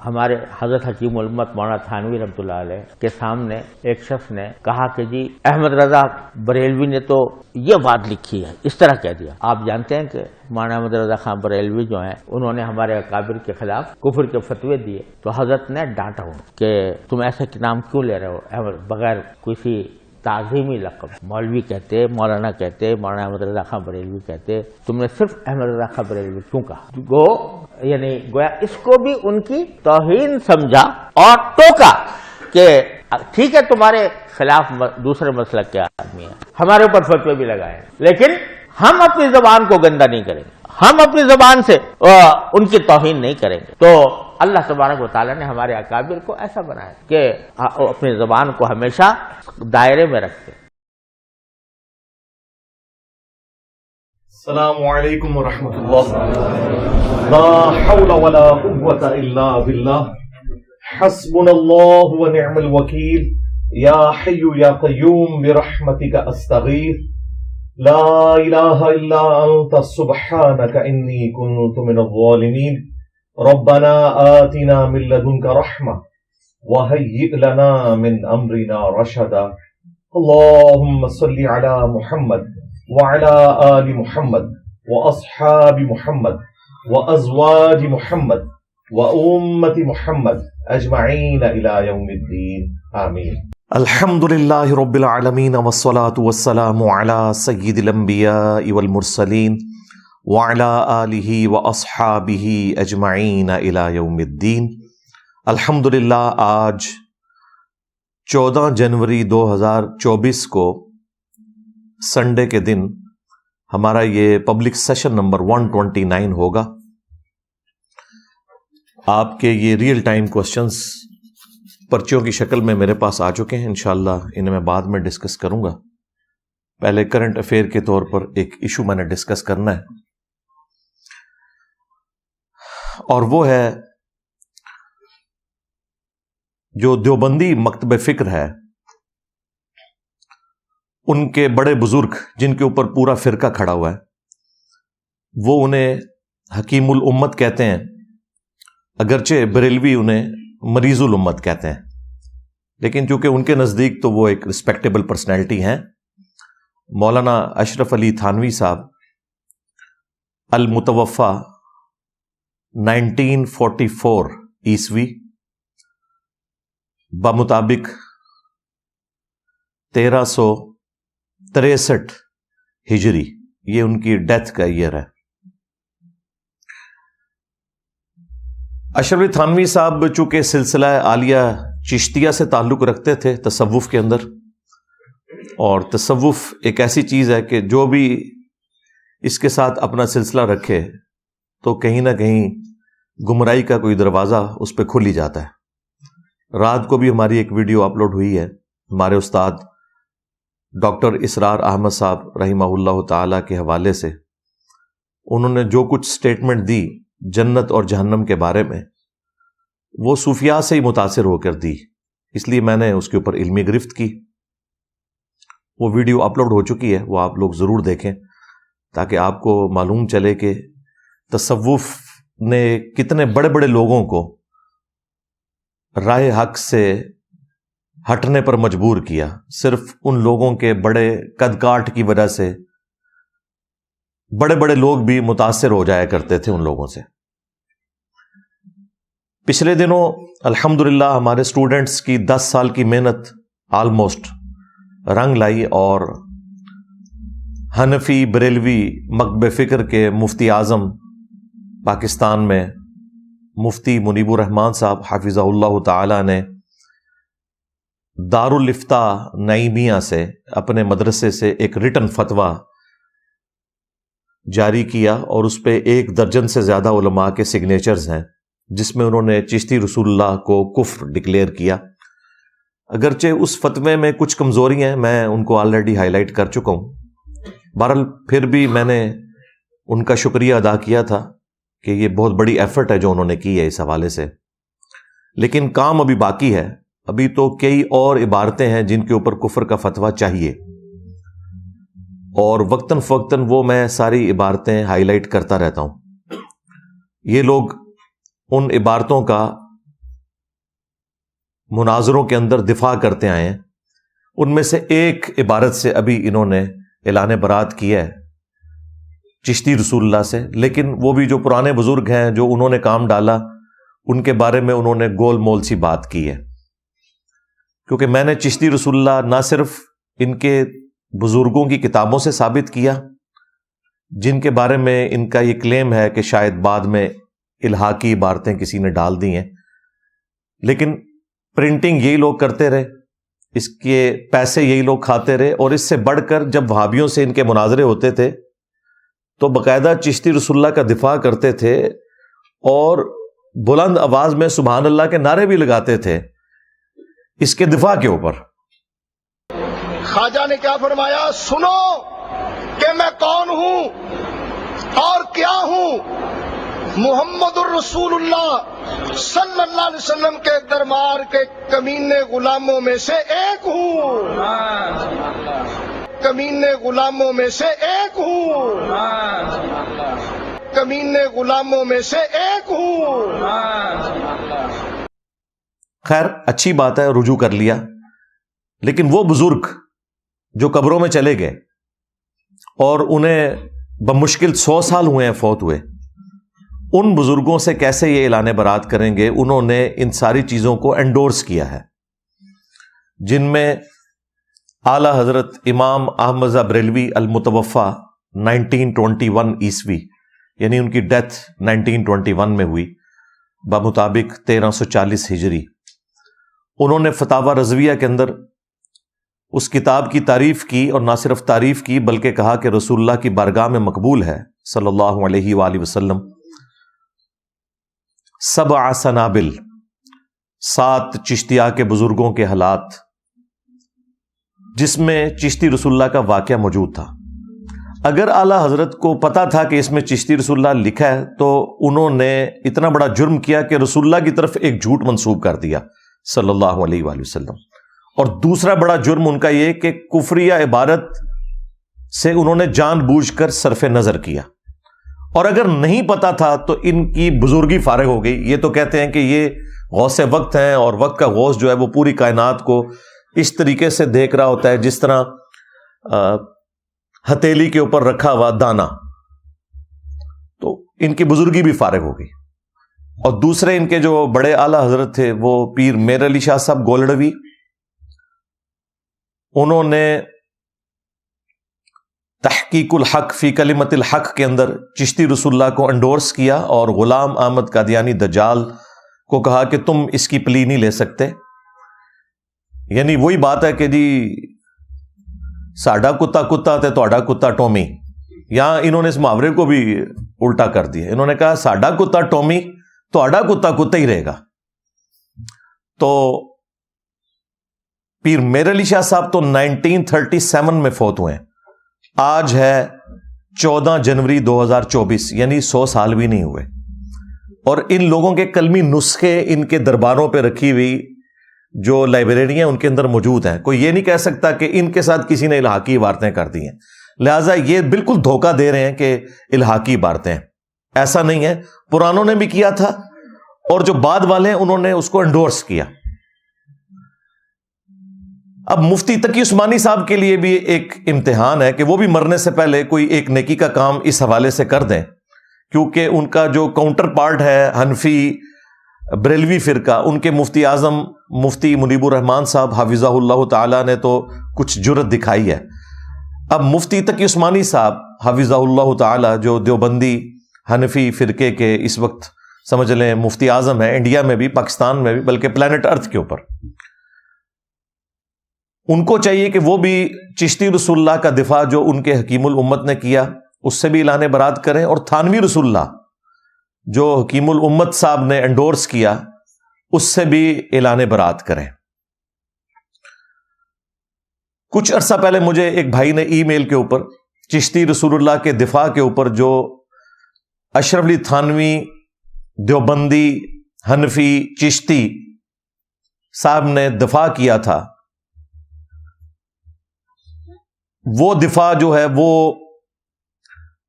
ہمارے حضرت حکیم الامت مولانا تھانوی رحمۃ اللہ علیہ کے سامنے ایک شخص نے کہا کہ جی احمد رضا بریلوی نے تو یہ بات لکھی ہے، اس طرح کہہ دیا۔ آپ جانتے ہیں کہ مولانا احمد رضا خان بریلوی جو ہیں انہوں نے ہمارے اکابر کے خلاف کفر کے فتوے دیے، تو حضرت نے ڈانٹا ہوں کہ تم ایسے نام کیوں لے رہے ہو بغیر کسی تعظیمی لقب، مولوی کہتے، مولانا کہتے، مولانا احمد رضا خان بریلوی کہتے، تم نے صرف احمد رضا خان بریلوی کیوں کہا؟ یعنی گویا اس کو بھی ان کی توہین سمجھا اور ٹوکا کہ ٹھیک ہے تمہارے خلاف دوسرے مسلک کے آدمی ہیں، ہمارے اوپر فتوے بھی لگائے، لیکن ہم اپنی زبان کو گندا نہیں کریں گے، ہم اپنی زبان سے ان کی توہین نہیں کریں گے۔ تو اللہ تبارک و تعالیٰ نے ہمارے اکابر کو ایسا بنایا کہ اپنی زبان کو ہمیشہ دائرے میں رکھتے۔ السلام علیکم ورحمۃ اللہ، لا حول ولا قوة الا باللہ، حسبنا اللہ ونعم الوکیل، یا حی یا قیوم برحمتک استغیث، لا الہ الا انت سبحانک انی کنت من الظالمین، ربنا آتنا من لدنک رحمہ وہیئ لنا من امرنا رشدا، اللہم صل علی محمد وعلى آل محمد واصحاب محمد وازواج محمد وامت محمد اجمعین الى یوم الدین، آمین۔ الحمد للہ رب العالمین والصلاة والسلام علی سید الانبیاء والمرسلین وعلی آلہ واصحابہ اجمعین الى یوم الدین۔ الحمد للہ آج 14 جنوری 2024 کو سنڈے کے دن ہمارا یہ پبلک سیشن نمبر 129 ہوگا۔ آپ کے یہ ریئل ٹائم کوسچنز پرچیوں کی شکل میں میرے پاس آ چکے ہیں، انشاءاللہ انہیں میں بعد میں ڈسکس کروں گا۔ پہلے کرنٹ افیئر کے طور پر ایک ایشو میں نے ڈسکس کرنا ہے، اور وہ ہے جو دیوبندی مکتب فکر ہے، ان کے بڑے بزرگ جن کے اوپر پورا فرقہ کھڑا ہوا ہے، وہ انہیں حکیم الامت کہتے ہیں، اگرچہ بریلوی انہیں مریض الامت کہتے ہیں، لیکن چونکہ ان کے نزدیک تو وہ ایک رسپیکٹیبل پرسنالٹی ہیں۔ مولانا اشرف علی تھانوی صاحب المتوفا 1944 عیسوی بمطابق 1363 ہجری، یہ ان کی ڈیتھ کا ایئر ہے۔ اشرف علی تھانوی صاحب چونکہ سلسلہ عالیہ چشتیہ سے تعلق رکھتے تھے تصوف کے اندر، اور تصوف ایک ایسی چیز ہے کہ جو بھی اس کے ساتھ اپنا سلسلہ رکھے تو کہیں نہ کہیں گمراہی کا کوئی دروازہ اس پہ کھل ہی جاتا ہے۔ رات کو بھی ہماری ایک ویڈیو اپلوڈ ہوئی ہے، ہمارے استاد ڈاکٹر اسرار احمد صاحب رحمہ اللہ تعالی کے حوالے سے انہوں نے جو کچھ سٹیٹمنٹ دی جنت اور جہنم کے بارے میں، وہ صوفیاء سے ہی متاثر ہو کر دی، اس لیے میں نے اس کے اوپر علمی گرفت کی۔ وہ ویڈیو اپلوڈ ہو چکی ہے، وہ آپ لوگ ضرور دیکھیں تاکہ آپ کو معلوم چلے کہ تصوف نے کتنے بڑے بڑے لوگوں کو راہ حق سے ہٹنے پر مجبور کیا، صرف ان لوگوں کے بڑے قد کاٹ کی وجہ سے بڑے بڑے لوگ بھی متاثر ہو جایا کرتے تھے ان لوگوں سے۔ پچھلے دنوں الحمدللہ ہمارے اسٹوڈنٹس کی 10 سال کی محنت آلموسٹ رنگ لائی، اور حنفی بریلوی مکتب فکر کے مفتی اعظم پاکستان میں مفتی منیب الرحمان صاحب حافظہ اللہ تعالی نے دارالافتاء نعیمیہ سے اپنے مدرسے سے ایک ریٹن فتویٰ جاری کیا، اور اس پہ 1 درجن سے زیادہ علماء کے سگنیچرز ہیں، جس میں انہوں نے چشتی رسول اللہ کو کفر ڈکلیئر کیا۔ اگرچہ اس فتوے میں کچھ کمزوریاں ہیں، میں ان کو آلریڈی ہائی لائٹ کر چکا ہوں، بہرحال پھر بھی میں نے ان کا شکریہ ادا کیا تھا کہ یہ بہت بڑی ایفرٹ ہے جو انہوں نے کی ہے اس حوالے سے، لیکن کام ابھی باقی ہے۔ ابھی تو کئی اور عبارتیں ہیں جن کے اوپر کفر کا فتویٰ چاہیے، اور وقتاً فوقتاً وہ میں ساری عبارتیں ہائی لائٹ کرتا رہتا ہوں۔ یہ لوگ ان عبارتوں کا مناظروں کے اندر دفاع کرتے آئے ہیں، ان میں سے ایک عبارت سے ابھی انہوں نے اعلان برات کیا ہے چشتی رسول اللہ سے، لیکن وہ بھی جو پرانے بزرگ ہیں جو انہوں نے کام ڈالا ان کے بارے میں انہوں نے گول مول سی بات کی ہے. کیونکہ میں نے چشتی رسول اللہ نہ صرف ان کے بزرگوں کی کتابوں سے ثابت کیا جن کے بارے میں ان کا یہ کلیم ہے کہ شاید بعد میں الہاقی عبارتیں کسی نے ڈال دی ہیں، لیکن پرنٹنگ یہی لوگ کرتے رہے، اس کے پیسے یہی لوگ کھاتے رہے، اور اس سے بڑھ کر جب وہابیوں سے ان کے مناظرے ہوتے تھے تو باقاعدہ چشتی رسول اللہ کا دفاع کرتے تھے اور بلند آواز میں سبحان اللہ کے نعرے بھی لگاتے تھے اس کے دفاع کے اوپر. خواجہ نے کیا فرمایا؟ سنو کہ میں کون ہوں اور کیا ہوں. محمد الرسول اللہ صلی اللہ علیہ وسلم کے دربار کے کمینے غلاموں میں سے ایک ہوں، کمینے غلاموں میں سے ایک ہوں، کمینے غلاموں میں سے ایک ہوں. خیر اچھی بات ہے، رجوع کر لیا، لیکن وہ بزرگ جو قبروں میں چلے گئے اور انہیں بمشکل 100 سال ہوئے ہیں فوت ہوئے، ان بزرگوں سے کیسے یہ اعلان برات کریں گے؟ انہوں نے ان ساری چیزوں کو انڈورس کیا ہے، جن میں اعلی حضرت امام احمد رضا بریلوی المتوفا 1921 عیسوی، یعنی ان کی ڈیتھ 1921 میں ہوئی بمطابق 1340 ہجری. انہوں نے فتاوی رضویہ کے اندر اس کتاب کی تعریف کی، اور نہ صرف تعریف کی بلکہ کہا کہ رسول اللہ کی بارگاہ میں مقبول ہے صلی اللہ علیہ وآلہ وسلم. 7 سنابل، 7 چشتیہ کے بزرگوں کے حالات، جس میں چشتی رسول اللہ کا واقعہ موجود تھا. اگر اعلی حضرت کو پتا تھا کہ اس میں چشتی رسول اللہ لکھا ہے تو انہوں نے اتنا بڑا جرم کیا کہ رسول اللہ کی طرف ایک جھوٹ منسوب کر دیا صلی اللہ علیہ وآلہ وسلم. اور دوسرا بڑا جرم ان کا یہ کہ کفریہ عبارت سے انہوں نے جان بوجھ کر صرف نظر کیا. اور اگر نہیں پتا تھا تو ان کی بزرگی فارغ ہو گئی. یہ تو کہتے ہیں کہ یہ غوث وقت ہیں، اور وقت کا غوث جو ہے وہ پوری کائنات کو اس طریقے سے دیکھ رہا ہوتا ہے جس طرح ہتھیلی کے اوپر رکھا ہوا دانا. تو ان کی بزرگی بھی فارغ ہو گئی. اور دوسرے ان کے جو بڑے اعلی حضرت تھے وہ پیر میر علی شاہ صاحب گولڑوی، انہوں نے تحقیق الحق فی کلمت الحق کے اندر چشتی رسول اللہ کو انڈورس کیا، اور غلام احمد قادیانی دجال کو کہا کہ تم اس کی پلی نہیں لے سکتے. یعنی وہی بات ہے کہ جی ساڈا کتا کتا تے تہاڈا کتا ٹومی. یہاں انہوں نے اس محاورے کو بھی الٹا کر دیا. انہوں نے کہا ساڈا کتا ٹومی، تہاڈا کتا کتا ہی رہے گا. تو پیر میر علی شاہ صاحب تو 1937 میں فوت ہوئے ہیں. آج ہے 14 جنوری 2024، یعنی 100 سال بھی نہیں ہوئے. اور ان لوگوں کے کلمی نسخے ان کے درباروں پہ رکھی ہوئی جو لائبریری ہیں ان کے اندر موجود ہیں. کوئی یہ نہیں کہہ سکتا کہ ان کے ساتھ کسی نے الہاقی عبارتیں کر دی ہیں. لہٰذا یہ بالکل دھوکہ دے رہے ہیں کہ الہاقی عبارتیں، ایسا نہیں ہے. پرانوں نے بھی کیا تھا اور جو بعد والے ہیں انہوں نے اس کو انڈورس کیا. اب مفتی تقی عثمانی صاحب کے لیے بھی ایک امتحان ہے کہ وہ بھی مرنے سے پہلے کوئی ایک نیکی کا کام اس حوالے سے کر دیں، کیونکہ ان کا جو کاؤنٹر پارٹ ہے حنفی بریلوی فرقہ، ان کے مفتی اعظم مفتی منیب الرحمان صاحب حفظہ اللہ تعالی نے تو کچھ جرت دکھائی ہے. اب مفتی تقی عثمانی صاحب حفظہ اللہ تعالی جو دیوبندی حنفی فرقے کے اس وقت سمجھ لیں مفتی اعظم ہے انڈیا میں بھی، پاکستان میں بھی، بلکہ پلانٹ ارتھ کے اوپر، ان کو چاہیے کہ وہ بھی چشتی رسول اللہ کا دفاع جو ان کے حکیم الامت نے کیا اس سے بھی اعلان برات کریں، اور تھانوی رسول اللہ جو حکیم الامت صاحب نے انڈورس کیا اس سے بھی اعلان برات کریں. کچھ عرصہ پہلے مجھے ایک بھائی نے ای میل کے اوپر چشتی رسول اللہ کے دفاع کے اوپر جو اشرف علی تھانوی دیوبندی حنفی چشتی صاحب نے دفاع کیا تھا، وہ دفاع جو ہے وہ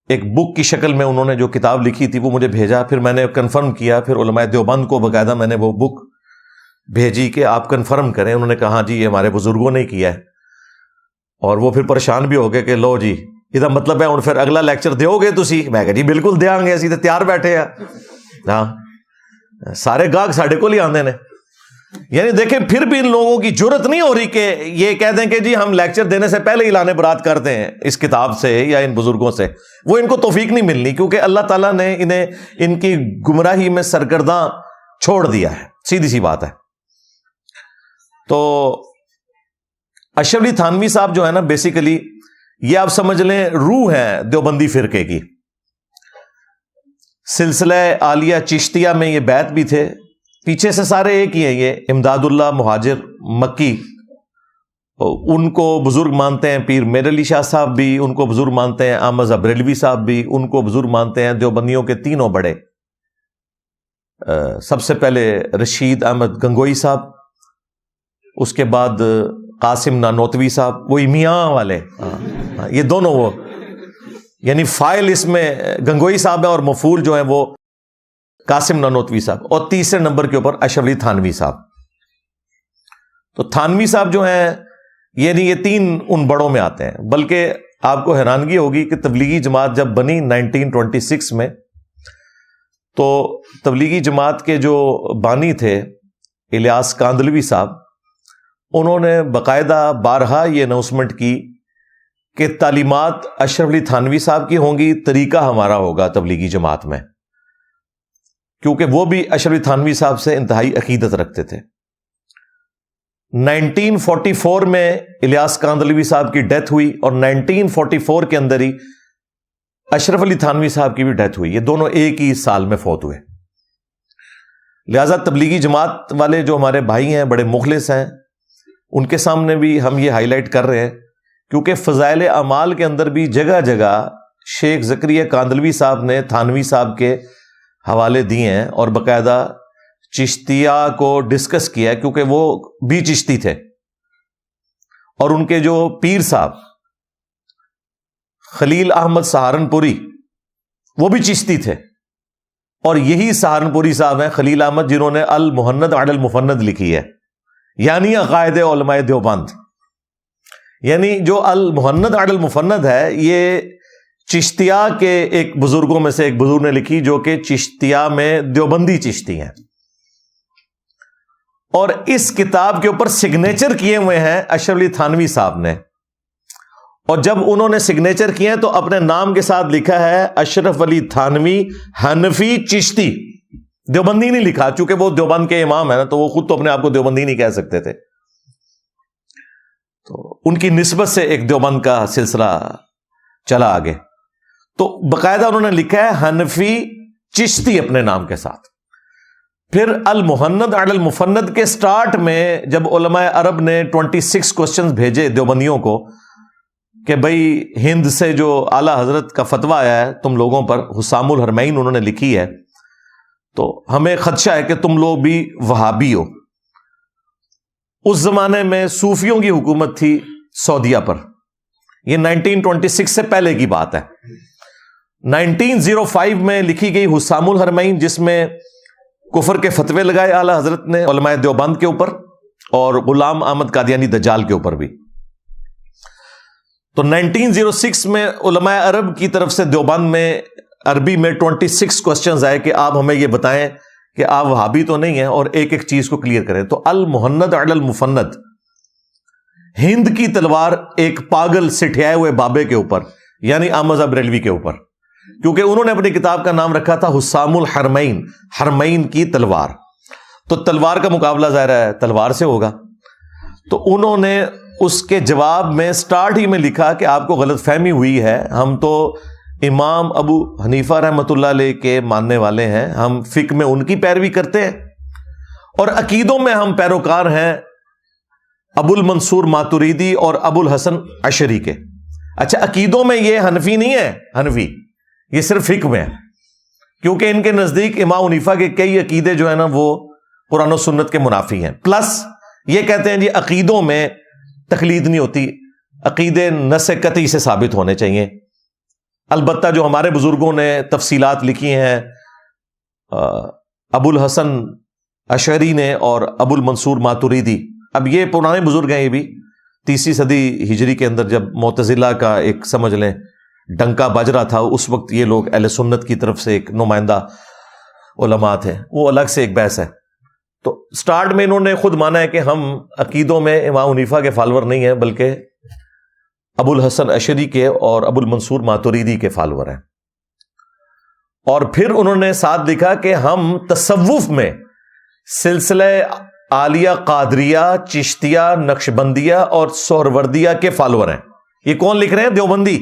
ایک بک کی شکل میں انہوں نے جو کتاب لکھی تھی وہ مجھے بھیجا. پھر میں نے کنفرم کیا، پھر علماء دیوبند کو باقاعدہ میں نے وہ بک بھیجی کہ آپ کنفرم کریں. انہوں نے کہا ہاں جی یہ ہمارے بزرگوں نے کیا ہے. اور وہ پھر پریشان بھی ہو گئے کہ لو جی یہ مطلب ہے ہوں پھر اگلا لیکچر دیو گے تسی؟ میں کہا جی بالکل دیا گے, اسی تے تیار بیٹھے ہیں. ہاں سارے گاہک ساڈے کو ہی آندے نے. یعنی دیکھیں پھر بھی ان لوگوں کی جرت نہیں ہو رہی کہ یہ کہہ دیں کہ جی ہم لیکچر دینے سے پہلے اعلان برات کرتے ہیں اس کتاب سے یا ان بزرگوں سے. وہ ان کو توفیق نہیں ملنی, کیونکہ اللہ تعالیٰ نے انہیں ان کی گمراہی میں سرگرداں چھوڑ دیا ہے, سیدھی سی بات ہے. تو اشرف علی تھانوی صاحب جو ہے نا بیسیکلی یہ آپ سمجھ لیں روح ہے دیوبندی فرقے کی. سلسلہ عالیہ چشتیہ میں یہ بیعت بھی تھے. پیچھے سے سارے ایک ہی ہیں, یہ امداد اللہ مہاجر مکی, ان کو بزرگ مانتے ہیں. پیر میر علی شاہ صاحب بھی ان کو بزرگ مانتے ہیں. احمد بریلوی صاحب بھی ان کو بزرگ مانتے ہیں. دیوبندیوں کے تینوں بڑے, سب سے پہلے رشید احمد گنگوئی صاحب, اس کے بعد قاسم نانوتوی صاحب, وہی میاں والے, یہ دونوں وہ یعنی فائل اس میں گنگوئی صاحب ہیں اور مفعول جو ہیں وہ قاسم نانوتوی صاحب. اور تیسرے نمبر کے اوپر اشرف علی تھانوی صاحب. تو تھانوی صاحب جو ہیں یہ تین ان بڑوں میں آتے ہیں. بلکہ آپ کو حیرانگی ہوگی کہ تبلیغی جماعت جب بنی 1926 میں, تو تبلیغی جماعت کے جو بانی تھے الیاس کاندلوی صاحب, انہوں نے باقاعدہ بارہا یہ اناؤنسمنٹ کی کہ تعلیمات اشرف علی تھانوی صاحب کی ہوں گی, طریقہ ہمارا ہوگا تبلیغی جماعت میں, کیونکہ وہ بھی اشرف علی تھانوی صاحب سے انتہائی عقیدت رکھتے تھے. 1944 میں الیاس کاندلوی صاحب کی ڈیتھ ہوئی اور 1944 کے اندر ہی اشرف علی تھانوی صاحب کی بھی ڈیتھ ہوئی. یہ دونوں ایک ہی سال میں فوت ہوئے. لہذا تبلیغی جماعت والے جو ہمارے بھائی ہیں بڑے مخلص ہیں, ان کے سامنے بھی ہم یہ ہائی لائٹ کر رہے ہیں, کیونکہ فضائل اعمال کے اندر بھی جگہ جگہ شیخ زکریا کاندلوی صاحب نے تھانوی صاحب کے حوالے دیے ہیں اور باقاعدہ چشتیہ کو ڈسکس کیا ہے, کیونکہ وہ بھی چشتی تھے. اور ان کے جو پیر صاحب خلیل احمد سہارنپوری وہ بھی چشتی تھے, اور یہی سہارنپوری صاحب ہیں خلیل احمد جنہوں نے المحند علی المفند لکھی ہے, یعنی عقائد علماء دیوبند. یعنی جو المحند علی المفند ہے یہ چشتیہ کے ایک بزرگوں میں سے ایک بزرگ نے لکھی, جو کہ چشتیہ میں دیوبندی چشتی ہیں. اور اس کتاب کے اوپر سگنیچر کیے ہوئے ہیں اشرف علی تھانوی صاحب نے. اور جب انہوں نے سگنیچر کیے ہیں تو اپنے نام کے ساتھ لکھا ہے اشرف علی تھانوی حنفی چشتی, دیوبندی نہیں لکھا, چونکہ وہ دیوبند کے امام ہیں نا, تو وہ خود تو اپنے آپ کو دیوبندی نہیں کہہ سکتے تھے. تو ان کی نسبت سے ایک دیوبند کا سلسلہ چلا آگے. تو باقاعدہ انہوں نے لکھا ہے حنفی چشتی اپنے نام کے ساتھ. پھر المحند علی المفند کے سٹارٹ میں جب علماء عرب نے 26 کوسچنز بھیجے دیوبندیوں کو کہ بھئی ہند سے جو اعلیٰ حضرت کا فتویٰ آیا ہے تم لوگوں پر, حسام الحرمین انہوں نے لکھی ہے, تو ہمیں خدشہ ہے کہ تم لوگ بھی وہابی ہو. اس زمانے میں صوفیوں کی حکومت تھی سعودیہ پر, یہ 1926 سے پہلے کی بات ہے. 1905 میں لکھی گئی حسام الحرمین, جس میں کفر کے فتوے لگائے اعلیٰ حضرت نے علماء دیوبند کے اوپر اور غلام احمد قادیانی دجال کے اوپر بھی. تو 1906 میں علماء عرب کی طرف سے دیوبند میں عربی میں 26 کوسچنز آئے کہ آپ ہمیں یہ بتائیں کہ آپ وہابی تو نہیں ہیں, اور ایک ایک چیز کو کلیئر کریں. تو المحند علی المفند, ہند کی تلوار ایک پاگل سٹھیائے ہوئے بابے کے اوپر, یعنی احمد بریلوی کے اوپر, کیونکہ انہوں نے اپنی کتاب کا نام رکھا تھا حسام الحرمین, حرمین کی تلوار. تو تلوار کا مقابلہ ظاہر ہے تلوار سے ہوگا. تو انہوں نے اس کے جواب میں سٹارٹ ہی میں لکھا کہ آپ کو غلط فہمی ہوئی ہے, ہم تو امام ابو حنیفہ رحمۃ اللہ علیہ کے ماننے والے ہیں, ہم فقہ میں ان کی پیروی کرتے ہیں, اور عقیدوں میں ہم پیروکار ہیں ابو المنصور ماتوریدی اور ابو الحسن اشعری کے. اچھا عقیدوں میں یہ حنفی نہیں ہے, حنفی یہ صرف فقہ میں ہے, کیونکہ ان کے نزدیک امام حنیفہ کے کئی عقیدے جو ہیں نا وہ قرآن و سنت کے منافی ہیں. پلس یہ کہتے ہیں جی عقیدوں میں تقلید نہیں ہوتی, عقیدے نص قطعی سے ثابت ہونے چاہیے. البتہ جو ہمارے بزرگوں نے تفصیلات لکھی ہیں, ابو الحسن اشعری نے اور ابو المنصور ماتوریدی. اب یہ پرانے بزرگ ہیں, یہ بھی 30ویں صدی ہجری کے اندر جب معتزلہ کا ایک سمجھ لیں ڈنکا بج رہا تھا, اس وقت یہ لوگ اہل سنت کی طرف سے ایک نمائندہ علماء تھے, وہ الگ سے ایک بحث ہے. تو سٹارٹ میں انہوں نے خود مانا ہے کہ ہم عقیدوں میں امام حنیفہ کے فالوور نہیں ہیں, بلکہ ابو الحسن اشعری کے اور ابو المنصور ماتوریدی کے فالوور ہیں. اور پھر انہوں نے ساتھ لکھا کہ ہم تصوف میں سلسلہ عالیہ قادریہ, چشتیہ, نقشبندیہ اور سہروردیہ کے فالوور ہیں. یہ کون لکھ رہے ہیں؟ دیوبندی.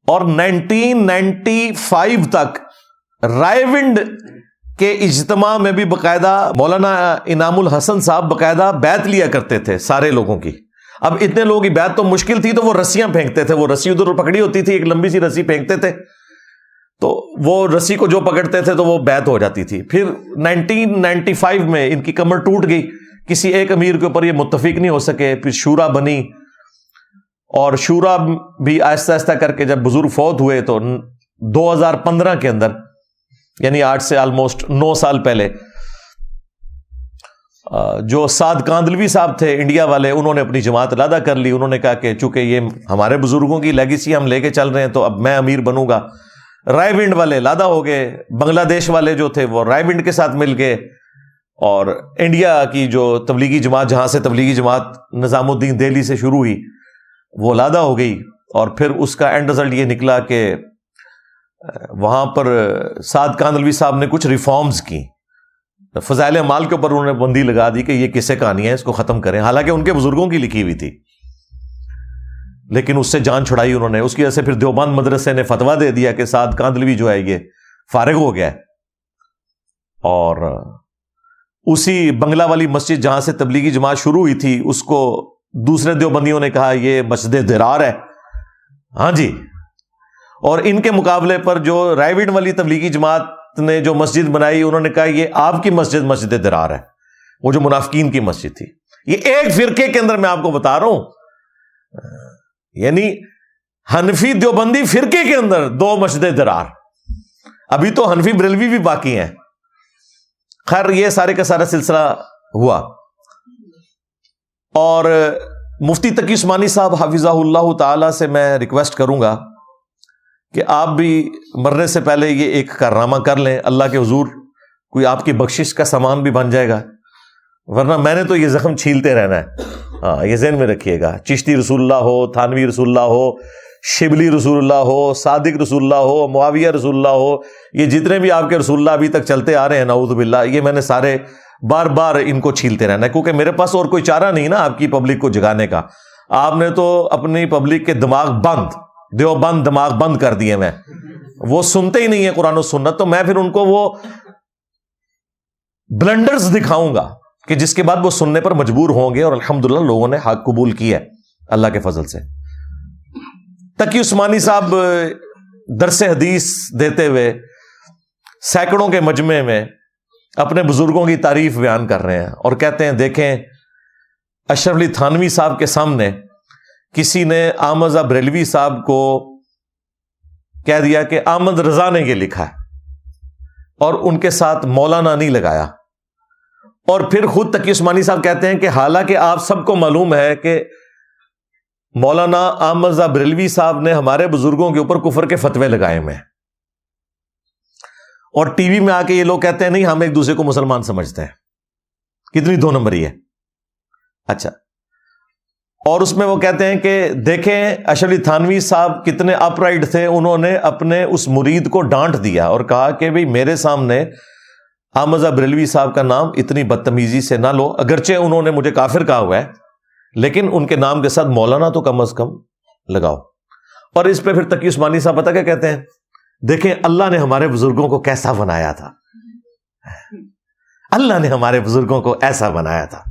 اور 1995 تک رائے ونڈ کے اجتماع میں بھی باقاعدہ مولانا انعام الحسن صاحب باقاعدہ بیعت لیا کرتے تھے سارے لوگوں کی. اب اتنے لوگوں کی بیعت تو مشکل تھی, تو وہ رسیاں پھینکتے تھے. وہ رسی ادھر پکڑی ہوتی تھی, ایک لمبی سی رسی پھینکتے تھے, تو وہ رسی کو جو پکڑتے تھے تو وہ بیعت ہو جاتی تھی. پھر 1995 میں ان کی کمر ٹوٹ گئی, کسی ایک امیر کے اوپر یہ متفق نہیں ہو سکے. پھر شورا بنی, اور شورا بھی آہستہ آہستہ کر کے جب بزرگ فوت ہوئے تو 2015 کے اندر, یعنی آج سے آلموسٹ 9 سال پہلے, جو سعد کاندلوی صاحب تھے انڈیا والے, انہوں نے اپنی جماعت علیحدہ کر لی. انہوں نے کہا کہ چونکہ یہ ہمارے بزرگوں کی لیگیسی ہم لے کے چل رہے ہیں تو اب میں امیر بنوں گا. رائے ونڈ والے علیحدہ ہو گئے, بنگلہ دیش والے جو تھے وہ رائے ونڈ کے ساتھ مل گئے, اور انڈیا کی جو تبلیغی جماعت, جہاں سے تبلیغی جماعت نظام الدین دہلی سے شروع ہوئی, وہ علیحدہ ہو گئی. اور پھر اس کا اینڈ رزلٹ یہ نکلا کہ وہاں پر سعد کاندلوی صاحب نے کچھ ریفارمز کی, فضائل اعمال کے اوپر انہوں نے بندی لگا دی کہ یہ قصے کہانی ہے, اس کو ختم کریں. حالانکہ ان کے بزرگوں کی لکھی ہوئی تھی, لیکن اس سے جان چھڑائی انہوں نے. اس کی وجہ سے پھر دیوبند مدرسے نے فتویٰ دے دیا کہ سعد کاندلوی جو ہے یہ فارغ ہو گیا ہے. اور اسی بنگلہ والی مسجد جہاں سے تبلیغی جماعت شروع ہوئی تھی, اس کو دوسرے دیوبندیوں نے کہا یہ مسجد درار ہے. ہاں جی. اور ان کے مقابلے پر جو رائے ونڈ والی تبلیغی جماعت نے جو مسجد بنائی, انہوں نے کہا یہ آپ کی مسجد مسجد درار ہے, وہ جو منافقین کی مسجد تھی. یہ ایک فرقے کے اندر میں آپ کو بتا رہا ہوں, یعنی حنفی دیوبندی فرقے کے اندر 2 مسجد درار. ابھی تو حنفی بریلوی بھی باقی ہیں. خیر, یہ سارے کا سارا سلسلہ ہوا. اور مفتی تقی عثمانی صاحب حفظہ اللہ تعالی سے میں ریکویسٹ کروں گا کہ آپ بھی مرنے سے پہلے یہ ایک کارنامہ کر لیں. اللہ کے حضور کوئی آپ کی بخشش کا سامان بھی بن جائے گا, ورنہ میں نے تو یہ زخم چھیلتے رہنا ہے. ہاں, یہ ذہن میں رکھیے گا. چشتی رسول اللہ ہو, تھانوی رسول اللہ ہو, شبلی رسول اللہ ہو, صادق رسول اللہ ہو, معاویہ رسول اللہ ہو, یہ جتنے بھی آپ کے رسول اللہ ابھی تک چلتے آ رہے ہیں نعوذ باللہ, یہ میں نے سارے بار بار ان کو چھیلتے رہنا ہے, کیونکہ میرے پاس اور کوئی چارہ نہیں نا آپ کی پبلک کو جگانے کا. آپ نے تو اپنی پبلک کے دماغ بند, دیوبند دماغ بند کر دیے. میں وہ سنتے ہی نہیں ہیں قرآن و سنت, تو میں پھر ان کو وہ بلنڈرز دکھاؤں گا کہ جس کے بعد وہ سننے پر مجبور ہوں گے. اور الحمدللہ لوگوں نے حق قبول کیا ہے اللہ کے فضل سے. تقی عثمانی صاحب درس حدیث دیتے ہوئے سینکڑوں کے مجمع میں اپنے بزرگوں کی تعریف بیان کر رہے ہیں, اور کہتے ہیں دیکھیں اشرف علی تھانوی صاحب کے سامنے کسی نے احمد رضا بریلوی صاحب کو کہہ دیا کہ احمد رضا نے یہ لکھا ہے, اور ان کے ساتھ مولانا نہیں لگایا. اور پھر خود تقی عثمانی صاحب کہتے ہیں کہ حالانکہ آپ سب کو معلوم ہے کہ مولانا احمد رضا بریلوی صاحب نے ہمارے بزرگوں کے اوپر کفر کے فتوے لگائے ہوئے ہیں, اور ٹی وی میں آ کے یہ لوگ کہتے ہیں نہیں ہم ایک دوسرے کو مسلمان سمجھتے ہیں. کتنی 2 نمبری ہے. اچھا, اور اس میں وہ کہتے ہیں کہ دیکھیں اشرف علی تھانوی صاحب کتنے اپ رائٹ تھے, انہوں نے اپنے اس مرید کو ڈانٹ دیا اور کہا کہ بھئی میرے سامنے احمد رضا بریلوی صاحب کا نام اتنی بدتمیزی سے نہ لو, اگرچہ انہوں نے مجھے کافر کہا ہوا ہے, لیکن ان کے نام کے ساتھ مولانا تو کم از کم لگاؤ. اور اس پہ پھر تقی عثمانی صاحب پتہ کیا کہتے ہیں, دیکھیں اللہ نے ہمارے بزرگوں کو کیسا بنایا تھا, اللہ نے ہمارے بزرگوں کو ایسا بنایا تھا.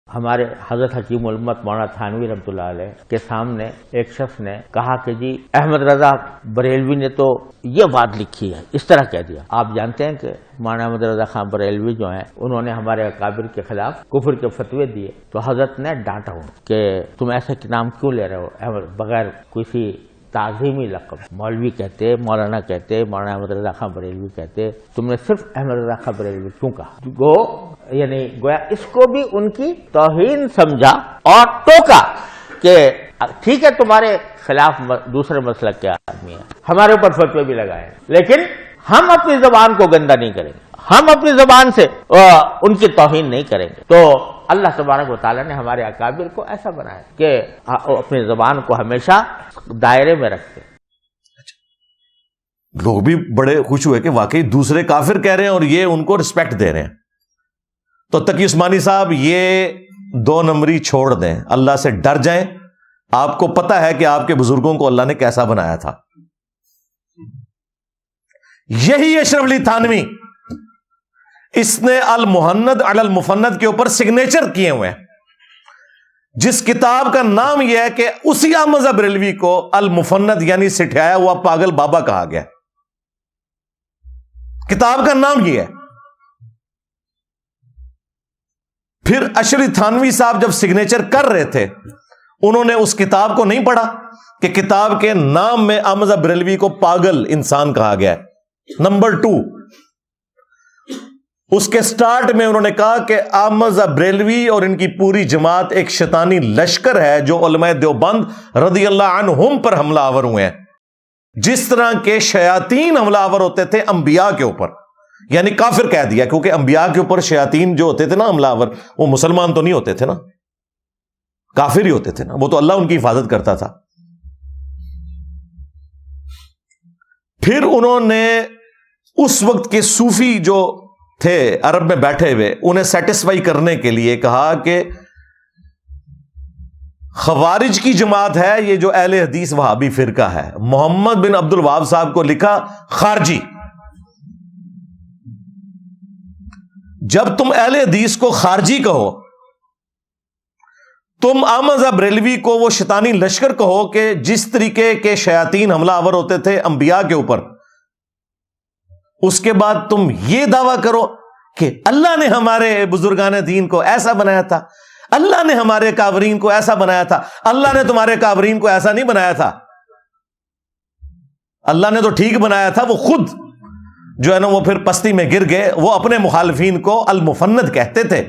ہمارے حضرت حکیم الامت مولانا تھانوی رحمۃ اللہ علیہ کے سامنے ایک شخص نے کہا کہ جی احمد رضا بریلوی نے تو یہ بات لکھی ہے, اس طرح کہہ دیا. آپ جانتے ہیں کہ مولانا احمد رضا خان بریلوی جو ہیں انہوں نے ہمارے اکابر کے خلاف کفر کے فتوے دیے, تو حضرت نے ڈانٹا ہوں کہ تم ایسے نام کیوں لے رہے ہو بغیر کسی تعظیمی لقب. مولوی کہتے, مولانا کہتے, مولانا احمد رضا خان بریلوی کہتے, تم نے صرف احمد رضا خان بریلوی کیوں کہا؟ یعنی گویا اس کو بھی ان کی توہین سمجھا اور ٹوکا کہ ٹھیک ہے تمہارے خلاف دوسرے مسلک کے آدمی ہیں, ہمارے اوپر فتوے بھی لگائے, لیکن ہم اپنی زبان کو گندا نہیں کریں گے, ہم اپنی زبان سے ان کی توہین نہیں کریں گے. تو اللہ تبارک و تعالیٰ نے ہمارے اکابر کو ایسا بنایا کہ اپنی زبان کو ہمیشہ دائرے میں رکھتے. لوگ بھی بڑے خوش ہوئے کہ واقعی دوسرے کافر کہہ رہے ہیں اور یہ ان کو رسپیکٹ دے رہے ہیں. تو تقی عثمانی صاحب یہ 2 نمبری چھوڑ دیں, اللہ سے ڈر جائیں. آپ کو پتا ہے کہ آپ کے بزرگوں کو اللہ نے کیسا بنایا تھا. یہی اشرف علی تھانوی, اس نے المحند علی المفند کے اوپر سگنیچر کیے ہوئے ہیں, جس کتاب کا نام یہ ہے کہ اسی احمد رضا بریلوی کو المفند یعنی سٹھایا ہوا پاگل بابا کہا گیا. کتاب کا نام یہ ہے. پھر اشرف علی تھانوی صاحب جب سگنیچر کر رہے تھے, انہوں نے اس کتاب کو نہیں پڑھا کہ کتاب کے نام میں احمد رضا بریلوی کو پاگل انسان کہا گیا ہے. نمبر 2, اس کے سٹارٹ میں انہوں نے کہا کہ احمد رضا بریلوی اور ان کی پوری جماعت ایک شیطانی لشکر ہے جو علماء دیوبند رضی اللہ عنہم پر حملہ آور ہوئے ہیں, جس طرح کے شیاطین حملہ آور ہوتے تھے انبیاء کے اوپر. یعنی کافر کہہ دیا, کیونکہ انبیاء کے اوپر شیاطین جو ہوتے تھے نا حملہ آور, وہ مسلمان تو نہیں ہوتے تھے نا, کافر ہی ہوتے تھے نا, وہ تو اللہ ان کی حفاظت کرتا تھا. پھر انہوں نے اس وقت کے صوفی جو تھے عرب میں بیٹھے ہوئے, انہیں سیٹسفائی کرنے کے لیے کہا کہ خوارج کی جماعت ہے یہ جو اہل حدیث وہابی فرقہ ہے. محمد بن عبد الوہاب صاحب کو لکھا خارجی. جب تم اہل حدیث کو خارجی کہو, تم احمد رضا بریلوی کو وہ شیطانی لشکر کہو کہ جس طریقے کے شیاطین حملہ آور ہوتے تھے انبیاء کے اوپر, اس کے بعد تم یہ دعویٰ کرو کہ اللہ نے ہمارے بزرگان دین کو ایسا بنایا تھا, اللہ نے ہمارے کافرین کو ایسا بنایا تھا. اللہ نے تمہارے کافرین کو ایسا نہیں بنایا تھا, اللہ نے تو ٹھیک بنایا تھا. وہ خود جو ہے نا وہ پھر پستی میں گر گئے. وہ اپنے مخالفین کو المفند کہتے تھے,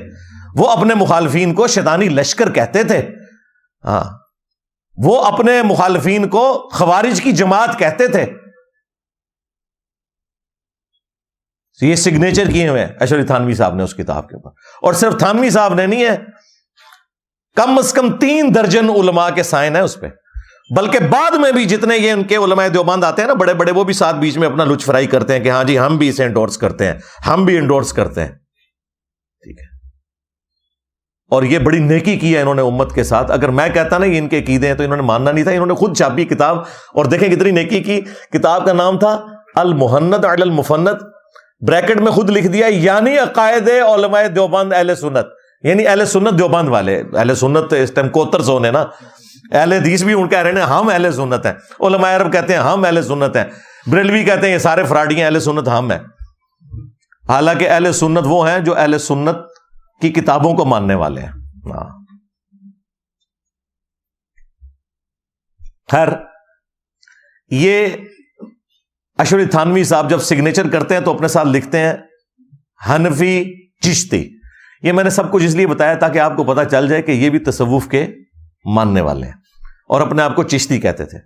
وہ اپنے مخالفین کو شیطانی لشکر کہتے تھے. ہاں, وہ اپنے مخالفین کو خوارج کی جماعت کہتے تھے. یہ سگنیچر کیے ہوئے ہیں اشرف علی تھانوی صاحب نے اس کتاب کے اوپر. اور صرف تھانوی صاحب نے نہیں ہے, کم از کم 3 درجن علماء کے سائن ہیں اس پہ. بلکہ بعد میں بھی جتنے یہ ان کے علماء دیوبند آتے ہیں نا بڑے بڑے, وہ بھی ساتھ بیچ میں اپنا لچ فرائی کرتے ہیں کہ ہاں جی ہم بھی اسے انڈورس کرتے ہیں, ہم بھی انڈورس کرتے ہیں. ٹھیک ہے, اور یہ بڑی نیکی کی ہے انہوں نے امت کے ساتھ. اگر میں کہتا نا یہ ان کے عقیدے ہیں تو انہوں نے ماننا نہیں تھا. انہوں نے خود چھاپی کتاب, اور دیکھیں کتنی نیکی کی. کتاب کا نام تھا المحند علی المفند, بریکٹ میں خود لکھ دیا یعنی عقائد علماء دیوبند اہل سنت, یعنی اہل سنت دیوبند والے. اہل سنت اس ٹائم کوتر زون ہے نا, اہل حدیث بھی ان کہہ رہے ہیں ہم اہل سنت ہیں, علماء عرب کہتے ہیں ہم اہل سنت ہیں, بریلوی کہتے ہیں یہ سارے فراڈی ہیں, اہل سنت ہم ہیں. حالانکہ اہل سنت وہ ہیں جو اہل سنت کی کتابوں کو ماننے والے ہیں. خیر, یہ اشرف علی تھانوی صاحب جب سگنیچر کرتے ہیں تو اپنے ساتھ لکھتے ہیں حنفی چشتی. یہ میں نے سب کچھ اس لیے بتایا تاکہ آپ کو پتا چل جائے کہ یہ بھی تصوف کے ماننے والے ہیں اور اپنے آپ کو چشتی کہتے تھے.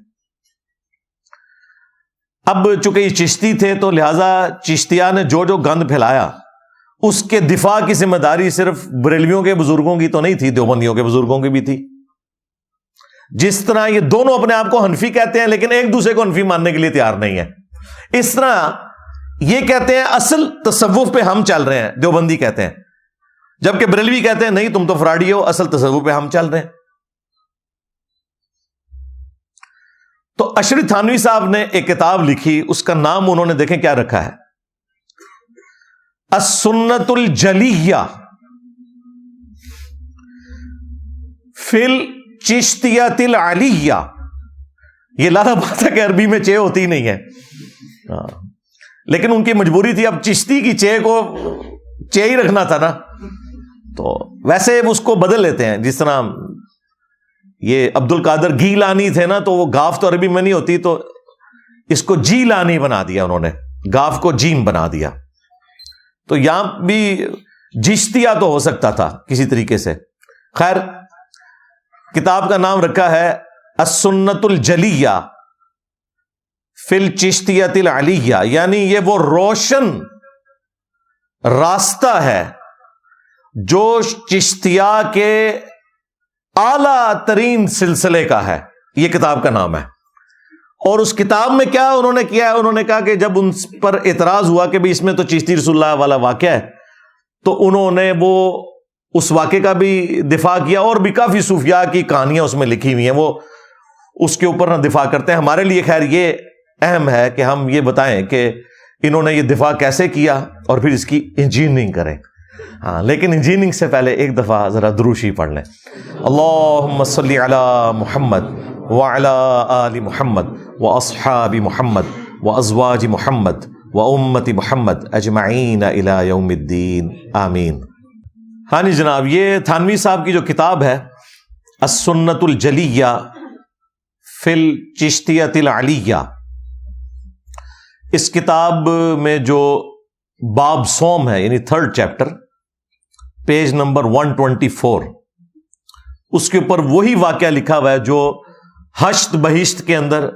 اب چونکہ یہ چشتی تھے تو لہذا چشتیہ نے جو جو گند پھیلایا اس کے دفاع کی ذمہ داری صرف بریلویوں کے بزرگوں کی تو نہیں تھی, دیوبندیوں کے بزرگوں کی بھی تھی. جس طرح یہ دونوں اپنے آپ کو حنفی کہتے ہیں لیکن ایک دوسرے کو حنفی ماننے کے لیے تیار نہیں ہے, اس طرح یہ کہتے ہیں اصل تصوف پہ ہم چل رہے ہیں, دیوبندی کہتے ہیں, جبکہ بریلوی کہتے ہیں نہیں تم تو فراڈی ہو, اصل تصوف پہ ہم چل رہے ہیں. تو اشرف تھانوی صاحب نے ایک کتاب لکھی, اس کا نام انہوں نے دیکھیں کیا رکھا ہے, السنت الجلیہ فی الچشتیۃ العلیہ. یہ لالا بات ہے کہ عربی میں چے ہوتی نہیں ہے, لیکن ان کی مجبوری تھی, اب چشتی کی چے کو چے ہی رکھنا تھا نا, تو ویسے اس کو بدل لیتے ہیں. جس طرح یہ عبد القادر گیلانی تھے نا، تو وہ گاف تو عربی میں نہیں ہوتی، تو اس کو جیلانی بنا دیا انہوں نے، گاف کو جیم بنا دیا. تو یہاں بھی جشتیہ تو ہو سکتا تھا کسی طریقے سے. خیر، کتاب کا نام رکھا ہے السنت الجلیہ فی الچشتیۃ العلیہ، یعنی یہ وہ روشن راستہ ہے جو چشتیہ کے اعلیٰ ترین سلسلے کا ہے. یہ کتاب کا نام ہے. اور اس کتاب میں کیا انہوں نے کیا ہے، انہوں نے کہا کہ جب ان پر اعتراض ہوا کہ اس میں تو چشتی رسول اللہ والا واقعہ ہے، تو انہوں نے وہ اس واقعے کا بھی دفاع کیا، اور بھی کافی صوفیاء کی کہانیاں اس میں لکھی ہوئی ہیں، وہ اس کے اوپر نہ دفاع کرتے ہیں. ہمارے لیے خیر یہ اہم ہے کہ ہم یہ بتائیں کہ انہوں نے یہ دفاع کیسے کیا اور پھر اس کی انجینئرنگ کریں. ہاں، لیکن انجینئرنگ سے پہلے ایک دفعہ ذرا دروشی پڑھ لیں. اللہم صلی علی محمد وعلی آل محمد واصحاب محمد وازواج محمد وامت محمد اجمعین الی یوم الدین آمین. ہاں جی جناب، یہ تھانوی صاحب کی جو کتاب ہے السنت الجلیہ فی الچشتیۃ العلیہ، اس کتاب میں جو باب سوم ہے، یعنی 3rd چیپٹر، پیج نمبر 124، اس کے اوپر وہی واقعہ لکھا ہوا ہے جو ہشت بہشت کے اندر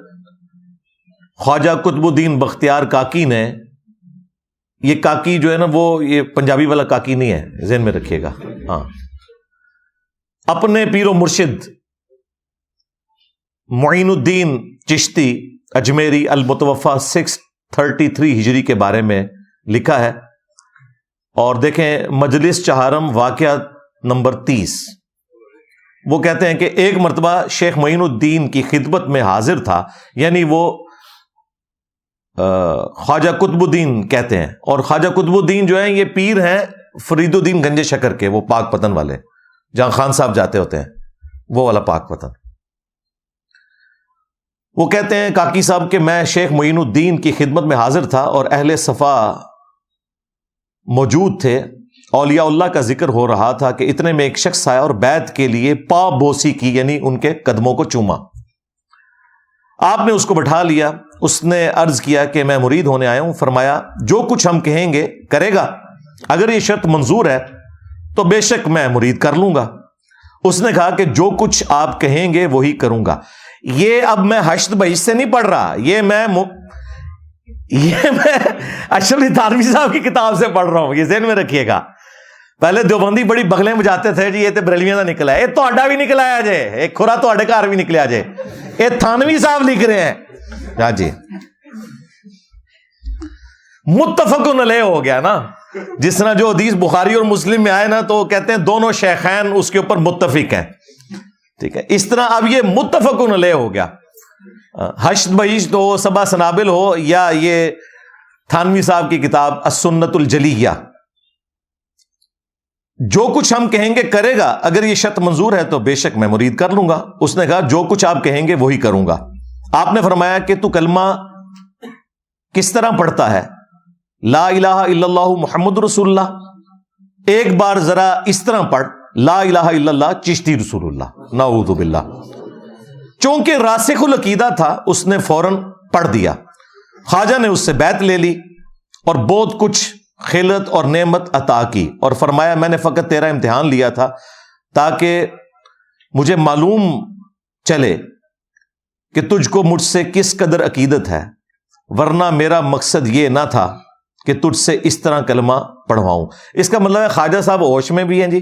خواجہ قطب الدین بختیار کاکی نے، یہ کاکی جو ہے نا وہ یہ پنجابی والا کاکی نہیں ہے، ذہن میں رکھیے گا. ہاں، اپنے پیر و مرشد معین الدین چشتی اجمیری المتوفا 633 ہجری کے بارے میں لکھا ہے. اور دیکھیں مجلس چہارم واقعہ نمبر 30، وہ کہتے ہیں کہ ایک مرتبہ شیخ معین الدین کی خدمت میں حاضر تھا، یعنی وہ خواجہ قطب الدین کہتے ہیں. اور خواجہ قطب الدین جو ہیں یہ پیر ہیں فرید الدین گنج شکر کے، وہ پاک پتن والے، جہاں خان صاحب جاتے ہوتے ہیں، وہ والا پاک پتن. وہ کہتے ہیں کاکی صاحب کہ میں شیخ معین الدین کی خدمت میں حاضر تھا اور اہل صفا موجود تھے. اولیاء اللہ کا ذکر ہو رہا تھا کہ اتنے میں ایک شخص آیا اور بیعت کے لیے پا بوسی کی، یعنی ان کے قدموں کو چوما. آپ نے اس کو بٹھا لیا. اس نے عرض کیا کہ میں مرید ہونے آیا ہوں. فرمایا جو کچھ ہم کہیں گے کرے گا، اگر یہ شرط منظور ہے تو بے شک میں مرید کر لوں گا. اس نے کہا کہ جو کچھ آپ کہیں گے وہی کروں گا. یہ اب میں ہشت بہشت سے نہیں پڑھ رہا، یہ میں اشرف تھانوی صاحب کی کتاب سے پڑھ رہا ہوں، یہ ذہن میں رکھیے گا. پہلے دیوبندی بڑی بغلیں بجاتے تھے جی یہ تے بریلویاں دا نکلا ہے، یہ تہاڈا بھی نکلا ہے جے، ایک کھرا تہاڈے گھر بھی نکلیا جے، یہ تھانوی صاحب لکھ رہے ہیں. ہاں جی، متفقن علیہ ہو گیا نا. جس طرح جو حدیث بخاری اور مسلم میں آئے نا تو وہ کہتے ہیں دونوں شیخین اس کے اوپر متفق ہیں. ٹھیک ہے، اس طرح اب یہ متفقن علیہ ہو گیا. ہشت بہشت ہو، سبا سنابل ہو، یا یہ تھانوی صاحب کی کتاب السنت الجلیہ، جو کچھ ہم کہیں گے کرے گا، اگر یہ شرط منظور ہے تو بے شک میں مرید کر لوں گا. اس نے کہا جو کچھ آپ کہیں گے وہی کروں گا. آپ نے فرمایا کہ تو کلمہ کس طرح پڑھتا ہے؟ لا الہ الا اللہ محمد رسول اللہ. ایک بار ذرا اس طرح پڑھ، لا الہ الا اللہ چشتی رسول اللہ، نعوذ باللہ. چونکہ راسخ العقیدہ تھا اس نے فوراً پڑھ دیا. خواجہ نے اس سے بیعت لے لی اور بہت کچھ خلعت اور نعمت عطا کی، اور فرمایا میں نے فقط تیرا امتحان لیا تھا تاکہ مجھے معلوم چلے کہ تجھ کو مجھ سے کس قدر عقیدت ہے، ورنہ میرا مقصد یہ نہ تھا کہ تجھ سے اس طرح کلمہ پڑھواؤں. اس کا مطلب ہے خواجہ صاحب ہوش میں بھی ہیں جی،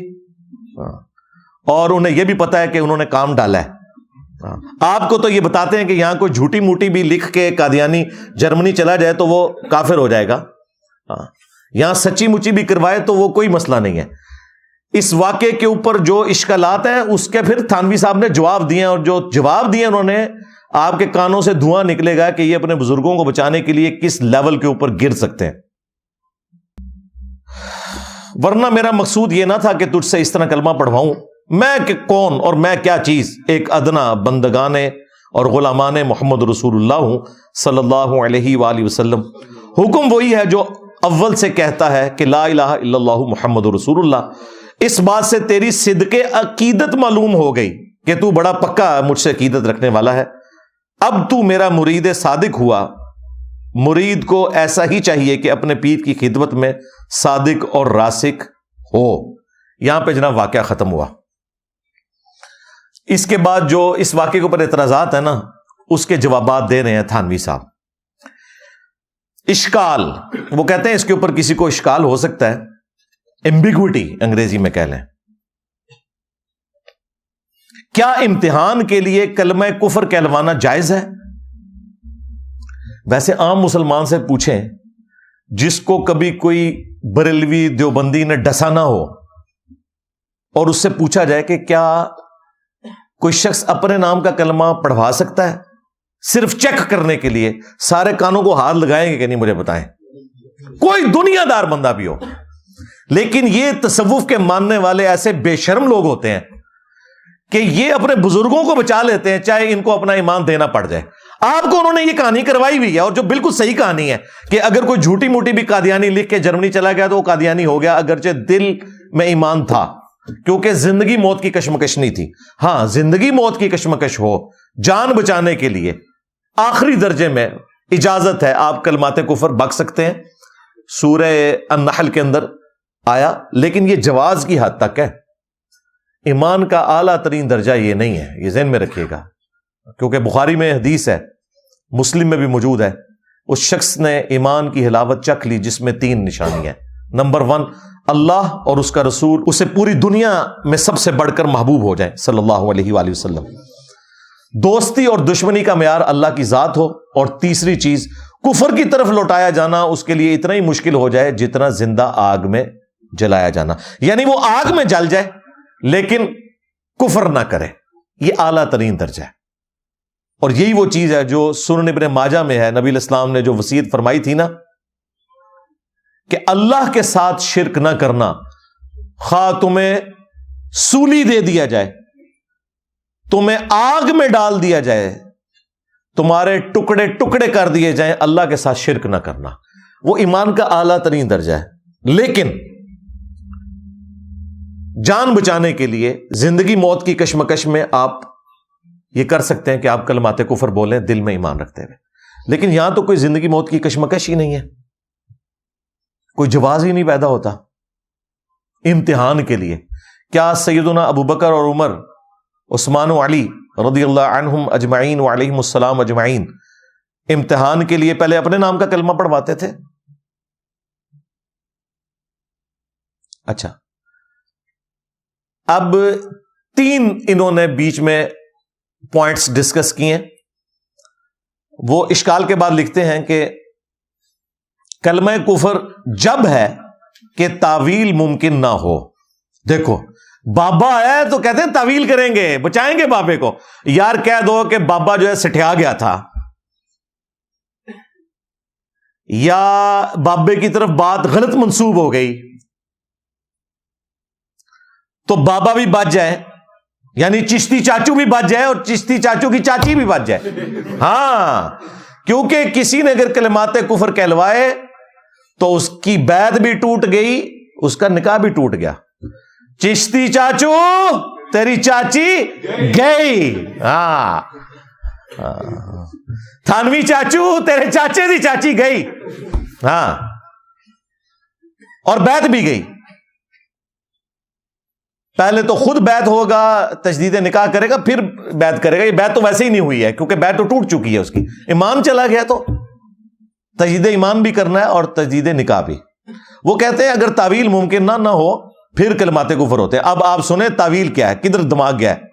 اور انہیں یہ بھی پتا ہے کہ انہوں نے کام ڈالا ہے. آپ کو تو یہ بتاتے ہیں کہ یہاں کوئی جھوٹی موٹی بھی لکھ کے قادیانی جرمنی چلا جائے تو وہ کافر ہو جائے گا. یہاں سچی مچی بھی کروائے تو وہ کوئی مسئلہ نہیں ہے. اس واقعے کے اوپر جو اشکالات ہیں اس کے پھر تھانوی صاحب نے جواب دیے، اور جو جواب دیے انہوں نے، آپ کے کانوں سے دھواں نکلے گا کہ یہ اپنے بزرگوں کو بچانے کے لیے کس لیول کے اوپر گر سکتے ہیں. ورنہ میرا مقصود یہ نہ تھا کہ تجھ سے اس طرح کلمہ پڑھواؤں. میں کہ کون اور میں کیا چیز، ایک ادنا بندگانے اور غلامان محمد رسول اللہ ہوں صلی اللہ علیہ وآلہ وسلم. حکم وہی ہے جو اول سے کہتا ہے کہ لا الہ الا اللہ محمد رسول اللہ. اس بات سے تیری صدق عقیدت معلوم ہو گئی کہ تو بڑا پکا مجھ سے عقیدت رکھنے والا ہے، اب تو میرا مرید صادق ہوا۔ مرید کو ایسا ہی چاہیے کہ اپنے پیر کی خدمت میں صادق اور راسخ ہو۔ یہاں پہ جناب واقعہ ختم ہوا۔ اس کے بعد جو اس واقعے کے اوپر اعتراضات ہیں نا، اس کے جوابات دے رہے ہیں تھانوی صاحب۔ اشکال، وہ کہتے ہیں اس کے اوپر کسی کو اشکال ہو سکتا ہے، ایمبیگوٹی انگریزی میں کہہ لیں۔ کیا امتحان کے لیے کلمہ کفر کہلوانا جائز ہے؟ ویسے عام مسلمان سے پوچھیں، جس کو کبھی کوئی بریلوی دیوبندی نے ڈسا نہ ہو، اور اس سے پوچھا جائے کہ کیا کوئی شخص اپنے نام کا کلمہ پڑھوا سکتا ہے صرف چیک کرنے کے لیے، سارے کانوں کو ہاتھ لگائیں گے کہ نہیں؟ مجھے بتائیں، کوئی دنیا دار بندہ بھی ہو۔ لیکن یہ تصوف کے ماننے والے ایسے بے شرم لوگ ہوتے ہیں کہ یہ اپنے بزرگوں کو بچا لیتے ہیں چاہے ان کو اپنا ایمان دینا پڑ جائے۔ آپ کو انہوں نے یہ کہانی کروائی ہوئی ہے، اور جو بالکل صحیح کہانی ہے کہ اگر کوئی جھوٹی موٹی بھی قادیانی لکھ کے جرمنی چلا گیا تو وہ قادیانی ہو گیا، اگرچہ دل میں ایمان تھا، کیونکہ زندگی موت کی کشمکش نہیں تھی۔ ہاں، زندگی موت کی کشمکش ہو، جان بچانے کے لیے آخری درجے میں اجازت ہے، آپ کلمات کفر بک سکتے ہیں، سورہ النحل کے اندر آیا، لیکن یہ جواز کی حد تک ہے۔ ایمان کا اعلیٰ ترین درجہ یہ نہیں ہے، یہ ذہن میں رکھیے گا، کیونکہ بخاری میں حدیث ہے، مسلم میں بھی موجود ہے، اس شخص نے ایمان کی حلاوت چکھ لی جس میں 3 نشانی ہیں۔ نمبر 1، اللہ اور اس کا رسول اسے پوری دنیا میں سب سے بڑھ کر محبوب ہو جائے صلی اللہ علیہ وآلہ وسلم۔ دوستی اور دشمنی کا معیار اللہ کی ذات ہو، اور تیسری چیز، کفر کی طرف لوٹایا جانا اس کے لیے اتنا ہی مشکل ہو جائے جتنا زندہ آگ میں جلایا جانا، یعنی وہ آگ میں جل جائے لیکن کفر نہ کرے۔ یہ اعلیٰ ترین درجہ ہے، اور یہی وہ چیز ہے جو سنن ابن ماجہ میں ہے۔ نبی الاسلام نے جو وصیت فرمائی تھی نا کہ اللہ کے ساتھ شرک نہ کرنا، خواہ تمہیں سولی دے دیا جائے، تمہیں آگ میں ڈال دیا جائے، تمہارے ٹکڑے ٹکڑے کر دیے جائیں، اللہ کے ساتھ شرک نہ کرنا، وہ ایمان کا اعلیٰ ترین درجہ ہے۔ لیکن جان بچانے کے لیے زندگی موت کی کشمکش میں آپ یہ کر سکتے ہیں کہ آپ کلمات کفر بولیں دل میں ایمان رکھتے ہوئے، لیکن یہاں تو کوئی زندگی موت کی کشمکش ہی نہیں ہے، کوئی جواز ہی نہیں پیدا ہوتا امتحان کے لیے۔ کیا سیدنا ابوبکر اور عمر، عثمان و علی رضی اللہ عنہم اجمعین وعلیہم السلام اجمعین امتحان کے لیے پہلے اپنے نام کا کلمہ پڑھواتے تھے؟ اچھا، اب 3 انہوں نے بیچ میں پوائنٹس ڈسکس کیے۔ وہ اشکال کے بعد لکھتے ہیں کہ کلمہ کفر جب ہے کہ تعویل ممکن نہ ہو۔ دیکھو، بابا ہے تو کہتے ہیں تعویل کریں گے، بچائیں گے بابے کو۔ یار کہہ دو کہ بابا جو ہے سٹھیا گیا تھا، یا بابے کی طرف بات غلط منسوب ہو گئی، تو بابا بھی بچ جائے، یعنی چشتی چاچو بھی بچ جائے اور چشتی چاچو کی چاچی بھی بچ جائے۔ ہاں، کیونکہ کسی نے اگر کلمات کفر کہلوائے تو اس کی بیعت بھی ٹوٹ گئی، اس کا نکاح بھی ٹوٹ گیا۔ چشتی چاچو تیری چاچی گئی، ہاں، تھانوی چاچو تیرے چاچے دی چاچی گئی، ہاں، اور بیعت بھی گئی۔ پہلے تو خود بیعت ہوگا، تجدید نکاح کرے گا، پھر بیعت کرے گا۔ یہ بیعت تو ویسے ہی نہیں ہوئی ہے کیونکہ بیعت تو ٹوٹ چکی ہے، اس کی ایمان چلا گیا، تو تجدید ایمان بھی کرنا ہے اور تجدید نکاح بھی۔ وہ کہتے ہیں اگر تعویل ممکن نہ ہو پھر کلمات کفر ہوتے ہیں۔ اب آپ سنیں تعویل کیا ہے، کدھر دماغ گیا ہے۔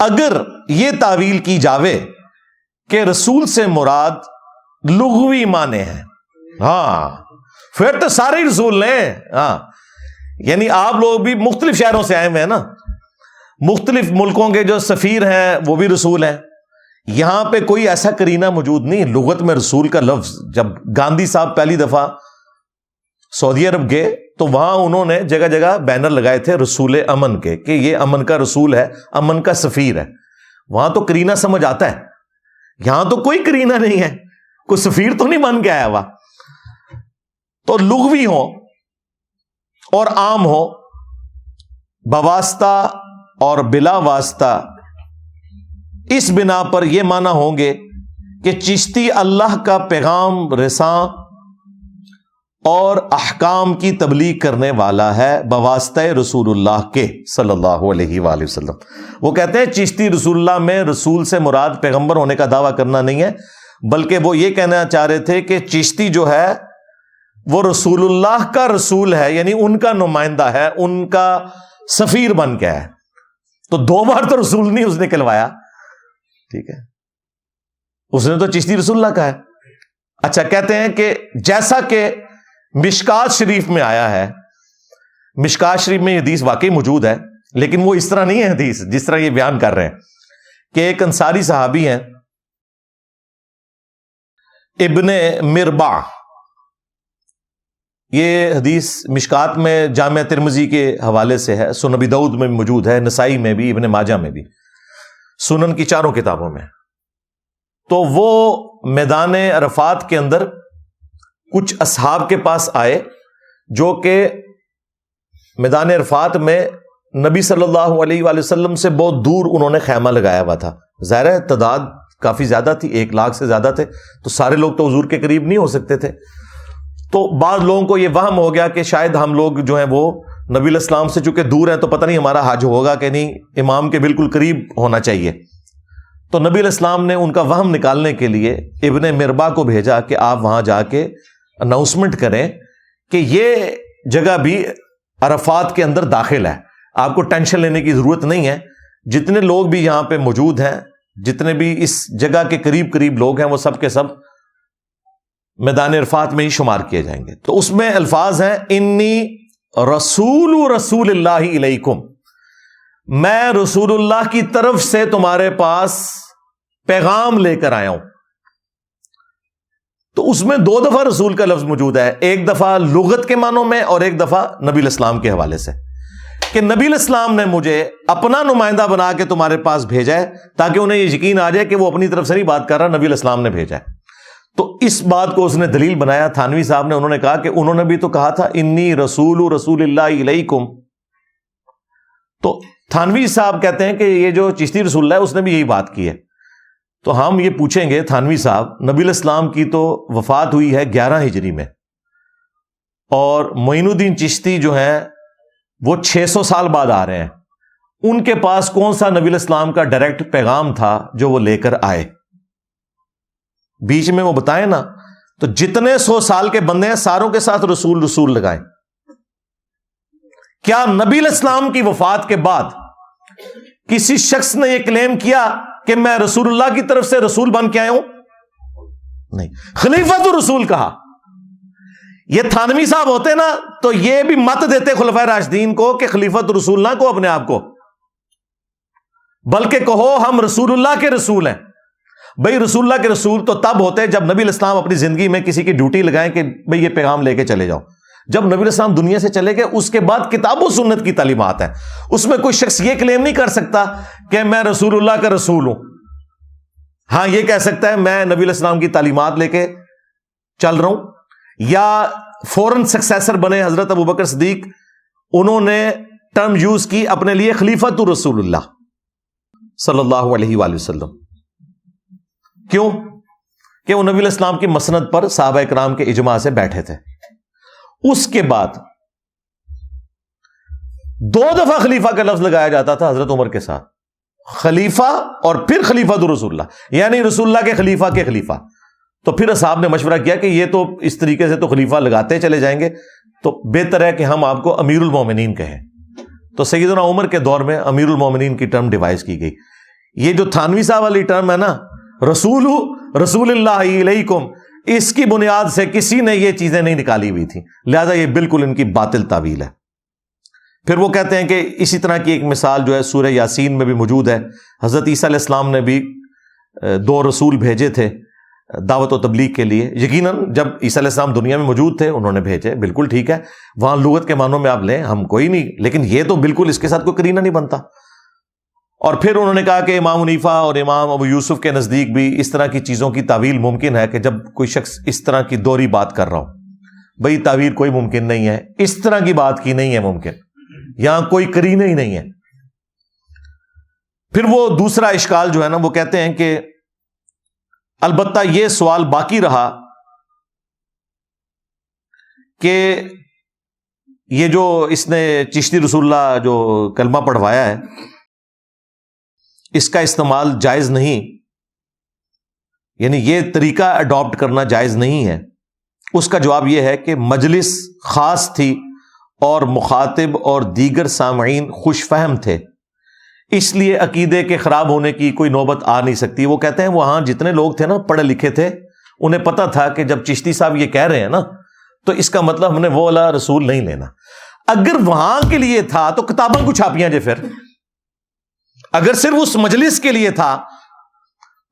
اگر یہ تعویل کی جاوے کہ رسول سے مراد لغوی معنی ہیں، ہاں، پھر تو سارے رسول لیں، ہاں، یعنی آپ لوگ بھی مختلف شہروں سے آئے ہوئے ہیں نا، مختلف ملکوں کے جو سفیر ہیں وہ بھی رسول ہیں۔ یہاں پہ کوئی ایسا کرینہ موجود نہیں، لغت میں رسول کا لفظ، جب گاندھی صاحب پہلی دفعہ سعودی عرب گئے تو وہاں انہوں نے جگہ جگہ بینر لگائے تھے رسول امن کے، کہ یہ امن کا رسول ہے، امن کا سفیر ہے۔ وہاں تو کرینہ سمجھ آتا ہے، یہاں تو کوئی کرینہ نہیں ہے، کوئی سفیر تو نہیں بن کے آیا ہوا۔ تو لغوی ہو اور عام ہو، بواسطہ اور بلا واسطہ اس بنا پر یہ معنی ہوں گے کہ چشتی اللہ کا پیغام رساں اور احکام کی تبلیغ کرنے والا ہے بواسطہ رسول اللہ کے صلی اللہ علیہ وآلہ وسلم. وہ کہتے ہیں چشتی رسول اللہ میں رسول سے مراد پیغمبر ہونے کا دعویٰ کرنا نہیں ہے، بلکہ وہ یہ کہنا چاہ رہے تھے کہ چشتی جو ہے وہ رسول اللہ کا رسول ہے، یعنی ان کا نمائندہ ہے، ان کا سفیر بن کے ہے. تو 2 بار تو رسول نہیں اس نے کہلوایا، ٹھیک ہے، اس نے تو چشتی رسول اللہ کا ہے. اچھا، کہتے ہیں کہ جیسا کہ مشکات شریف میں آیا ہے، مشکات شریف میں یہ حدیث واقعی موجود ہے، لیکن وہ اس طرح نہیں ہے حدیث جس طرح یہ بیان کر رہے ہیں، کہ ایک انصاری صحابی ہیں ابن مربع. یہ حدیث مشکات میں جامع ترمذی کے حوالے سے ہے، سنن ابی داؤد میں بھی موجود ہے، نسائی میں بھی، ابن ماجہ میں بھی، سنن کی 4 کتابوں میں. تو وہ میدان عرفات کے اندر کچھ اصحاب کے پاس آئے جو کہ میدان عرفات میں نبی صلی اللہ علیہ وآلہ وسلم سے بہت دور انہوں نے خیمہ لگایا ہوا تھا. ظاہر ہے تعداد کافی زیادہ تھی، 1 لاکھ سے زیادہ تھے، تو سارے لوگ تو حضور کے قریب نہیں ہو سکتے تھے. تو بعض لوگوں کو یہ وہم ہو گیا کہ شاید ہم لوگ جو ہیں وہ نبی علیہ السلام سے چونکہ دور ہیں تو پتہ نہیں ہمارا حج ہوگا کہ نہیں، امام کے بالکل قریب ہونا چاہیے. تو نبی علیہ السلام نے ان کا وہم نکالنے کے لیے ابن مربع کو بھیجا کہ آپ وہاں جا کے اناؤنسمنٹ کریں کہ یہ جگہ بھی عرفات کے اندر داخل ہے، آپ کو ٹینشن لینے کی ضرورت نہیں ہے. جتنے لوگ بھی یہاں پہ موجود ہیں، جتنے بھی اس جگہ کے قریب لوگ ہیں، وہ سب کے سب میدان عرفات میں ہی شمار کیے جائیں گے. تو اس میں الفاظ ہیں انی رسول اللہ علیکم، میں رسول اللہ کی طرف سے تمہارے پاس پیغام لے کر آیا ہوں. تو اس میں 2 دفعہ رسول کا لفظ موجود ہے، ایک دفعہ لغت کے معنوں میں اور ایک دفعہ نبی علیہ السلام کے حوالے سے، کہ نبی علیہ السلام نے مجھے اپنا نمائندہ بنا کے تمہارے پاس بھیجا ہے تاکہ انہیں یہ یقین آ جائے کہ وہ اپنی طرف سے نہیں بات کر رہا، نبی علیہ السلام نے بھیجا ہے. تو اس بات کو اس نے دلیل بنایا تھانوی صاحب نے. انہوں نے کہا کہ انہوں نے بھی تو کہا تھا انی رسول اللہ علیکم. تو تھانوی صاحب کہتے ہیں کہ یہ جو چشتی رسول اللہ ہے اس نے بھی یہی بات کی ہے. تو ہم یہ پوچھیں گے تھانوی صاحب، نبی علیہ السلام کی تو وفات ہوئی ہے 11 ہجری میں، اور معین الدین چشتی جو ہیں وہ 600 سال بعد آ رہے ہیں. ان کے پاس کون سا نبی علیہ السلام کا ڈائریکٹ پیغام تھا جو وہ لے کر آئے؟ بیچ میں وہ بتائیں نا. تو جتنے 100 سال کے بندے ہیں ساروں کے ساتھ رسول لگائیں. کیا نبی علیہ السلام کی وفات کے بعد کسی شخص نے یہ کلیم کیا کہ میں رسول اللہ کی طرف سے رسول بن کے آیا ہوں؟ نہیں. خلیفۃ الرسول کہا. یہ تھانوی صاحب ہوتے نا تو یہ بھی مت دیتے خلفائے راشدین کو کہ خلیفۃ الرسول نہ کو اپنے آپ کو، بلکہ کہو ہم رسول اللہ کے رسول ہیں. بھئی رسول اللہ کے رسول تو تب ہوتے جب نبی علیہ السلام اپنی زندگی میں کسی کی ڈیوٹی لگائیں کہ بھئی یہ پیغام لے کے چلے جاؤ. جب نبی علیہ السلام دنیا سے چلے گئے اس کے بعد کتاب و سنت کی تعلیمات ہیں، اس میں کوئی شخص یہ کلیم نہیں کر سکتا کہ میں رسول اللہ کا رسول ہوں. ہاں یہ کہہ سکتا ہے میں نبی علیہ السلام کی تعلیمات لے کے چل رہا ہوں، یا فوراً سکسیسر بنے حضرت ابوبکر صدیق، انہوں نے ٹرم یوز کی اپنے لیے خلیفۃ الرسول اللہ صلی اللہ علیہ وآلہ وسلم. کیوں؟ کہ وہ نبی علیہ السلام کی مسند پر صحابہ کرام کے اجماع سے بیٹھے تھے. اس کے بعد 2 دفعہ خلیفہ کا لفظ لگایا جاتا تھا حضرت عمر کے ساتھ، خلیفہ اور پھر خلیفۃ الرسول اللہ، یعنی رسول اللہ کے خلیفہ. تو پھر اصحاب نے مشورہ کیا کہ یہ تو اس طریقے سے تو خلیفہ لگاتے چلے جائیں گے، تو بہتر ہے کہ ہم آپ کو امیر المومنین کہیں. تو سیدنا عمر کے دور میں امیر المومنین کی ٹرم ڈیوائز کی گئی. یہ جو تھانوی صاحب والی ٹرم ہے نا، رسول اللہ علیکم، اس کی بنیاد سے کسی نے یہ چیزیں نہیں نکالی ہوئی تھی، لہذا یہ بالکل ان کی باطل تعویل ہے. پھر وہ کہتے ہیں کہ اسی طرح کی ایک مثال جو ہے سورہ یاسین میں بھی موجود ہے. حضرت عیسیٰ علیہ السلام نے بھی 2 رسول بھیجے تھے دعوت و تبلیغ کے لیے. یقیناً جب عیسیٰ علیہ السلام دنیا میں موجود تھے انہوں نے بھیجے، بالکل ٹھیک ہے، وہاں لغت کے معنوں میں آپ لیں، ہم کوئی نہیں، لیکن یہ تو بالکل اس کے ساتھ کوئی قرینہ نہیں بنتا. اور پھر انہوں نے کہا کہ امام حنیفہ اور امام ابو یوسف کے نزدیک بھی اس طرح کی چیزوں کی تعویل ممکن ہے کہ جب کوئی شخص اس طرح کی دوہری بات کر رہا ہو. بھئی تعویل کوئی ممکن نہیں ہے، اس طرح کی بات کی نہیں ہے ممکن، یہاں کوئی قرینہ ہی نہیں ہے. پھر وہ دوسرا اشکال جو ہے نا وہ کہتے ہیں کہ البتہ یہ سوال باقی رہا کہ یہ جو اس نے چشتی رسول اللہ جو کلمہ پڑھوایا ہے اس کا استعمال جائز نہیں، یعنی یہ طریقہ اڈاپٹ کرنا جائز نہیں ہے. اس کا جواب یہ ہے کہ مجلس خاص تھی اور مخاطب اور دیگر سامعین خوش فہم تھے، اس لیے عقیدے کے خراب ہونے کی کوئی نوبت آ نہیں سکتی. وہ کہتے ہیں وہاں جتنے لوگ تھے نا پڑھے لکھے تھے، انہیں پتہ تھا کہ جب چشتی صاحب یہ کہہ رہے ہیں نا تو اس کا مطلب ہم نے وہ والا رسول نہیں لینا. اگر وہاں کے لیے تھا تو کتاباں کو چھاپیاں جے، پھر اگر صرف اس مجلس کے لیے تھا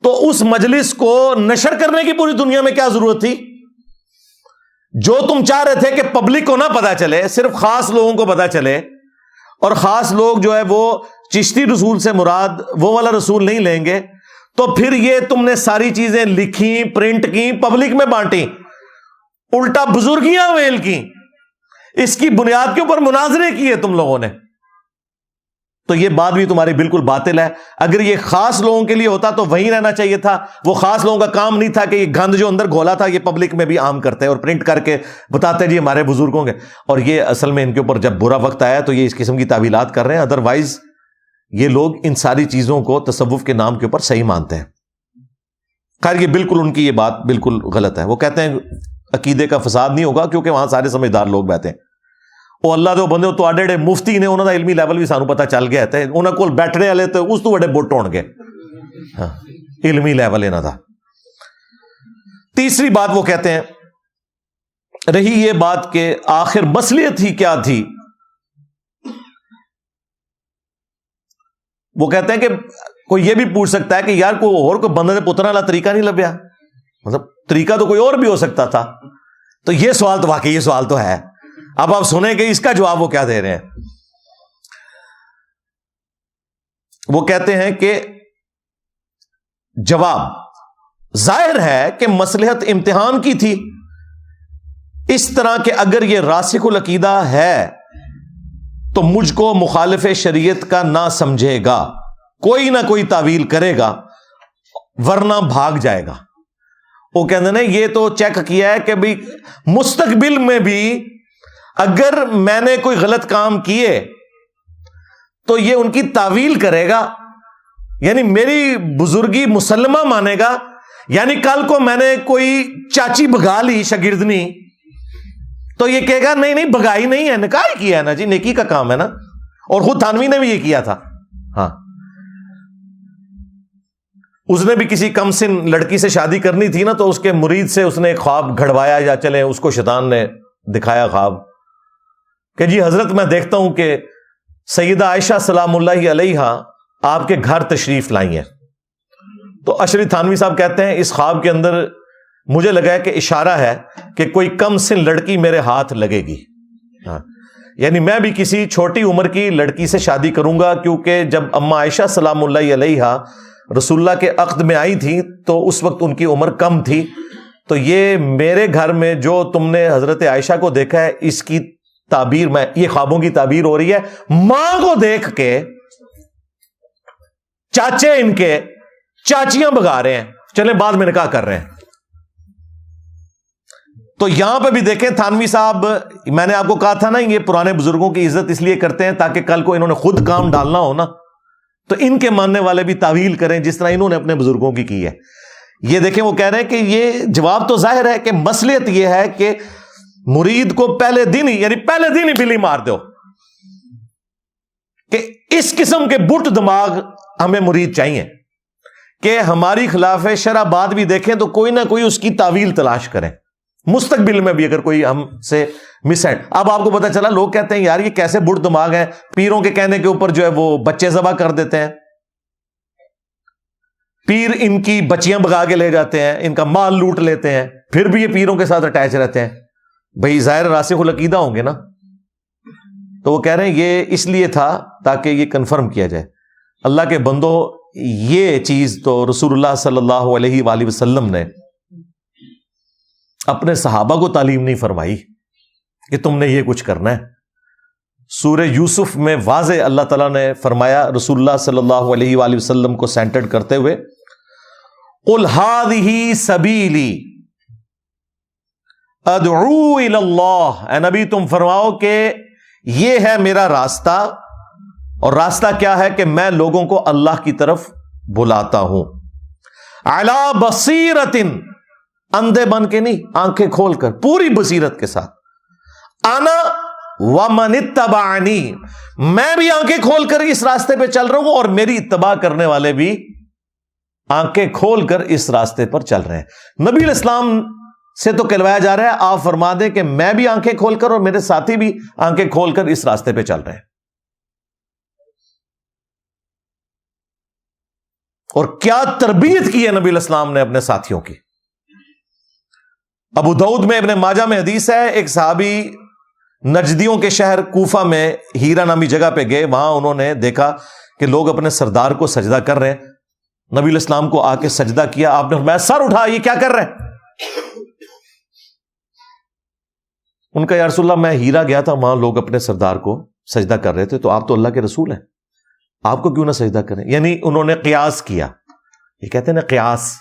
تو اس مجلس کو نشر کرنے کی پوری دنیا میں کیا ضرورت تھی؟ جو تم چاہ رہے تھے کہ پبلک کو نہ پتا چلے، صرف خاص لوگوں کو پتا چلے، اور خاص لوگ جو ہے وہ چشتی رسول سے مراد وہ والا رسول نہیں لیں گے، تو پھر یہ تم نے ساری چیزیں لکھی، پرنٹ کی، پبلک میں بانٹی، الٹا بزرگیاں ویل کی، اس کی بنیاد کے اوپر مناظرے کیے تم لوگوں نے. تو یہ بات بھی تمہاری بالکل باطل ہے. اگر یہ خاص لوگوں کے لیے ہوتا تو وہیں رہنا چاہیے تھا. وہ خاص لوگوں کا کام نہیں تھا کہ یہ گند جو اندر گھولا تھا یہ پبلک میں بھی عام کرتے اور پرنٹ کر کے بتاتے جی ہمارے بزرگوں کے. اور یہ اصل میں ان کے اوپر جب برا وقت آیا تو یہ اس قسم کی تعویلات کر رہے ہیں. ادروائز یہ لوگ ان ساری چیزوں کو تصوف کے نام کے اوپر صحیح مانتے ہیں. خیر یہ بالکل ان کی یہ بات بالکل غلط ہے. وہ کہتے ہیں عقیدے کا فساد نہیں ہوگا کیونکہ وہاں سارے سمجھدار لوگ بیٹھے ہیں. وہ اللہ دے بندے تو آڈے مفتی نے انہوں کا علمی لیول بھی سانو پتا چل گیا ہے. انہوں کو بیٹھنے والے تو اس تو بڑے بٹ ہون گے. ہاں علمی لیول انہوں کا. تیسری بات وہ کہتے ہیں رہی یہ بات کہ آخر مصلحت ہی کیا تھی. وہ کہتے ہیں کہ کوئی یہ بھی پوچھ سکتا ہے کہ یار کوئی بندے نے پترا والا طریقہ نہیں لبیا، مطلب طریقہ تو کوئی اور بھی ہو سکتا تھا. تو یہ سوال تو واقعی یہ سوال تو ہے. اب آپ سنیں کہ اس کا جواب وہ کیا دے رہے ہیں. وہ کہتے ہیں کہ جواب ظاہر ہے کہ مصلحت امتحان کی تھی، اس طرح کہ اگر یہ راسخ العقیدہ ہے تو مجھ کو مخالف شریعت کا نہ سمجھے گا، کوئی نہ کوئی تعویل کرے گا ورنہ بھاگ جائے گا. وہ کہتے ہیں یہ تو چیک کیا ہے کہ بھی مستقبل میں بھی اگر میں نے کوئی غلط کام کیے تو یہ ان کی تعویل کرے گا، یعنی میری بزرگی مسلمہ مانے گا. یعنی کل کو میں نے کوئی چاچی بگا لی شاگردنی تو یہ کہے گا نہیں نہیں بگائی نہیں ہے، نکاح ہی کیا ہے نا جی، نیکی کا کام ہے نا. اور خود تھانوی نے بھی یہ کیا تھا. ہاں اس نے بھی کسی کم سن لڑکی سے شادی کرنی تھی نا تو اس کے مرید سے اس نے ایک خواب گھڑوایا، یا چلے اس کو شیطان نے دکھایا خواب کہ جی حضرت میں دیکھتا ہوں کہ سیدہ عائشہ سلام اللہ علیہ آپ کے گھر تشریف لائی ہیں. تو اشری تھانوی صاحب کہتے ہیں اس خواب کے اندر مجھے لگا ہے کہ اشارہ ہے کہ کوئی کم سن لڑکی میرے ہاتھ لگے گی. ہاں یعنی میں بھی کسی چھوٹی عمر کی لڑکی سے شادی کروں گا، کیونکہ جب اما عائشہ سلام اللہ علیہ رسول اللہ کے عقد میں آئی تھی تو اس وقت ان کی عمر کم تھی. تو یہ میرے گھر میں جو تم نے حضرت عائشہ کو دیکھا ہے اس کی تعبیر میں، یہ خوابوں کی تعبیر ہو رہی ہے. ماں کو دیکھ کے چاچے ان کے چاچیاں بگا رہے ہیں، چلیں بعد میں نکاح کر رہے ہیں. تو یہاں پہ بھی دیکھیں تھانوی صاحب، میں نے آپ کو کہا تھا نا یہ پرانے بزرگوں کی عزت اس لیے کرتے ہیں تاکہ کل کو انہوں نے خود کام ڈالنا ہو نا تو ان کے ماننے والے بھی تعویل کریں جس طرح انہوں نے اپنے بزرگوں کی ہے. یہ دیکھیں وہ کہہ رہے ہیں کہ یہ جواب تو ظاہر ہے کہ مصلحت یہ ہے کہ مرید کو پہلے دن ہی بلی مار دو کہ اس قسم کے بٹ دماغ ہمیں مرید چاہیے کہ ہماری خلاف شرع بات بھی دیکھیں تو کوئی نہ کوئی اس کی تعویل تلاش کریں، مستقبل میں بھی اگر کوئی ہم سے مس ہے. اب آپ کو پتا چلا لوگ کہتے ہیں یار یہ کیسے بٹ دماغ ہیں، پیروں کے کہنے کے اوپر جو ہے وہ بچے ذبح کر دیتے ہیں، پیر ان کی بچیاں بگا کے لے جاتے ہیں، ان کا مال لوٹ لیتے ہیں، پھر بھی یہ پیروں کے ساتھ اٹیچ رہتے ہیں. بھائی ظاہر راسخ العقیدہ ہوں گے نا. تو وہ کہہ رہے ہیں یہ اس لیے تھا تاکہ یہ کنفرم کیا جائے. اللہ کے بندو یہ چیز تو رسول اللہ صلی اللہ علیہ وآلہ وسلم نے اپنے صحابہ کو تعلیم نہیں فرمائی کہ تم نے یہ کچھ کرنا ہے. سورہ یوسف میں واضح اللہ تعالیٰ نے فرمایا رسول اللہ صلی اللہ علیہ وآلہ وسلم کو سینٹرڈ کرتے ہوئے، قُلْ هَٰذِهِ سَبِيلِي ادعو الی اللہ، اے نبی تم فرماؤ کہ یہ ہے میرا راستہ، اور راستہ کیا ہے کہ میں لوگوں کو اللہ کی طرف بلاتا ہوں، علی بصیرۃ، اندھے بن کے نہیں، آنکھیں کھول کر، پوری بصیرت کے ساتھ، انا ومن اتبعنی، میں بھی آنکھیں کھول کر اس راستے پہ چل رہا ہوں، اور میری اتباع کرنے والے بھی آنکھیں کھول کر اس راستے پر چل رہے ہیں۔ نبی علیہ السلام سے تو کہلوایا جا رہا ہے آپ فرما دیں کہ میں بھی آنکھیں کھول کر اور میرے ساتھی بھی آنکھیں کھول کر اس راستے پہ چل رہے ہیں۔ اور کیا تربیت کی ہے نبی علیہ السلام نے اپنے ساتھیوں کی۔ ابو داؤد میں، ابن ماجہ میں حدیث ہے، ایک صحابی نجدیوں کے شہر کوفہ میں ہیرا نامی جگہ پہ گئے، وہاں انہوں نے دیکھا کہ لوگ اپنے سردار کو سجدہ کر رہے ہیں، نبی علیہ السلام کو آ کے سجدہ کیا، آپ نے فرمایا سر اٹھا، یہ کیا کر رہے ہیں؟ ان کا یا رسول اللہ میں ہیرا گیا تھا، وہاں لوگ اپنے سردار کو سجدہ کر رہے تھے، تو آپ تو اللہ کے رسول ہیں، آپ کو کیوں نہ سجدہ کریں؟ یعنی انہوں نے قیاس کیا، یہ کہتے ہیں نا قیاس،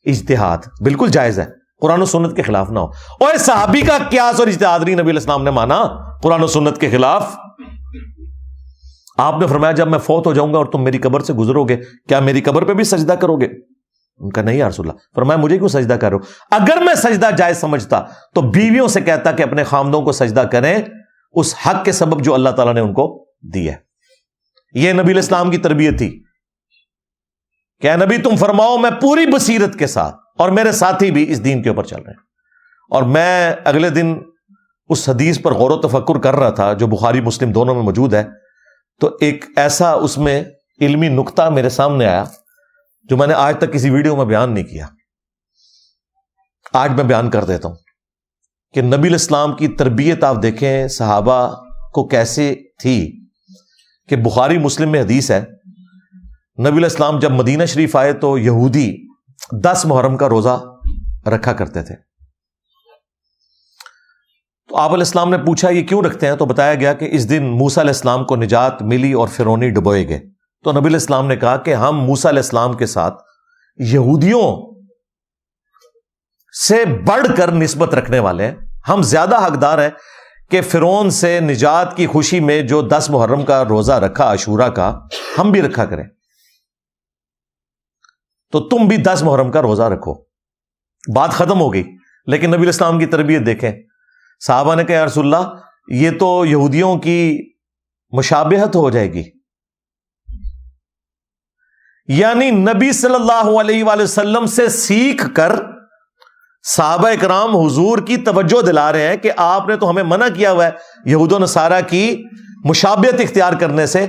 اجتہاد بالکل جائز ہے، قرآن و سنت کے خلاف نہ ہو۔ اور صحابی کا قیاس اور اجتہاد نہیں نبی علیہ السلام نے مانا قرآن و سنت کے خلاف۔ آپ نے فرمایا جب میں فوت ہو جاؤں گا اور تم میری قبر سے گزرو گے، کیا میری قبر پہ بھی سجدہ کرو گے؟ ان کا نہیں یا رسول اللہ۔ فرمایا مجھے کیوں سجدہ کر رہے ہو؟ اگر میں سجدہ جائز سمجھتا تو بیویوں سے کہتا کہ اپنے خامدوں کو سجدہ کریں اس حق کے سبب جو اللہ تعالیٰ نے ان کو دی ہے۔ یہ نبی علیہ السلام کی تربیت تھی کہ اے نبی تم فرماؤ میں پوری بصیرت کے ساتھ، اور میرے ساتھی بھی اس دین کے اوپر چل رہے ہیں۔ اور میں اگلے دن اس حدیث پر غور و تفکر کر رہا تھا جو بخاری مسلم دونوں میں موجود ہے، تو ایک ایسا اس میں علمی نقطہ میرے سامنے آیا جو میں نے آج تک کسی ویڈیو میں بیان نہیں کیا، آج میں بیان کر دیتا ہوں کہ نبی علیہ السلام کی تربیت آپ دیکھیں صحابہ کو کیسے تھی، کہ بخاری مسلم میں حدیث ہے نبی علیہ السلام جب مدینہ شریف آئے تو یہودی 10 محرم کا روزہ رکھا کرتے تھے، تو آپ علیہ السلام نے پوچھا یہ کیوں رکھتے ہیں؟ تو بتایا گیا کہ اس دن موسیٰ علیہ السلام کو نجات ملی اور فرعونی ڈبوئے گئے۔ تو نبی علیہ السلام نے کہا کہ ہم موسیٰ علیہ السلام کے ساتھ یہودیوں سے بڑھ کر نسبت رکھنے والے ہیں، ہم زیادہ حقدار ہیں کہ فرعون سے نجات کی خوشی میں جو 10 محرم کا روزہ رکھا عاشورہ کا، ہم بھی رکھا کریں، تو تم بھی 10 محرم کا روزہ رکھو۔ بات ختم ہو گئی، لیکن نبی علیہ السلام کی تربیت دیکھیں، صحابہ نے کہا یا رسول اللہ یہ تو یہودیوں کی مشابہت ہو جائے گی، یعنی نبی صلی اللہ علیہ وآلہ وسلم سے سیکھ کر صحابہ اکرام حضور کی توجہ دلا رہے ہیں کہ آپ نے تو ہمیں منع کیا ہوا ہے یہود و نصارہ کی مشابہت اختیار کرنے سے،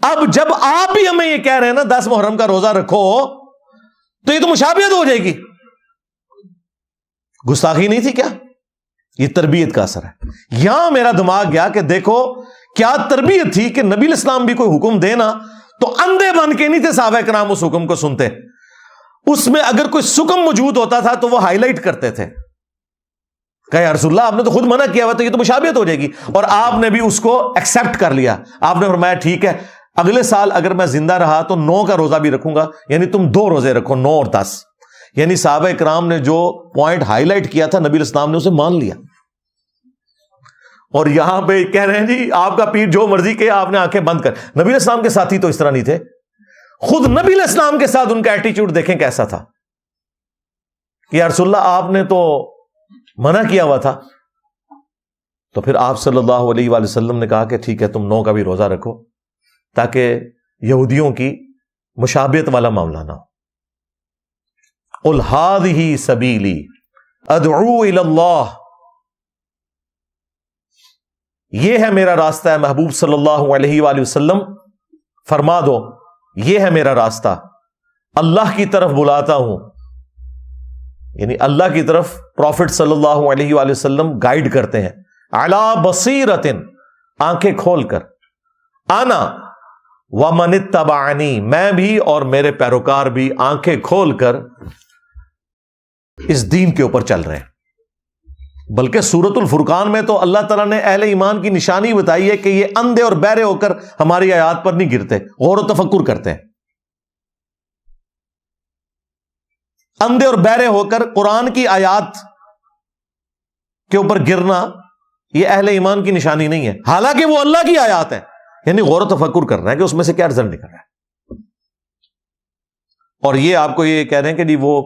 اب جب آپ بھی ہمیں یہ کہہ رہے ہیں نا 10 محرم کا روزہ رکھو، تو یہ تو مشابہت ہو جائے گی۔ گستاخی نہیں تھی کیا؟ یہ تربیت کا اثر ہے۔ یہاں میرا دماغ گیا کہ دیکھو کیا تربیت تھی کہ نبی علیہ السلام بھی کوئی حکم دینا تو اندھے بن کے نہیں تھے صحابہ کرام اس حکم کو سنتے، اس میں اگر کوئی سکم موجود ہوتا تھا تو وہ ہائی لائٹ کرتے تھے، کہا یا رسول اللہ آپ نے تو خود منع کیا ہوا تو یہ تو مشابہت ہو جائے گی، اور آپ نے بھی اس کو ایکسپٹ کر لیا۔ آپ نے فرمایا ٹھیک ہے اگلے سال اگر میں زندہ رہا تو 9 کا روزہ بھی رکھوں گا، یعنی تم 2 روزے رکھو، 9 اور 10۔ یعنی صحابہ کرام نے جو پوائنٹ ہائی لائٹ کیا تھا نبی علیہ السلام نے اسے مان لیا۔ اور یہاں پہ کہہ رہے ہیں جی آپ کا پیر جو مرضی کہ آپ نے آنکھیں بند کر۔ نبی علیہ السلام کے ساتھی تو اس طرح نہیں تھے، خود نبی علیہ السلام کے ساتھ ان کا ایٹیچیوڈ دیکھیں کیسا تھا کہ یا رسول اللہ آپ نے تو منع کیا ہوا تھا، تو پھر آپ صلی اللہ علیہ وآلہ وسلم نے کہا کہ ٹھیک ہے تم 9 کا بھی روزہ رکھو تاکہ یہودیوں کی مشابہت والا معاملہ نہ ہو۔ قل هذه سبیلی ادعو الی اللہ، یہ ہے میرا راستہ ہے محبوب صلی اللہ علیہ وآلہ وسلم، فرما دو یہ ہے میرا راستہ، اللہ کی طرف بلاتا ہوں، یعنی اللہ کی طرف پروفٹ صلی اللہ علیہ وآلہ وسلم گائیڈ کرتے ہیں، علی بصیرۃ، آنکھیں کھول کر، انا ومن اتبعنی، میں بھی اور میرے پیروکار بھی آنکھیں کھول کر اس دین کے اوپر چل رہے ہیں۔ بلکہ سورۃ الفرقان میں تو اللہ تعالیٰ نے اہل ایمان کی نشانی بتائی ہے کہ یہ اندھے اور بہرے ہو کر ہماری آیات پر نہیں گرتے، غور و تفکر کرتے ہیں. اندھے اور بہرے ہو کر قرآن کی آیات کے اوپر گرنا یہ اہل ایمان کی نشانی نہیں ہے، حالانکہ وہ اللہ کی آیات ہیں. یعنی غور و تفکر کر رہا ہے کہ اس میں سے کیا رزلٹ نکل رہا ہے. اور یہ آپ کو یہ کہہ رہے ہیں کہ جی وہ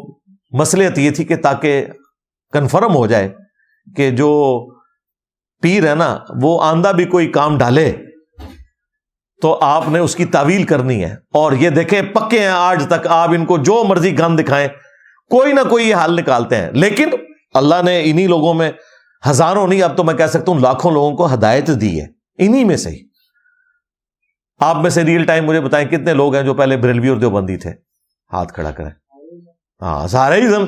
مصلحت یہ تھی کہ تاکہ کنفرم ہو جائے کہ جو پیر ہے نا وہ آندہ بھی کوئی کام ڈالے تو آپ نے اس کی تعویل کرنی ہے. اور یہ دیکھیں پکے ہیں آج تک، آپ ان کو جو مرضی گند دکھائیں کوئی نہ کوئی یہ حل نکالتے ہیں. لیکن اللہ نے انہی لوگوں میں ہزاروں نہیں، اب تو میں کہہ سکتا ہوں لاکھوں لوگوں کو ہدایت دی ہے انہی میں سے ہی. آپ میں سے ریئل ٹائم مجھے بتائیں کتنے لوگ ہیں جو پہلے بریلوی اور دیوبندی تھے؟ ہاتھ کھڑا کریں. ہاں سارے ہی سن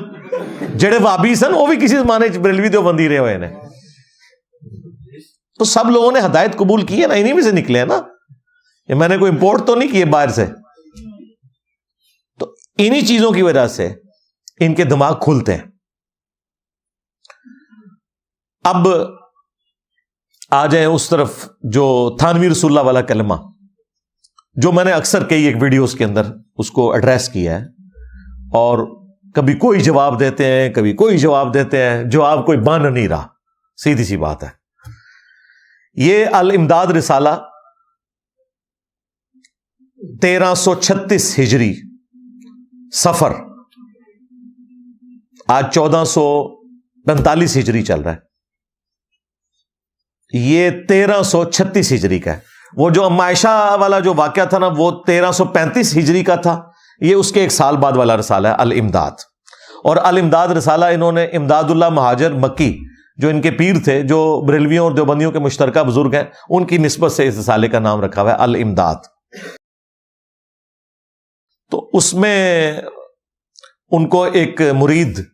جڑے وابی سن وہ بھی کسی زمانے بریلوی دیوبندی رہے ہوئے ہیں. تو سب لوگوں نے ہدایت قبول کی ہے نا، انہی میں سے نکلے ہیں نا. یہ میں نے کوئی امپورٹ تو نہیں کیے باہر سے. تو انہی چیزوں کی وجہ سے ان کے دماغ کھلتے ہیں. اب آ جائیں اس طرف جو تھانوی رسول اللہ والا کلمہ، جو میں نے اکثر کئی ایک ویڈیوز کے اندر اس کو ایڈریس کیا ہے، اور کبھی کوئی جواب دیتے ہیں کبھی کوئی جواب دیتے ہیں، جواب کوئی بن نہیں رہا. سیدھی سی بات ہے. یہ الامداد رسالہ 1336 ہجری صفر، آج 1445 ہجری چل رہا ہے. یہ 1336 ہجری کا ہے. وہ جو ام عائشہ والا جو واقعہ تھا نا وہ 1335 ہجری کا تھا. یہ اس کے ایک سال بعد والا رسالہ ہے الامداد. اور الامداد رسالہ انہوں نے امداد اللہ مہاجر مکی جو ان کے پیر تھے، جو بریلویوں اور دیوبندیوں کے مشترکہ بزرگ ہیں، ان کی نسبت سے اس رسالے کا نام رکھا ہوا ہے الامداد. تو اس میں ان کو ایک مرید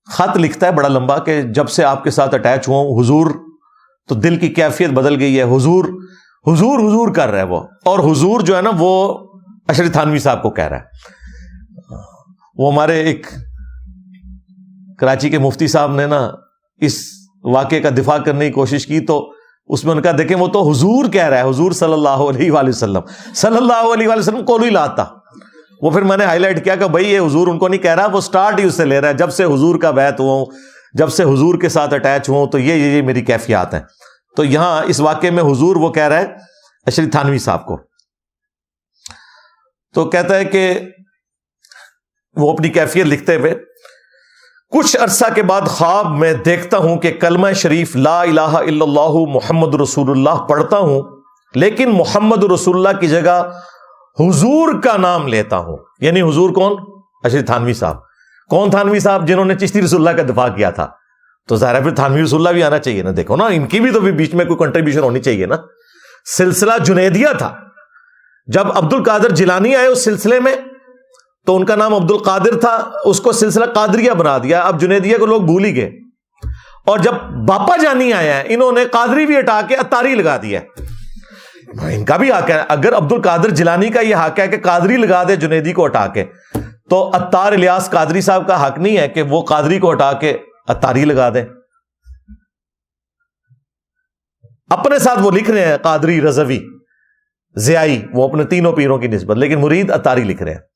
خط لکھتا ہے بڑا لمبا کہ جب سے آپ کے ساتھ اٹیچ ہوں حضور، تو دل کی کیفیت بدل گئی ہے. حضور حضور حضور کر رہا ہے وہ. اور حضور جو ہے نا وہ اشرف تھانوی صاحب کو کہہ رہا ہے. وہ ہمارے ایک کراچی کے مفتی صاحب نے نا اس واقعے کا دفاع کرنے کی کوشش کی، تو اس میں ان کا دیکھیں وہ تو حضور کہہ رہا ہے، حضور صلی اللہ علیہ وآلہ وسلم، صلی اللہ علیہ وآلہ وسلم کو نہیں لاتا. وہ پھر میں نے ہائی لائٹ کیا کہ بھائی یہ حضور ان کو نہیں کہہ رہا، وہ سٹارٹ ہی اس سے لے رہا ہے جب سے حضور کا بیعت ہوں، جب سے حضور کے ساتھ اٹیچ ہوں تو یہ میری کیفیات ہیں. تو یہاں اس واقعے میں حضور وہ کہہ رہا ہے اشرف تھانوی صاحب کو. تو کہتا ہے کہ وہ اپنی کیفیت لکھتے ہوئے، کچھ عرصہ کے بعد خواب میں دیکھتا ہوں کہ کلمہ شریف لا الہ الا اللہ محمد رسول اللہ پڑھتا ہوں، لیکن محمد رسول اللہ کی جگہ حضور کا نام لیتا ہوں. یعنی حضور کون؟ اشرف تھانوی صاحب. کون تھانوی صاحب؟ جنہوں نے چشتی رسول اللہ کا دفاع کیا تھا. تو ظاہر ہے پھر تھانوی رسول اللہ بھی آنا چاہیے نا. دیکھو نا ان کی بھی تو بیچ میں کوئی کنٹریبیوشن ہونی چاہیے نا. سلسلہ جنیدیہ تھا. جب عبد القادر جیلانی آئے اس سلسلے میں تو ان کا نام عبد القادر تھا، اس کو سلسلہ قادریہ بنا دیا. اب جنیدیہ کو لوگ بھول ہی گئے. اور جب باپا جانی آیا ہے انہوں نے قادری بھی ہٹا کے اتاری لگا دیا. ان کا بھی حق ہے. اگر عبد القادر جیلانی کا یہ حق ہے کہ قادری لگا دے جنیدی کو ہٹا کے، تو اتار الیاس قادری صاحب کا حق نہیں ہے کہ وہ قادری کو ہٹا کے اتاری لگا دے. اپنے ساتھ وہ لکھ رہے ہیں قادری، رضوی، ضیائی، وہ اپنے تینوں پیروں کی نسبت، لیکن مرید اتاری لکھ رہے ہیں.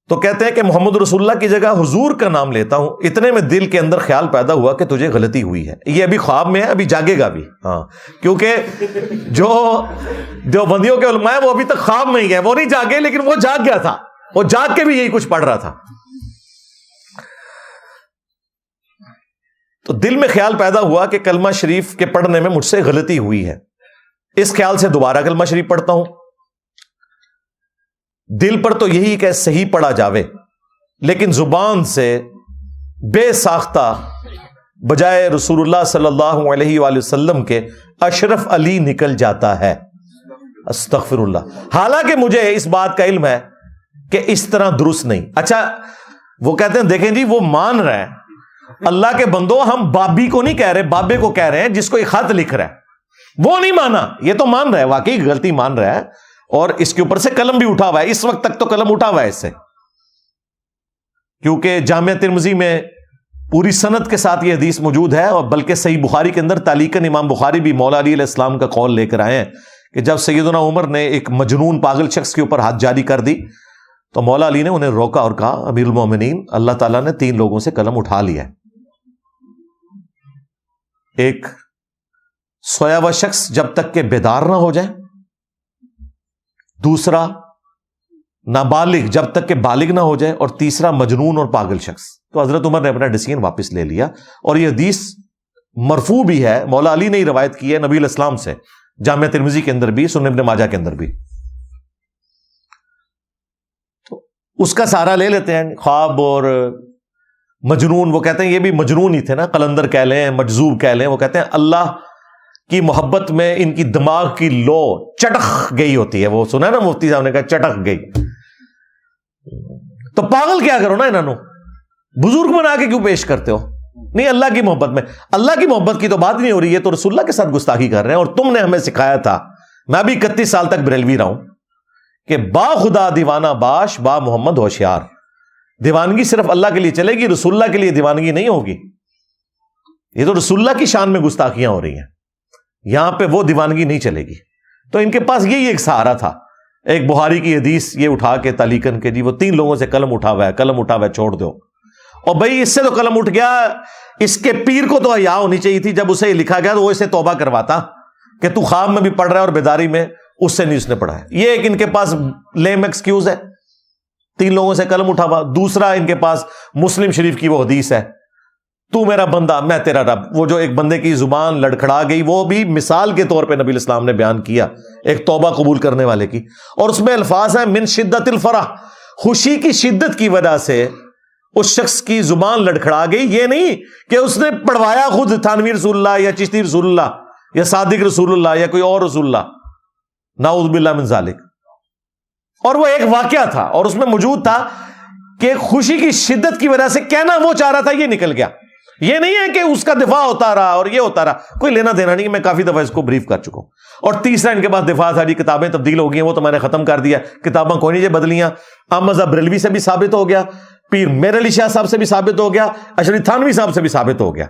تو کہتے ہیں کہ محمد رسول اللہ کی جگہ حضور کا نام لیتا ہوں. اتنے میں دل کے اندر خیال پیدا ہوا کہ تجھے غلطی ہوئی ہے. یہ ابھی خواب میں ہے، ابھی جاگے گا بھی. ہاں، کیونکہ جو دیوبندیوں کے علماء ہیں وہ ابھی تک خواب میں ہی ہے، وہ نہیں جاگے، لیکن وہ جاگ گیا تھا. وہ جاگ کے بھی یہی کچھ پڑھ رہا تھا. تو دل میں خیال پیدا ہوا کہ کلمہ شریف کے پڑھنے میں مجھ سے غلطی ہوئی ہے. اس خیال سے دوبارہ کلمہ شریف پڑھتا ہوں. دل پر تو یہی کہ صحیح پڑھا جاوے، لیکن زبان سے بے ساختہ بجائے رسول اللہ صلی اللہ علیہ وآلہ وسلم کے اشرف علی نکل جاتا ہے. استغفر اللہ. حالانکہ مجھے اس بات کا علم ہے کہ اس طرح درست نہیں. اچھا وہ کہتے ہیں دیکھیں جی وہ مان رہا ہے. اللہ کے بندو، ہم بابی کو نہیں کہہ رہے، بابے کو کہہ رہے ہیں جس کو یہ خط لکھ رہا ہے. وہ نہیں مانا، یہ تو مان رہا ہے، واقعی غلطی مان رہا ہے. اور اس کے اوپر سے قلم بھی اٹھا ہوا ہے. اس وقت تک تو قلم اٹھا ہوا ہے اس سے، کیونکہ جامعہ ترمذی میں پوری سند کے ساتھ یہ حدیث موجود ہے، اور بلکہ صحیح بخاری کے اندر تعلیقاً امام بخاری بھی مولا علی علیہ السلام کا قول لے کر آئے ہیں کہ جب سیدنا عمر نے ایک مجنون پاگل شخص کے اوپر ہاتھ جاری کر دی تو مولا علی نے انہیں روکا اور کہا امیر المومنین، اللہ تعالیٰ نے 3 لوگوں سے قلم اٹھا لیا ہے، ایک سویا ہوا شخص جب تک کہ بیدار نہ ہو جائے، دوسرا نابالغ جب تک کہ بالغ نہ ہو جائے، اور تیسرا مجنون اور پاگل شخص۔ تو حضرت عمر نے اپنا ڈیسیژن واپس لے لیا، اور یہ حدیث مرفوع بھی ہے، مولا علی نے ہی روایت کی ہے نبی علیہ السلام سے، جامع ترمذی کے اندر بھی، سنن ابن ماجہ کے اندر بھی۔ تو اس کا سہارا لے لیتے ہیں، خواب اور مجنون، وہ کہتے ہیں یہ بھی مجنون ہی تھے نا، قلندر کہہ لیں، مجذوب کہہ لیں، وہ کہتے ہیں اللہ کی محبت میں ان کی دماغ کی لو چٹک گئی ہوتی ہے، وہ سنا نا مفتی صاحب نے کہا چٹک گئی، تو پاگل کیا کرو نا، انہوں بزرگ بنا کے کیوں پیش کرتے ہو؟ نہیں، اللہ کی محبت میں، اللہ کی محبت کی تو بات نہیں ہو رہی ہے، تو رسول اللہ کے ساتھ گستاخی کر رہے ہیں۔ اور تم نے ہمیں سکھایا تھا، میں بھی 31 سال تک بریلوی رہا ہوں، کہ با خدا دیوانہ باش، با محمد ہوشیار، دیوانگی صرف اللہ کے لیے چلے گی، رسول اللہ کے لیے دیوانگی نہیں ہوگی۔ یہ تو رسول اللہ کی شان میں گستاخیاں ہو رہی ہیں، یہاں پہ وہ دیوانگی نہیں چلے گی۔ تو ان کے پاس یہی ایک سہارا تھا، ایک بخاری کی حدیث یہ اٹھا کے تعلیقاً کے جی وہ 3 لوگوں سے قلم اٹھا ہوا ہے، قلم اٹھا ہوا ہے، چھوڑ دو۔ اور بھائی اس سے تو قلم اٹھ گیا، اس کے پیر کو تو حیا ہونی چاہیے تھی، جب اسے لکھا گیا تو وہ اسے توبہ کرواتا کہ تو خواب میں بھی پڑھ رہا ہے اور بیداری میں، اس سے نہیں اس نے پڑھا ہے۔ یہ ایک ان کے پاس لیم ایکسکیوز ہے، 3 لوگوں سے قلم اٹھا ہوا۔ دوسرا ان کے پاس مسلم شریف کی وہ حدیث ہے، تو میرا بندہ میں تیرا رب، وہ جو ایک بندے کی زبان لڑکھڑا گئی، وہ بھی مثال کے طور پہ نبی علیہ السلام نے بیان کیا ایک توبہ قبول کرنے والے کی، اور اس میں الفاظ ہیں من شدت الفرح، خوشی کی شدت کی وجہ سے اس شخص کی زبان لڑکھڑا گئی۔ یہ نہیں کہ اس نے پڑھوایا خود تھانوی رسول اللہ یا چشتی رسول اللہ یا صادق رسول اللہ یا کوئی اور رسول اللہ، نعوذ باللہ من ذالک۔ اور وہ ایک واقعہ تھا اور اس میں موجود تھا کہ خوشی کی شدت کی وجہ سے کہنا وہ چاہ رہا تھا، یہ نکل گیا۔ یہ نہیں ہے کہ اس کا دفاع ہوتا رہا اور یہ ہوتا رہا، کوئی لینا دینا نہیں، میں کافی دفعہ اس کو بریف کر چکا ہوں۔ اور تیسرا ان کے پاس دفاع تھا جی کتابیں تبدیل ہو گئی ہیں، وہ تو میں نے ختم کر دیا، کتابیں کوئی نہیں جی بدلیاں۔ احمد بریلوی سے بھی ثابت ہو گیا، پیر میر علی شاہ صاحب سے بھی ثابت ہو گیا، اشرف تھانوی صاحب سے بھی ثابت ہو گیا۔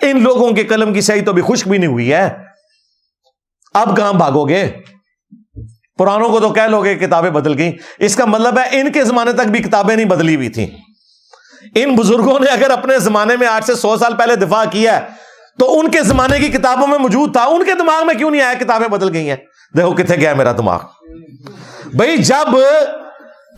ان لوگوں کے قلم کی سیاہی تو ابھی خشک بھی نہیں ہوئی ہے، اب کہاں بھاگو گے؟ پرانوں کو تو کہہ لو گے کتابیں بدل گئیں، اس کا مطلب ہے ان کے زمانے تک بھی کتابیں نہیں بدلی ہوئی تھیں۔ ان بزرگوں نے اگر اپنے زمانے میں 8 سے 100 سال پہلے دفاع کیا ہے تو ان کے زمانے کی کتابوں میں موجود تھا، ان کے دماغ میں کیوں نہیں آیا کتابیں بدل گئی ہیں؟ دیکھو کتنے گیا میرا دماغ۔ بھائی جب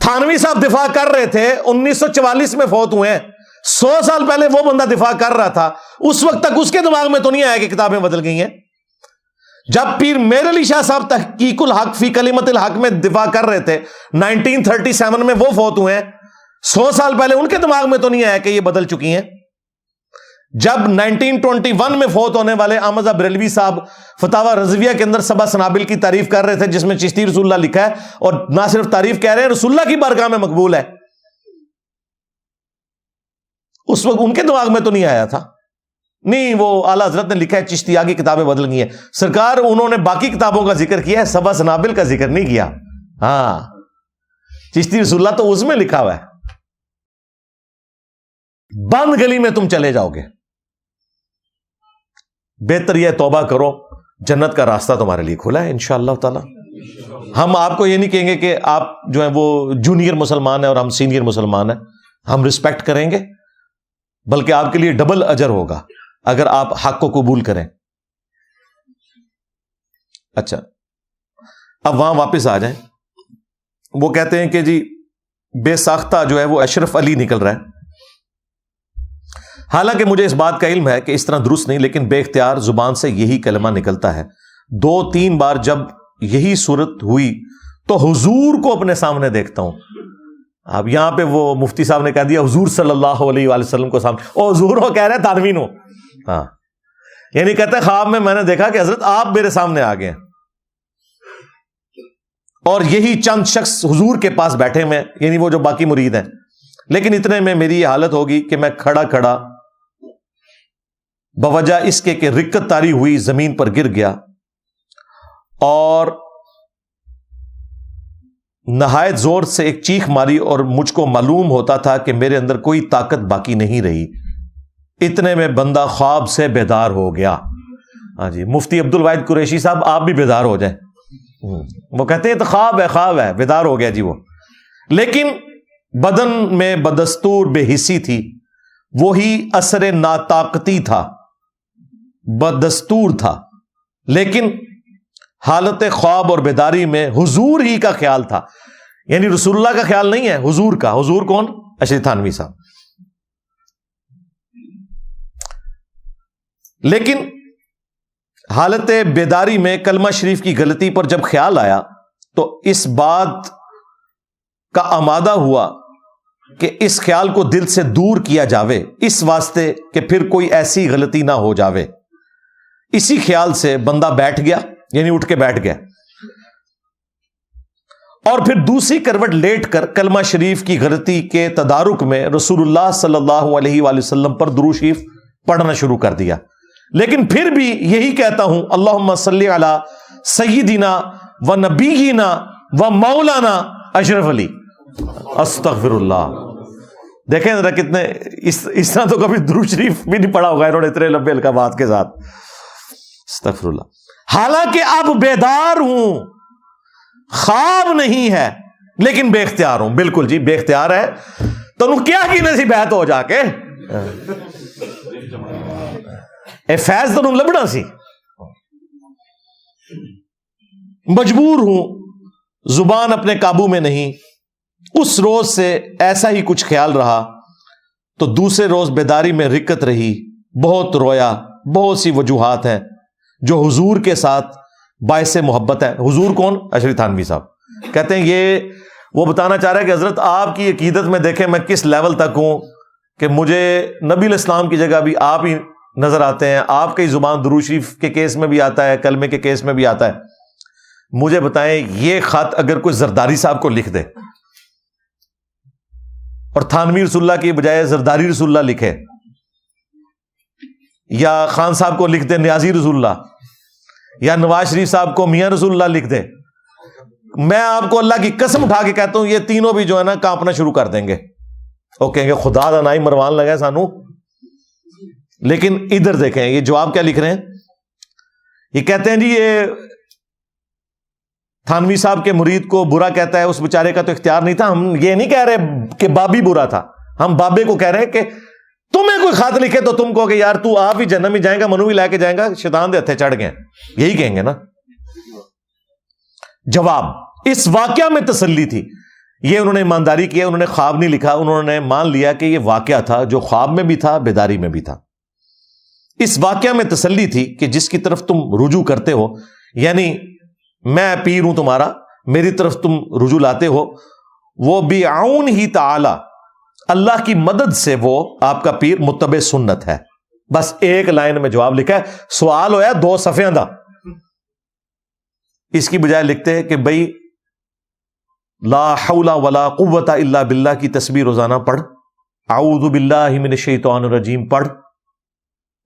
تھانوی صاحب دفاع کر رہے تھے 1944 میں فوت ہوئے ہیں، 100 سال پہلے وہ بندہ دفاع کر رہا تھا، اس وقت تک اس کے دماغ میں تو نہیں آیا کہ کتابیں بدل گئی ہیں۔ جب پیر میر علی شاہ صاحب تحقیق الحق فی کلمت الحق میں دفاع کر رہے تھے 1937 میں وہ فوت ہوئے ہیں، 100 سال پہلے ان کے دماغ میں تو نہیں آیا کہ یہ بدل چکی ہیں۔ جب 1921 میں فوت ہونے والے احمد بریلوی صاحب فتاوی رضویہ کے اندر سبع سنابل کی تعریف کر رہے تھے، جس میں چشتی رسول اللہ لکھا ہے، اور نہ صرف تعریف کہہ رہے ہیں رسول اللہ کی بارگاہ میں مقبول ہے، اس وقت ان کے دماغ میں تو نہیں آیا تھا۔ نہیں، وہ اعلیٰ حضرت نے لکھا ہے چشتیہ کی کتابیں بدل گئی ہیں، سرکار انہوں نے باقی کتابوں کا ذکر کیا ہے، سبع سنابل کا ذکر نہیں کیا۔ ہاں، چشتی رسول اللہ تو اس میں لکھا ہوا ہے۔ بند گلی میں تم چلے جاؤ گے، بہتر یہ توبہ کرو، جنت کا راستہ تمہارے لیے کھلا ہے انشاءاللہ تعالی۔ ہم آپ کو یہ نہیں کہیں گے کہ آپ جو ہیں وہ جونیئر مسلمان ہیں اور ہم سینئر مسلمان ہیں، ہم رسپیکٹ کریں گے، بلکہ آپ کے لیے ڈبل اجر ہوگا اگر آپ حق کو قبول کریں۔ اچھا، اب وہاں واپس آ جائیں۔ وہ کہتے ہیں کہ جی بے ساختہ جو ہے وہ اشرف علی نکل رہا ہے، حالانکہ مجھے اس بات کا علم ہے کہ اس طرح درست نہیں، لیکن بے اختیار زبان سے یہی کلمہ نکلتا ہے۔ 2-3 بار جب یہی صورت ہوئی تو حضور کو اپنے سامنے دیکھتا ہوں۔ اب یہاں پہ وہ مفتی صاحب نے کہہ دیا حضور صلی اللہ علیہ وآلہ وسلم کو سامنے، او حضور ہو کہہ رہے ہیں تانوین ہو، ہاں، یعنی کہتے ہیں خواب میں نے دیکھا کہ حضرت آپ میرے سامنے آ گئے، اور یہی چند شخص حضور کے پاس بیٹھے ہوئے، یعنی وہ جو باقی مرید ہیں، لیکن اتنے میں میری یہ حالت ہوگی کہ میں کھڑا کھڑا بوجہ اس کے کہ رکت تاری ہوئی زمین پر گر گیا، اور نہایت زور سے ایک چیخ ماری، اور مجھ کو معلوم ہوتا تھا کہ میرے اندر کوئی طاقت باقی نہیں رہی، اتنے میں بندہ خواب سے بیدار ہو گیا. ہاں جی, مفتی عبد الواحد قریشی صاحب آپ بھی بیدار ہو جائیں. وہ کہتے ہیں تو خواب ہے, بیدار ہو گیا جی وہ. لیکن بدن میں بدستور بے حسی تھی, وہی اثر ناطاقتی تھا, بدستور تھا, لیکن حالت خواب اور بیداری میں حضور ہی کا خیال تھا. یعنی رسول اللہ کا خیال نہیں ہے, حضور کا. حضور کون؟ اشرف تھانوی صاحب. لیکن حالت بیداری میں کلمہ شریف کی غلطی پر جب خیال آیا تو اس بات کا آمادہ ہوا کہ اس خیال کو دل سے دور کیا جاوے, اس واسطے کہ پھر کوئی ایسی غلطی نہ ہو جاوے. اسی خیال سے بندہ بیٹھ گیا, یعنی اٹھ کے بیٹھ گیا, اور پھر دوسری کروٹ لیٹ کر کلمہ شریف کی غلطی کے تدارک میں رسول اللہ صلی اللہ علیہ وآلہ وسلم پر درود شریف پڑھنا شروع کر دیا. لیکن پھر بھی یہی کہتا ہوں, اللہم صلی علی سیدنا و نبینا و مولانا اشرف علی. استغفر اللہ. دیکھیں ذرا کتنے اس طرح تو کبھی درود شریف بھی نہیں پڑھا ہوگا انہوں نے اتنے لمبے القابات کے ساتھ. استغفر اللہ. حالانکہ اب بیدار ہوں, خواب نہیں ہے, لیکن بے اختیار ہوں. بالکل جی, بے اختیار ہے تو کیا کی نسی بیعت ہو جا کے اے فیض تو لبنا سی. مجبور ہوں, زبان اپنے قابو میں نہیں. اس روز سے ایسا ہی کچھ خیال رہا تو دوسرے روز بیداری میں رکت رہی, بہت رویا. بہت سی وجوہات ہیں جو حضور کے ساتھ باعث محبت ہے. حضور کون؟ اشرف تھانوی صاحب. کہتے ہیں یہ وہ بتانا چاہ رہا ہے کہ حضرت آپ کی عقیدت میں دیکھیں میں کس لیول تک ہوں کہ مجھے نبی علیہ السلام کی جگہ بھی آپ ہی نظر آتے ہیں. آپ کی زبان درود شریف کے کیس میں بھی آتا ہے, کلمے کے کیس میں بھی آتا ہے. مجھے بتائیں یہ خط اگر کوئی زرداری صاحب کو لکھ دے اور تھانوی رسول اللہ کی بجائے زرداری رسول اللہ لکھے, یا خان صاحب کو لکھ دے نیازی رسول اللہ, یا نواز شریف صاحب کو میاں رسول اللہ لکھ دے, میں آپ کو اللہ کی قسم اٹھا کے کہتا ہوں یہ تینوں بھی جو ہے نا کانپنا شروع کر دیں گے. وہ کہیں گے خدا دا نائی مروان لگا سانو. لیکن ادھر دیکھیں یہ جواب کیا لکھ رہے ہیں. یہ کہتے ہیں جی یہ تھانوی صاحب کے مرید کو برا کہتا ہے, اس بیچارے کا تو اختیار نہیں تھا. ہم یہ نہیں کہہ رہے کہ بابی برا تھا, ہم بابے کو کہہ رہے ہیں کہ تمہیں کوئی خط لکھے تو تم کہو کہ یار تو آپ ہی جنم ہی جائے گا, منو ہی لے کے جائے گا, شیطان دے ہتھے چڑھ گئے. یہی کہیں گے نا. جواب, اس واقعہ میں تسلی تھی. یہ انہوں نے ایمانداری کیا, انہوں نے خواب نہیں لکھا, انہوں نے مان لیا کہ یہ واقعہ تھا جو خواب میں بھی تھا, بیداری میں بھی تھا. اس واقعہ میں تسلی تھی کہ جس کی طرف تم رجوع کرتے ہو, یعنی میں پیر ہوں تمہارا, میری طرف تم رجوع لاتے ہو, وہ بعون ہی تعالی, اللہ کی مدد سے وہ آپ کا پیر متبع سنت ہے. بس ایک لائن میں جواب لکھا ہے. سوال ہویا 2 صفحے دا, اس کی بجائے لکھتے ہیں کہ بھائی لا حول ولا قوت الا باللہ کی تسبیح روزانہ پڑھ, اعوذ باللہ من الشیطان الرجیم پڑھ,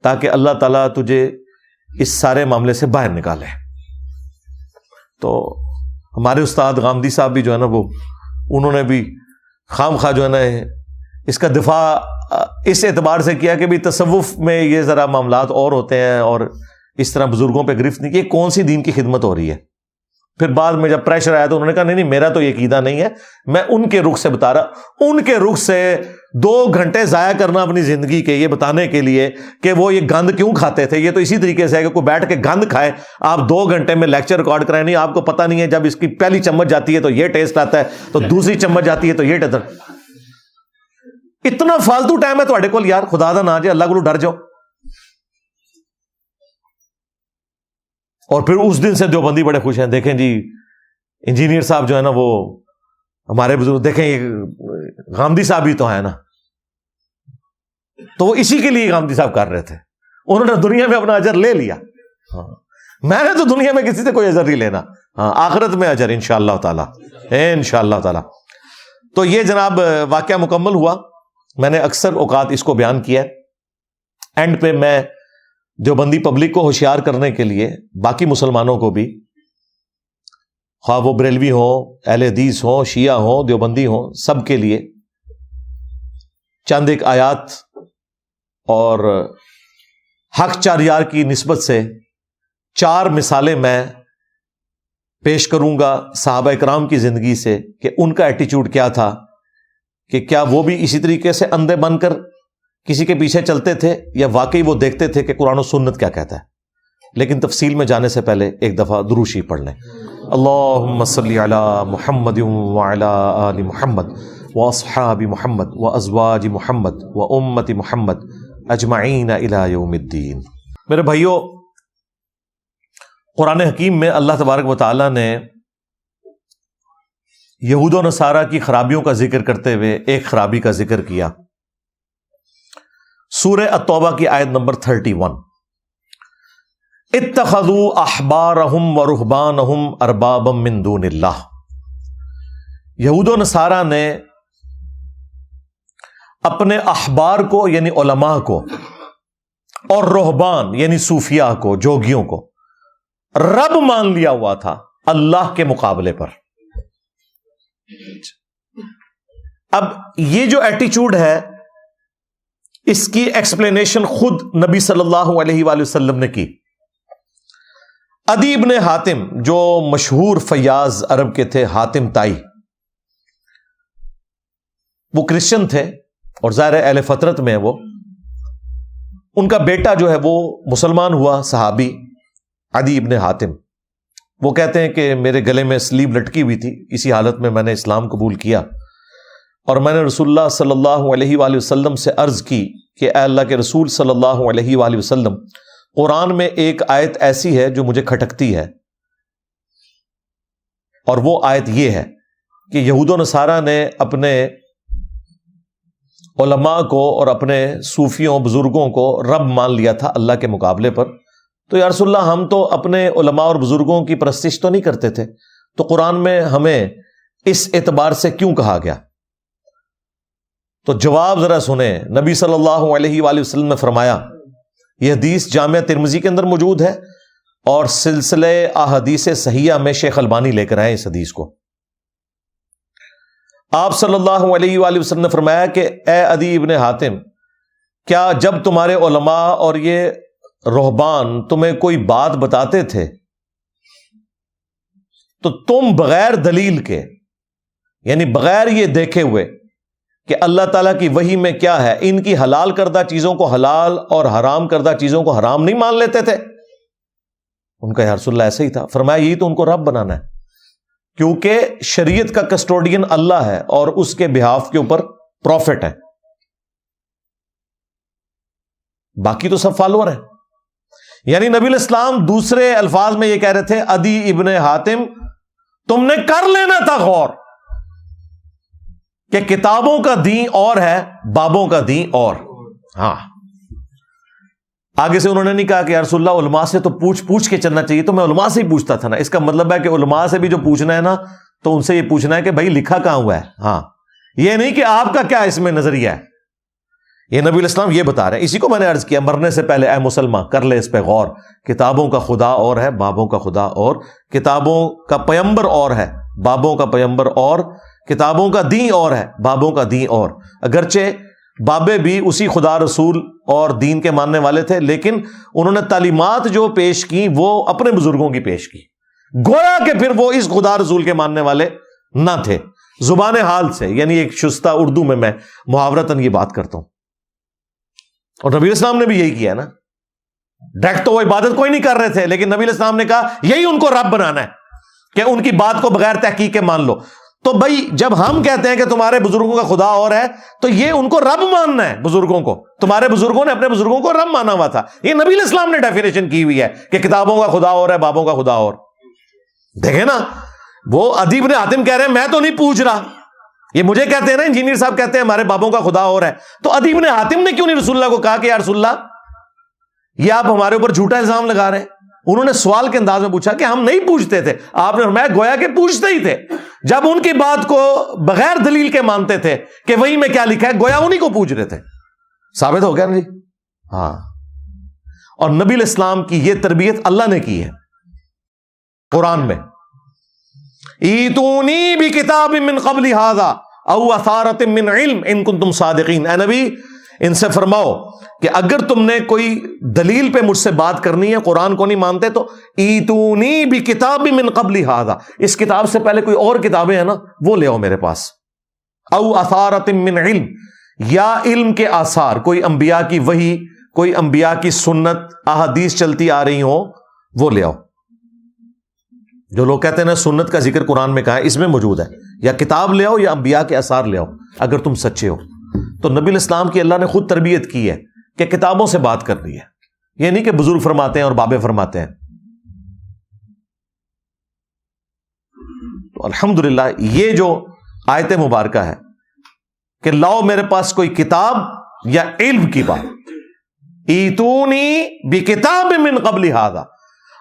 تاکہ اللہ تعالیٰ تجھے اس سارے معاملے سے باہر نکالے. تو ہمارے استاد غامدی صاحب بھی جو ہے نا وہ انہوں نے بھی خام خواہ جو ہے نا اس کا دفاع اس اعتبار سے کیا کہ بھی تصوف میں یہ ذرا معاملات اور ہوتے ہیں اور اس طرح بزرگوں پہ گرفت نہیں کی, کون سی دین کی خدمت ہو رہی ہے. پھر بعد میں جب پریشر آیا تو انہوں نے کہا نہیں میرا تو یہ عقیدہ نہیں ہے, میں ان کے رخ سے بتا رہا. ان کے رخ سے 2 گھنٹے ضائع کرنا اپنی زندگی کے یہ بتانے کے لیے کہ وہ یہ گند کیوں کھاتے تھے, یہ تو اسی طریقے سے ہے کہ کوئی بیٹھ کے گند کھائے, آپ 2 گھنٹے میں لیکچر ریکارڈ کرائیں, نہیں آپ کو پتہ نہیں ہے جب اس کی پہلی چمچ جاتی ہے تو یہ ٹیسٹ آتا ہے, تو دوسری چمچ جاتی ہے تو یہ ٹیسٹ. اتنا فالتو ٹائم ہے تھوڑے کول یار, خدا دا نا جے اللہ کو ڈر جاؤ. اور پھر اس دن سے دیوبندی بڑے خوش ہیں. دیکھیں جی انجینئر صاحب جو ہے نا وہ ہمارے بزرگ, دیکھیں یہ غامدی صاحب ہی تو ہے نا, تو وہ اسی کے لیے غامدی صاحب کر رہے تھے. انہوں نے دنیا میں اپنا اجر لے لیا. میں نے تو دنیا میں کسی سے کوئی اجر نہیں لینا, آخرت میں اجر انشاءاللہ تعالی, انشاءاللہ تعالی. تو یہ جناب واقعہ مکمل ہوا. میں نے اکثر اوقات اس کو بیان کیا. اینڈ پہ میں دیوبندی پبلک کو ہوشیار کرنے کے لیے باقی مسلمانوں کو بھی, خواہ وہ بریلوی ہوں, اہل حدیث ہوں, شیعہ ہوں, دیوبندی ہوں, سب کے لیے چند ایک آیات اور حق چار یار کی نسبت سے 4 مثالیں میں پیش کروں گا صحابہ اکرام کی زندگی سے کہ ان کا ایٹیچیوڈ کیا تھا، کہ کیا وہ بھی اسی طریقے سے اندھے بن کر کسی کے پیچھے چلتے تھے یا واقعی وہ دیکھتے تھے کہ قرآن و سنت کیا کہتا ہے۔ لیکن تفصیل میں جانے سے پہلے ایک دفعہ درود شریف پڑھ لیں۔ اللہم صلی علی محمد وعلی آل محمد واصحاب محمد وازواج محمد وامت محمد اجمعین الی یوم الدین۔ میرے بھائیو، قرآن حکیم میں اللہ تبارک و تعالی نے یہود و نصارہ کی خرابیوں کا ذکر کرتے ہوئے ایک خرابی کا ذکر کیا۔ سورہ التوبہ کی آیت نمبر 31، اتخذوا احبارہم ورہبانہم اربابا من دون اللہ۔ یہود و نصارہ نے اپنے احبار کو یعنی علماء کو اور رہبان یعنی صوفیاء کو، جوگیوں کو رب مان لیا ہوا تھا اللہ کے مقابلے پر۔ اب یہ جو ایٹیچیوڈ ہے اس کی ایکسپلینیشن خود نبی صلی اللہ علیہ وآلہ وسلم نے کی۔ عدی ابن حاتم جو مشہور فیاض عرب کے تھے، حاتم تائی، وہ کرسچن تھے اور ظاہر اہل فطرت میں وہ، ان کا بیٹا جو ہے وہ مسلمان ہوا، صحابی عدی ابن حاتم۔ وہ کہتے ہیں کہ میرے گلے میں سلیب لٹکی ہوئی تھی، اسی حالت میں میں نے اسلام قبول کیا اور میں نے رسول اللہ صلی اللہ علیہ وآلہ وسلم سے عرض کی کہ اے اللہ کے رسول صلی اللہ علیہ وآلہ وسلم، قرآن میں ایک آیت ایسی ہے جو مجھے کھٹکتی ہے، اور وہ آیت یہ ہے کہ یہود و نصارہ نے اپنے علماء کو اور اپنے صوفیوں بزرگوں کو رب مان لیا تھا اللہ کے مقابلے پر۔ تو یا رسول اللہ، ہم تو اپنے علماء اور بزرگوں کی پرستش تو نہیں کرتے تھے، تو قرآن میں ہمیں اس اعتبار سے کیوں کہا گیا؟ تو جواب ذرا سنیں۔ نبی صلی اللہ علیہ وآلہ وسلم نے فرمایا، یہ حدیث جامعہ ترمذی کے اندر موجود ہے اور سلسلہ احادیث صحیحہ میں شیخ البانی لے کر آئے اس حدیث کو۔ آپ صلی اللہ علیہ وآلہ وسلم نے فرمایا کہ اے عدی ابن حاتم، کیا جب تمہارے علماء اور یہ رہبان تمہیں کوئی بات بتاتے تھے تو تم بغیر دلیل کے، یعنی بغیر یہ دیکھے ہوئے کہ اللہ تعالیٰ کی وحی میں کیا ہے، ان کی حلال کردہ چیزوں کو حلال اور حرام کردہ چیزوں کو حرام نہیں مان لیتے تھے؟ ان کا یا رسول اللہ ایسا ہی تھا۔ فرمایا یہی تو ان کو رب بنانا ہے، کیونکہ شریعت کا کسٹوڈین اللہ ہے اور اس کے بہاف کے اوپر پروفٹ ہے، باقی تو سب فالوور ہیں۔ یعنی نبی الاسلام دوسرے الفاظ میں یہ کہہ رہے تھے، عدی ابن حاتم تم نے کر لینا تھا غور کہ کتابوں کا دین اور ہے، بابوں کا دین اور۔ ہاں، آگے سے انہوں نے نہیں کہا کہ یا رسول اللہ علماء سے تو پوچھ کے چلنا چاہیے، تو میں علماء سے ہی پوچھتا تھا نا۔ اس کا مطلب ہے کہ علماء سے بھی جو پوچھنا ہے نا، تو ان سے یہ پوچھنا ہے کہ بھائی لکھا کہاں ہوا ہے۔ ہاں، یہ نہیں کہ آپ کا کیا اس میں نظریہ ہے، یہ نبی الاسلام یہ بتا رہے ہیں۔ اسی کو میں نے عرض کیا مرنے سے پہلے، اے مسلمان کر لے اس پہ غور، کتابوں کا خدا اور ہے، بابوں کا خدا اور، کتابوں کا پیمبر اور ہے، بابوں کا پیمبر اور، کتابوں کا دین اور ہے، بابوں کا دین اور۔ اگرچہ بابے بھی اسی خدا رسول اور دین کے ماننے والے تھے، لیکن انہوں نے تعلیمات جو پیش کی وہ اپنے بزرگوں کی پیش کی، گویا کہ پھر وہ اس خدا رسول کے ماننے والے نہ تھے، زبان حال سے، یعنی ایک شستہ اردو میں محاورتاً یہ بات کرتا ہوں۔ اور نبی الاسلام نے بھی یہی کیا نا، ڈائریکٹ تو وہ عبادت کوئی نہیں کر رہے تھے، لیکن نبی الاسلام نے کہا یہی ان کو رب بنانا ہے کہ ان کی بات کو بغیر تحقیق کے مان لو۔ تو بھائی جب ہم کہتے ہیں کہ تمہارے بزرگوں کا خدا اور ہے، تو یہ ان کو رب ماننا ہے، بزرگوں کو۔ تمہارے بزرگوں نے اپنے بزرگوں کو رب مانا ہوا تھا، یہ نبی الاسلام نے ڈیفینیشن کی ہوئی ہے کہ کتابوں کا خدا اور ہے، بابوں کا خدا اور۔ دیکھیں نا، وہ عدی بن حاتم کہہ رہے ہیں میں تو نہیں پوچھ رہا، یہ مجھے کہتے ہیں نا انجینئر صاحب کہتے ہیں ہمارے بابوں کا خدا اور ہے، تو عدی بن حاتم نے کیوں نہیں رسول اللہ کو کہا کہ یا رسول اللہ یہ آپ ہمارے اوپر جھوٹا الزام لگا رہے ہیں؟ انہوں نے سوال کے انداز میں پوچھا کہ ہم نہیں پوچھتے تھے، آپ نے فرمایا گویا کہ پوچھتے ہی تھے، جب ان کی بات کو بغیر دلیل کے مانتے تھے کہ وہی میں کیا لکھا ہے، گویا انہی کو پوچھ رہے تھے۔ ثابت ہو گیا نا جی؟ ہاں، اور نبی الاسلام کی یہ تربیت اللہ نے کی ہے قرآن میں، ایتونی بکتاب من قبل ھذا او اثارۃ من علم ان کنتم صادقین۔ اے نبی، ان سے فرماؤ کہ اگر تم نے کوئی دلیل پہ مجھ سے بات کرنی ہے، قرآن کو نہیں مانتے، تو ایتونی بکتاب من قبل ھذا، اس کتاب سے پہلے کوئی اور کتابیں ہیں نا وہ لے آؤ میرے پاس، او اثارۃ من علم، یا علم کے آثار، کوئی انبیاء کی وحی، کوئی انبیاء کی سنت، احادیث چلتی آ رہی ہوں وہ لے آؤ۔ جو لوگ کہتے ہیں نا سنت کا ذکر قرآن میں کہا ہے، اس میں موجود ہے، یا کتاب لے آؤ یا انبیاء کے آثار لے آؤ اگر تم سچے ہو۔ تو نبی الاسلام کی اللہ نے خود تربیت کی ہے کہ کتابوں سے بات کرنی ہے، یہ نہیں کہ بزرگ فرماتے ہیں اور بابے فرماتے ہیں۔ تو الحمدللہ یہ جو آیت مبارکہ ہے کہ لاؤ میرے پاس کوئی کتاب یا علم کی بات، ایتونی بکتاب من قبل ھذا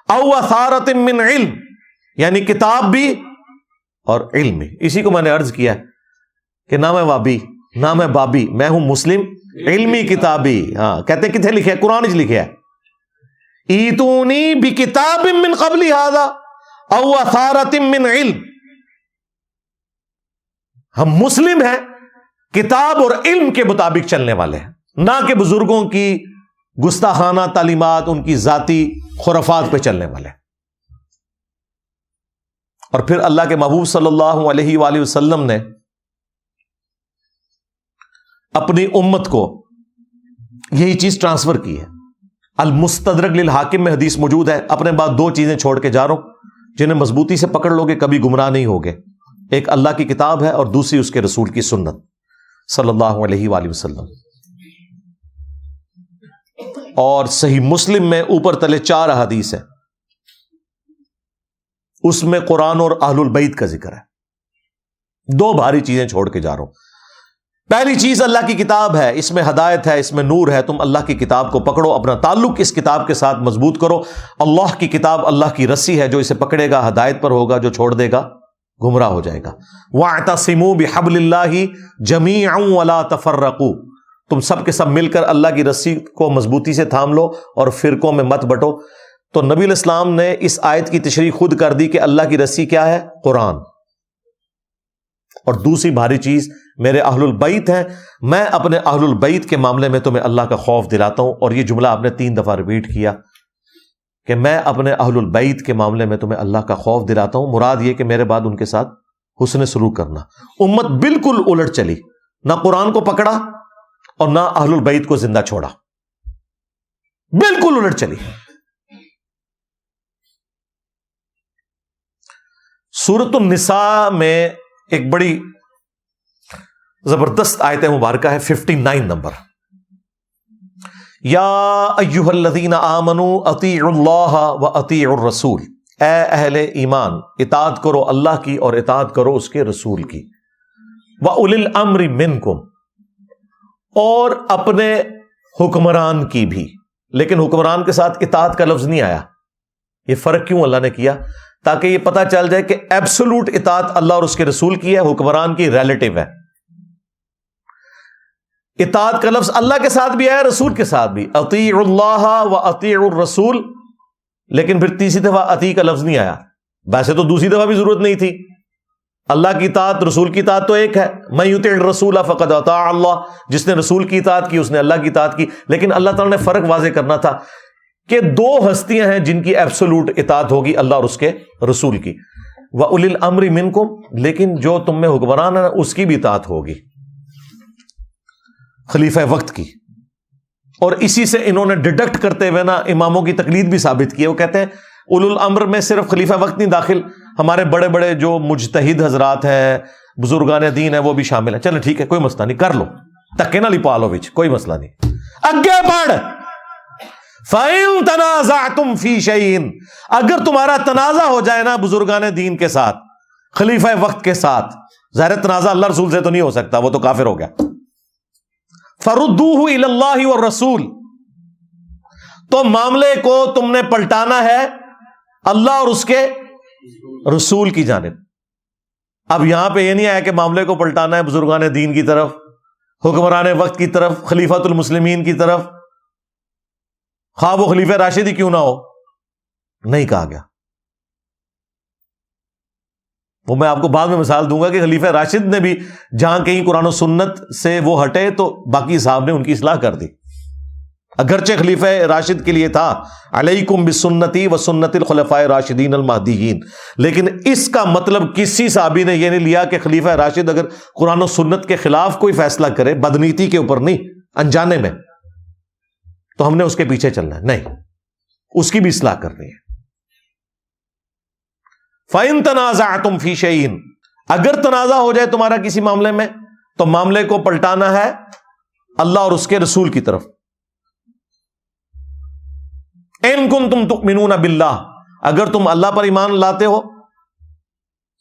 او اثارۃ من علم، یعنی کتاب بھی اور علم بھی۔ اسی کو میں نے عرض کیا کہ نہ میں وابی نہ میں بابی، میں ہوں مسلم علمی کتابی۔ ہاں کہتے ہیں کتنے لکھے ہے؟ قرآن وچ لکھے ہے، ایتونی بکتاب من قبل ھذا او اثارۃ من علم۔ ہم مسلم ہیں، کتاب اور علم کے مطابق چلنے والے ہیں، نہ کہ بزرگوں کی گستاخانہ تعلیمات، ان کی ذاتی خرافات پہ چلنے والے ہیں۔ اور پھر اللہ کے محبوب صلی اللہ علیہ وآلہ وسلم نے اپنی امت کو یہی چیز ٹرانسفر کی ہے۔ المستدرک للحاکم میں حدیث موجود ہے، اپنے بعد دو چیزیں چھوڑ کے جا رہا ہوں جنہیں مضبوطی سے پکڑ لو گے کبھی گمراہ نہیں ہوگے، ایک اللہ کی کتاب ہے اور دوسری اس کے رسول کی سنت صلی اللہ علیہ وآلہ وسلم۔ اور صحیح مسلم میں اوپر تلے 4 احادیث ہیں، اس میں قرآن اور اہل البیت کا ذکر ہے۔ 2 بھاری چیزیں چھوڑ کے جا رہا ہوں۔ پہلی چیز اللہ کی کتاب ہے، اس میں ہدایت ہے، اس میں نور ہے، تم اللہ کی کتاب کو پکڑو، اپنا تعلق اس کتاب کے ساتھ مضبوط کرو۔ اللہ کی کتاب اللہ کی رسی ہے، جو اسے پکڑے گا ہدایت پر ہوگا، جو چھوڑ دے گا گمراہ ہو جائے گا۔ وَاعْتَصِمُوا بِحَبْلِ اللَّهِ جَمِيعًا وَلَا تَفَرَّقُوا، تم سب کے سب مل کر اللہ کی رسی کو مضبوطی سے تھام لو اور فرقوں میں مت بٹو۔ تو نبی علیہ السلام نے اس آیت کی تشریح خود کر دی کہ اللہ کی رسی کیا ہے؟ قرآن۔ اور دوسری بھاری چیز میرے اہل البیت ہیں، میں اپنے اہل البیت کے معاملے میں تمہیں اللہ کا خوف دلاتا ہوں۔ اور یہ جملہ آپ نے 3 دفعہ ریپیٹ کیا کہ میں اپنے اہل البیت کے معاملے میں تمہیں اللہ کا خوف دلاتا ہوں، مراد یہ کہ میرے بعد ان کے ساتھ حسن سلوک کرنا۔ امت بالکل الٹ چلی، نہ قرآن کو پکڑا اور نہ اہل البیت کو زندہ چھوڑا، بالکل الٹ چلی۔ سورۃ النساء میں ایک بڑی زبردست آیت مبارکہ ہے، 59 نمبر، یا ایھا الذین آمنوا اطیعوا اللہ واطیعوا الرسول، اے اہل ایمان اطاعت کرو اللہ کی اور اطاعت کرو اس کے رسول کی، واولی الامر منکم، اور اپنے حکمران کی بھی۔ لیکن حکمران کے ساتھ اطاعت کا لفظ نہیں آیا، یہ فرق کیوں اللہ نے کیا؟ تاکہ یہ پتہ چل جائے کہ ایبسولوٹ اطاعت اللہ اور اس کے رسول کی ہے، حکمران کی ریلیٹو ہے۔ اطاعت کا لفظ اللہ کے ساتھ بھی ہے، رسول کے ساتھ بھی، اطیعوا اللہ واطیعوا الرسول، لیکن پھر تیسری دفعہ اطیع کا لفظ نہیں آیا۔ ویسے تو دوسری دفعہ بھی ضرورت نہیں تھی، اللہ کی اطاعت رسول کی اطاعت تو ایک ہے، من یطع الرسول فقد اطاع اللہ، جس نے رسول کی اطاعت کی اس نے اللہ کی اطاعت کی۔ لیکن اللہ تعالیٰ نے فرق واضح کرنا تھا کہ 2 ہستیاں ہیں جن کی ایبسولوٹ اطاعت ہوگی، اللہ اور اس کے رسول کی، وَأُولِي الْأَمْرِ مِنْكُمْ، لیکن جو تم میں حکمران ہے اس کی بھی اطاعت ہوگی، خلیفہ وقت کی۔ اور اسی سے انہوں نے ڈیڈکٹ کرتے ہوئے نا اماموں کی تقلید بھی ثابت کی ہے۔ وہ کہتے ہیں اولو الامر میں صرف خلیفہ وقت نہیں داخل، ہمارے بڑے بڑے جو مجتہد حضرات ہیں، بزرگان دین ہیں، وہ بھی شامل ہیں۔ چلے ٹھیک ہے، کوئی مسئلہ نہیں، کر لو، تکے نہ لپا لو وچ، کوئی مسئلہ نہیں، اگے بڑھ۔ فَإِن تَنَازَعْتُمْ فِي شَيْءٍ، اگر تمہارا تنازع ہو جائے نا بزرگان دین کے ساتھ، خلیفہ وقت کے ساتھ، ظاہر تنازع اللہ رسول سے تو نہیں ہو سکتا، وہ تو کافر ہو گیا، فَرُدُّوهُ إِلَى اللَّهِ وَالرَّسُولِ، تو معاملے کو تم نے پلٹانا ہے اللہ اور اس کے رسول کی جانب۔ اب یہاں پہ یہ نہیں آیا کہ معاملے کو پلٹانا ہے بزرگان دین کی طرف، حکمران وقت کی طرف، خلیفۃ المسلمین کی طرف، خواہ وہ خلیفہ راشد ہی کیوں نہ ہو، نہیں کہا گیا۔ وہ میں آپ کو بعد میں مثال دوں گا کہ خلیفہ راشد نے بھی جہاں کہیں قرآن و سنت سے وہ ہٹے تو باقی صاحب نے ان کی اصلاح کر دی. اگرچہ خلیفہ راشد کے لیے تھا علیکم بسنتی و سنت الخلفاء راشدین المہدیین، لیکن اس کا مطلب کسی صحابی نے یہ نہیں لیا کہ خلیفہ راشد اگر قرآن و سنت کے خلاف کوئی فیصلہ کرے، بدنیتی کے اوپر نہیں، انجانے میں، تو ہم نے اس کے پیچھے چلنا ہے. نہیں، اس کی بھی اصلاح کرنی ہے. فَإِن تَنَازَعْتُمْ فِي شَيْءٍ، اگر تنازع ہو جائے تمہارا کسی معاملے میں تو معاملے کو پلٹانا ہے اللہ اور اس کے رسول کی طرف. إِن كُنتُمْ تُؤْمِنُونَ بِاللَّهِ، اگر تم اللہ پر ایمان لاتے ہو،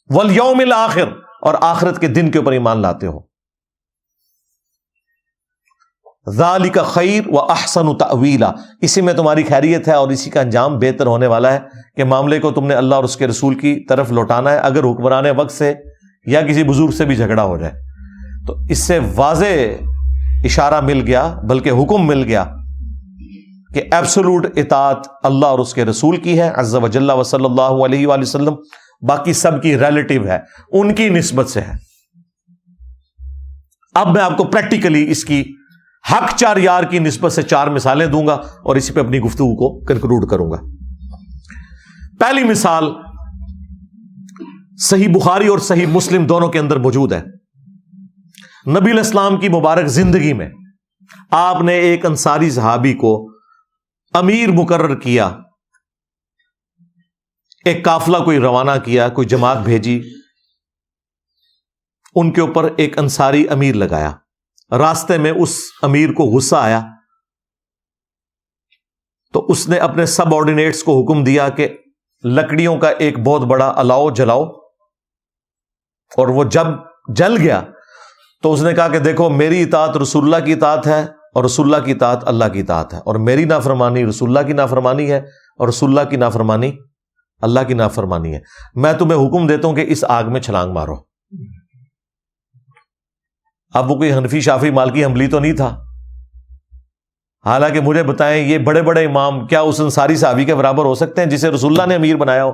وَالْيَوْمِ الْآخِرِ، اور آخرت کے دن کے اوپر ایمان لاتے ہو، ذَلِكَ خَيْرٌ وَأَحْسَنُ تَأْوِيلًا، اسی میں تمہاری خیریت ہے اور اسی کا انجام بہتر ہونے والا ہے کہ معاملے کو تم نے اللہ اور اس کے رسول کی طرف لوٹانا ہے. اگر حکمران وقت سے یا کسی بزرگ سے بھی جھگڑا ہو جائے تو اس سے واضح اشارہ مل گیا، بلکہ حکم مل گیا کہ ایبسولوٹ اطاعت اللہ اور اس کے رسول کی ہے عز و جل و صلی اللہ علیہ وآلہ وسلم، باقی سب کی ریلیٹیو ہے، ان کی نسبت سے ہے. اب میں آپ کو پریکٹیکلی اس کی حق چار یار کی نسبت سے 4 مثالیں دوں گا اور اسی پہ اپنی گفتگو کو کنکلوڈ کروں گا. پہلی مثال صحیح بخاری اور صحیح مسلم دونوں کے اندر موجود ہے. نبی علیہ السلام کی مبارک زندگی میں آپ نے ایک انصاری صحابی کو امیر مقرر کیا، ایک قافلہ کوئی روانہ کیا، کوئی جماعت بھیجی، ان کے اوپر ایک انصاری امیر لگایا. راستے میں اس امیر کو غصہ آیا تو اس نے اپنے سب آرڈینیٹس کو حکم دیا کہ لکڑیوں کا ایک بہت بڑا الاؤ جلاؤ، اور وہ جب جل گیا تو اس نے کہا کہ دیکھو میری اطاعت رسول اللہ کی اطاعت ہے اور رسول اللہ کی اطاعت اللہ کی اطاعت ہے، اور میری نافرمانی رسول اللہ کی نافرمانی ہے اور رسول اللہ کی نافرمانی اللہ کی نافرمانی ہے. میں تمہیں حکم دیتا ہوں کہ اس آگ میں چھلانگ مارو. اب وہ کوئی حنفی شافی مالکی حنبلی تو نہیں تھا، حالانکہ مجھے بتائیں یہ بڑے بڑے امام کیا اس انصاری صحابی کے برابر ہو سکتے ہیں جسے رسول اللہ نے امیر بنایا ہو؟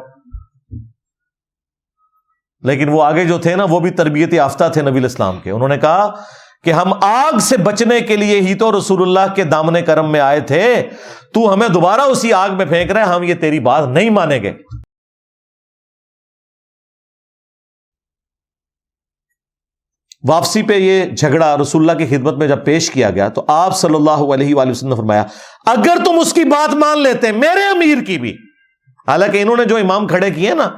لیکن وہ آگے جو تھے نا وہ بھی تربیت یافتہ تھے نبی الاسلام کے. انہوں نے کہا کہ ہم آگ سے بچنے کے لیے ہی تو رسول اللہ کے دامن کرم میں آئے تھے، تو ہمیں دوبارہ اسی آگ میں پھینک رہے ہیں، ہم یہ تیری بات نہیں مانیں گے. واپسی پہ یہ جھگڑا رسول اللہ کی خدمت میں جب پیش کیا گیا تو آپ صلی اللہ علیہ وآلہ وسلم نے فرمایا اگر تم اس کی بات مان لیتے میرے امیر کی بھی، حالانکہ انہوں نے جو امام کھڑے کیے نا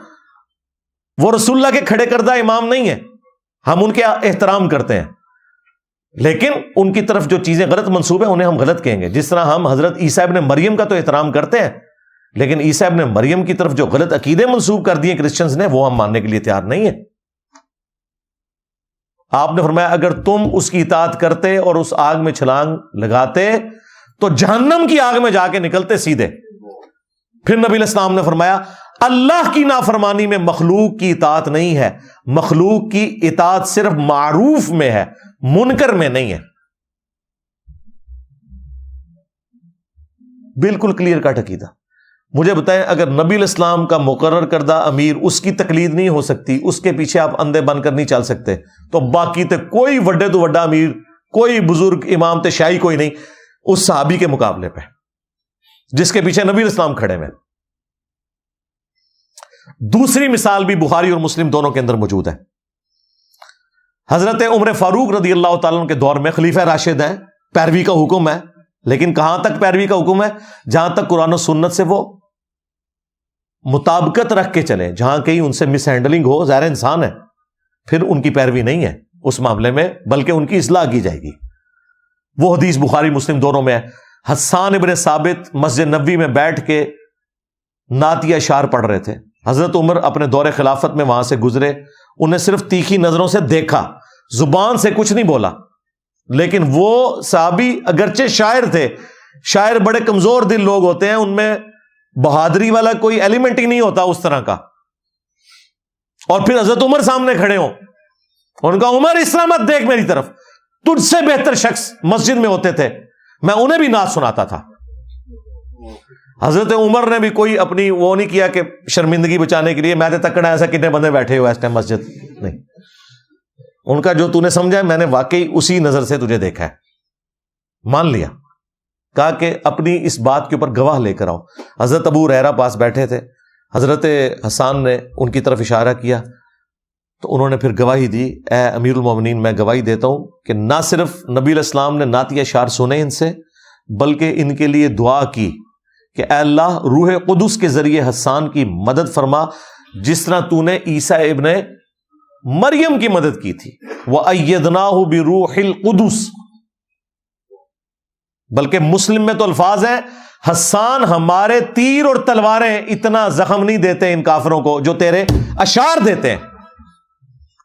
وہ رسول اللہ کے کھڑے کردہ امام نہیں ہیں، ہم ان کے احترام کرتے ہیں، لیکن ان کی طرف جو چیزیں غلط منسوب ہیں انہیں ہم غلط کہیں گے. جس طرح ہم حضرت عیسیٰ ابن مریم کا تو احترام کرتے ہیں، لیکن عیسیٰ ابن مریم کی طرف جو غلط عقیدے منسوب کر دیے کرسچنز نے وہ ہم ماننے کے لیے تیار نہیں ہیں. آپ نے فرمایا اگر تم اس کی اطاعت کرتے اور اس آگ میں چھلانگ لگاتے تو جہنم کی آگ میں جا کے نکلتے سیدھے. پھر نبی علیہ السلام نے فرمایا اللہ کی نافرمانی میں مخلوق کی اطاعت نہیں ہے، مخلوق کی اطاعت صرف معروف میں ہے، منکر میں نہیں ہے. بالکل کلیئر کٹ عقیدہ. مجھے بتائیں اگر نبی علیہ السلام کا مقرر کردہ امیر اس کی تقلید نہیں ہو سکتی، اس کے پیچھے آپ اندھے بن کر نہیں چل سکتے، تو باقی تے کوئی وڈے تو وڈا امیر، کوئی بزرگ امام تے شاہی کوئی نہیں اس صحابی کے مقابلے پہ جس کے پیچھے نبی علیہ السلام کھڑے ہوئے. دوسری مثال بھی بخاری اور مسلم دونوں کے اندر موجود ہے. حضرت عمر فاروق رضی اللہ تعالیٰ عنہ کے دور میں خلیفہ راشد ہیں، پیروی کا حکم ہے، لیکن کہاں تک پیروی کا حکم ہے؟ جہاں تک قرآن و سنت سے وہ مطابقت رکھ کے چلیں. جہاں کہیں ان سے مس ہینڈلنگ ہو، ظاہر انسان ہے، پھر ان کی پیروی نہیں ہے اس معاملے میں، بلکہ ان کی اصلاح کی جائے گی. وہ حدیث بخاری مسلم دونوں میں ہے. حسان ابن ثابت مسجد نبوی میں بیٹھ کے نعتیہ اشعار پڑھ رہے تھے. حضرت عمر اپنے دور خلافت میں وہاں سے گزرے، انہیں صرف تیکھی نظروں سے دیکھا، زبان سے کچھ نہیں بولا، لیکن وہ صحابی اگرچہ شاعر تھے، شاعر بڑے کمزور دل لوگ ہوتے ہیں، ان میں بہادری والا کوئی ایلیمنٹ ہی نہیں ہوتا اس طرح کا. اور پھر حضرت عمر سامنے کھڑے ہوں، ان کا عمر اس طرح مت دیکھ میری طرف، تجھ سے بہتر شخص مسجد میں ہوتے تھے، میں انہیں بھی نعت سناتا تھا. حضرت عمر نے بھی کوئی اپنی وہ نہیں کیا کہ شرمندگی بچانے کے لیے میں تکڑا ایسا کتنے بندے بیٹھے ہوئے اس ٹائم مسجد، نہیں، ان کا جو تو نے سمجھا میں نے واقعی اسی نظر سے تجھے دیکھا ہے، مان لیا، کہا کہ اپنی اس بات کے اوپر گواہ لے کر آؤ۔ حضرت ابو ہریرہ پاس بیٹھے تھے، حضرت حسان نے ان کی طرف اشارہ کیا تو انہوں نے پھر گواہی دی، اے امیر المومنین میں گواہی دیتا ہوں کہ نہ صرف نبی علیہ السلام نے نعتیہ اشعار سنے ان سے، بلکہ ان کے لیے دعا کی کہ اے اللہ روح قدس کے ذریعے حسان کی مدد فرما جس طرح تو نے عیسیٰ ابن مریم کی مدد کی تھی، وَأَيَّدْنَاهُ بِرُوحِ الْقُدُسِ۔ بلکہ مسلم میں تو الفاظ ہیں حسان ہمارے تیر اور تلواریں اتنا زخم نہیں دیتے ان کافروں کو جو تیرے اشعار دیتے ہیں،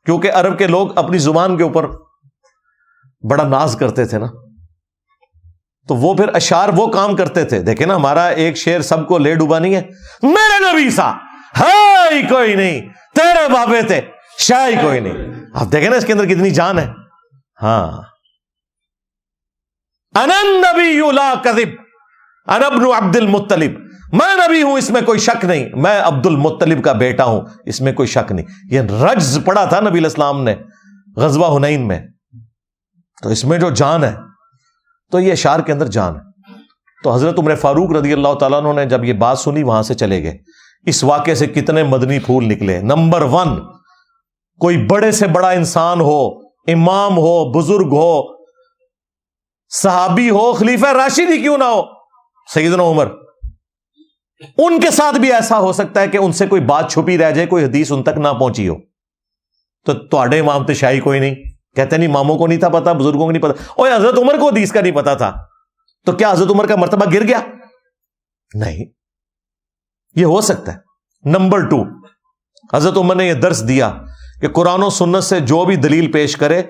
کیونکہ عرب کے لوگ اپنی زبان کے اوپر بڑا ناز کرتے تھے نا، تو وہ پھر اشعار وہ کام کرتے تھے۔ دیکھیں نا ہمارا ایک شعر سب کو لے ڈوبا نہیں ہے، میرے نبی سا ہے ہی کوئی نہیں، تیرے بابے تھے شاہ ہی کوئی نہیں۔ آپ دیکھیں نا اس کے اندر کتنی جان ہے۔ ہاں، انا النبی لا کذب انا ابن عبد المطلب، میں نبی ہوں اس میں کوئی شک نہیں، میں عبد المطلب کا بیٹا ہوں اس میں کوئی شک نہیں۔ یہ رجز پڑا تھا نبی علیہ السلام نے غزوہ حنین میں، تو اس میں جو جان ہے تو یہ اشعار کے اندر جان ہے۔ تو حضرت عمر فاروق رضی اللہ تعالیٰ عنہ نے جب یہ بات سنی وہاں سے چلے گئے۔ اس واقعے سے کتنے مدنی پھول نکلے۔ نمبر 1، کوئی بڑے سے بڑا انسان ہو، امام ہو، بزرگ ہو، صحابی ہو، خلیفہ راشد ہی کیوں نہ ہو، سیدنا عمر، ان کے ساتھ بھی ایسا ہو سکتا ہے کہ ان سے کوئی بات چھپی رہ جائے، کوئی حدیث ان تک نہ پہنچی ہو۔ تو تواڈے امام تے شاہی کوئی نہیں، کہتے نہیں اماموں کو نہیں تھا پتا، بزرگوں کو نہیں پتا، اور حضرت عمر کو حدیث کا نہیں پتا تھا، تو کیا حضرت عمر کا مرتبہ گر گیا؟ نہیں، یہ ہو سکتا ہے۔ نمبر 2، حضرت عمر نے یہ درس دیا کہ قرآن و سنت سے جو بھی دلیل پیش کرے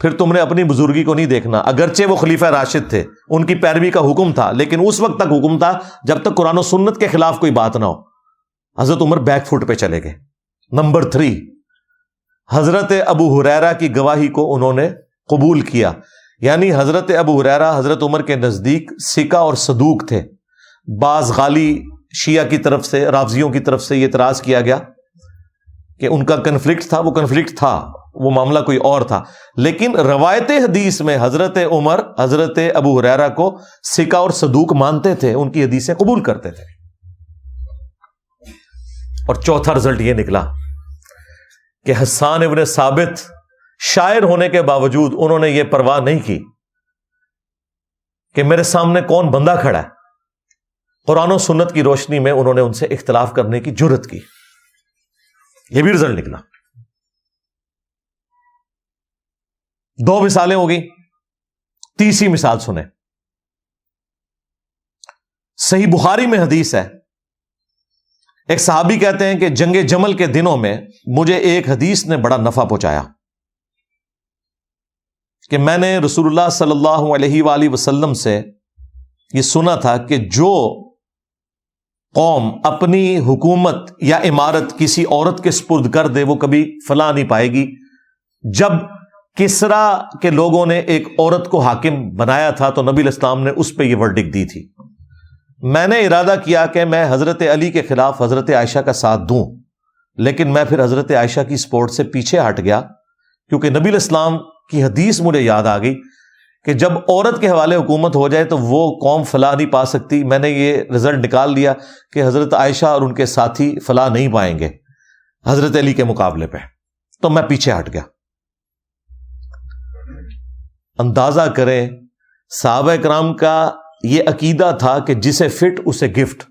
پھر تم نے اپنی بزرگی کو نہیں دیکھنا، اگرچہ وہ خلیفہ راشد تھے، ان کی پیروی کا حکم تھا، لیکن اس وقت تک حکم تھا جب تک قرآن و سنت کے خلاف کوئی بات نہ ہو۔ حضرت عمر بیک فٹ پہ چلے گئے۔ نمبر 3، حضرت ابو ہریرہ کی گواہی کو انہوں نے قبول کیا، یعنی حضرت ابو ہریرہ حضرت عمر کے نزدیک ثقہ اور صدوق تھے۔ بعض غالی شیعہ کی طرف سے، رافضیوں کی طرف سے یہ اعتراض کیا گیا کہ ان کا کنفلکٹ تھا، وہ کنفلکٹ تھا، وہ معاملہ کوئی اور تھا، لیکن روایت حدیث میں حضرت عمر حضرت ابو ہریرہ کو ثقہ اور صدوق مانتے تھے، ان کی حدیثیں قبول کرتے تھے۔ اور چوتھا رزلٹ یہ نکلا کہ حسان ابن ثابت شاعر ہونے کے باوجود انہوں نے یہ پرواہ نہیں کی کہ میرے سامنے کون بندہ کھڑا ہے، قرآن و سنت کی روشنی میں انہوں نے ان سے اختلاف کرنے کی جرت کی۔ یہ بھی رزلٹ نکلا۔ 2 مثالیں ہو گئی، تیسری مثال سنیں۔ صحیح بخاری میں حدیث ہے، ایک صحابی کہتے ہیں کہ جنگ جمل کے دنوں میں مجھے ایک حدیث نے بڑا نفع پہنچایا کہ میں نے رسول اللہ صلی اللہ علیہ وآلہ وسلم سے یہ سنا تھا کہ جو قوم اپنی حکومت یا عمارت کسی عورت کے سپرد کر دے وہ کبھی فلاح نہیں پائے گی۔ جب کسرا کے لوگوں نے ایک عورت کو حاکم بنایا تھا تو نبی علیہ السلام نے اس پہ یہ ورڈکٹ دی تھی۔ میں نے ارادہ کیا کہ میں حضرت علی کے خلاف حضرت عائشہ کا ساتھ دوں، لیکن میں پھر حضرت عائشہ کی سپورٹ سے پیچھے ہٹ گیا کیونکہ نبی علیہ السلام کی حدیث مجھے یاد آ گئی کہ جب عورت کے حوالے حکومت ہو جائے تو وہ قوم فلاح نہیں پا سکتی۔ میں نے یہ رزلٹ نکال لیا کہ حضرت عائشہ اور ان کے ساتھی فلاح نہیں پائیں گے حضرت علی کے مقابلے پہ، تو میں پیچھے ہٹ گیا۔ اندازہ کریں صحابہ کرام کا یہ عقیدہ تھا کہ جسے فٹ اسے گفٹ،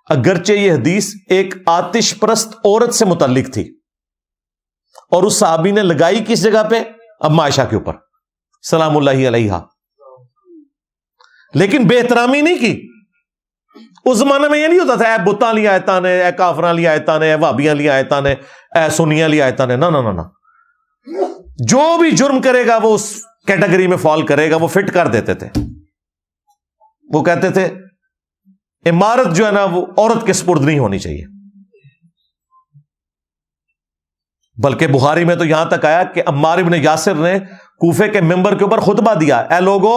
اگرچہ یہ حدیث ایک آتش پرست عورت سے متعلق تھی، اور اس صحابی نے لگائی کس جگہ پہ؟ اما عائشہ کے اوپر سلام اللہ علیہا، لیکن بے احترامی نہیں کی۔ اس زمانے میں یہ نہیں ہوتا تھا اے بتاں لی آیتاں نے، اے کافراں لی آیتاں نے، اے وہابیاں لی آیتاں نے، اے سنیاں لی آیتاں نے، نہ، جو بھی جرم کرے گا وہ اس کیٹیگری میں فال کرے گا، وہ فٹ کر دیتے تھے۔ وہ کہتے تھے عمارت جو ہے نا وہ عورت کے سپرد نہیں ہونی چاہیے۔ بلکہ بخاری میں تو یہاں تک آیا کہ عمار ابن یاسر نے کوفے کے ممبر کے اوپر خطبہ دیا، اے لوگو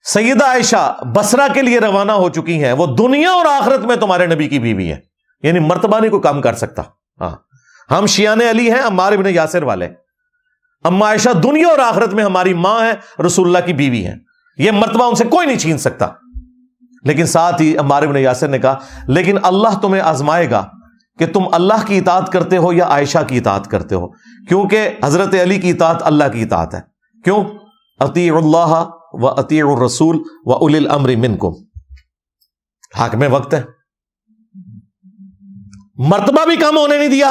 سیدہ عائشہ بصرہ کے لیے روانہ ہو چکی ہیں، وہ دنیا اور آخرت میں تمہارے نبی کی بیوی ہیں، یعنی مرتبہ نہیں کوئی کم کر سکتا۔ ہاں، ہم شیعان علی ہیں، عمار ابن یاسر والے۔ اما عائشہ دنیا اور آخرت میں ہماری ماں ہے، رسول اللہ کی بیوی ہیں، یہ مرتبہ ان سے کوئی نہیں چھین سکتا۔ لیکن ساتھ ہی عمار ابن یاسر نے کہا لیکن اللہ تمہیں آزمائے گا کہ تم اللہ کی اطاعت کرتے ہو یا عائشہ کی اطاعت کرتے ہو، کیونکہ حضرت علی کی اطاعت اللہ کی اطاعت ہے۔ کیوں؟ اطیعوا اللہ و اطیعوا الرسول و اولی الامر منکم، حاکم وقت ہے، مرتبہ بھی کم ہونے نہیں دیا۔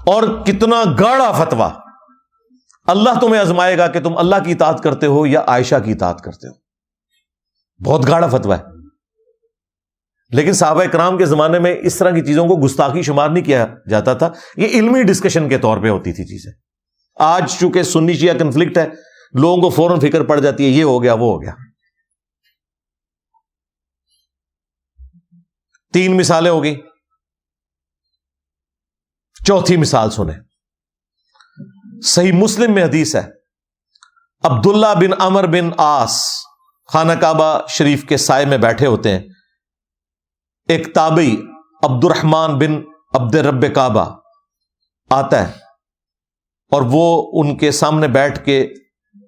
اور کتنا گاڑا فتویٰ، اللہ تمہیں آزمائے گا کہ تم اللہ کی اطاعت کرتے ہو یا عائشہ کی اطاعت کرتے ہو، بہت گاڑا فتویٰ ہے۔ لیکن صحابہ کرام کے زمانے میں اس طرح کی چیزوں کو گستاخی شمار نہیں کیا جاتا تھا، یہ علمی ڈسکشن کے طور پہ ہوتی تھی چیزیں۔ آج چونکہ سنی شیعہ کنفلکٹ ہے، لوگوں کو فوراً فکر پڑ جاتی ہے یہ ہو گیا وہ ہو گیا۔ 3 مثالیں ہو گئی، چوتھی مثال سنیں۔ صحیح مسلم میں حدیث ہے، عبداللہ بن عمر بن عاص خانہ کعبہ شریف کے سائے میں بیٹھے ہوتے ہیں، ایک تابعی عبد الرحمن بن عبد رب کعبہ آتا ہے اور وہ ان کے سامنے بیٹھ کے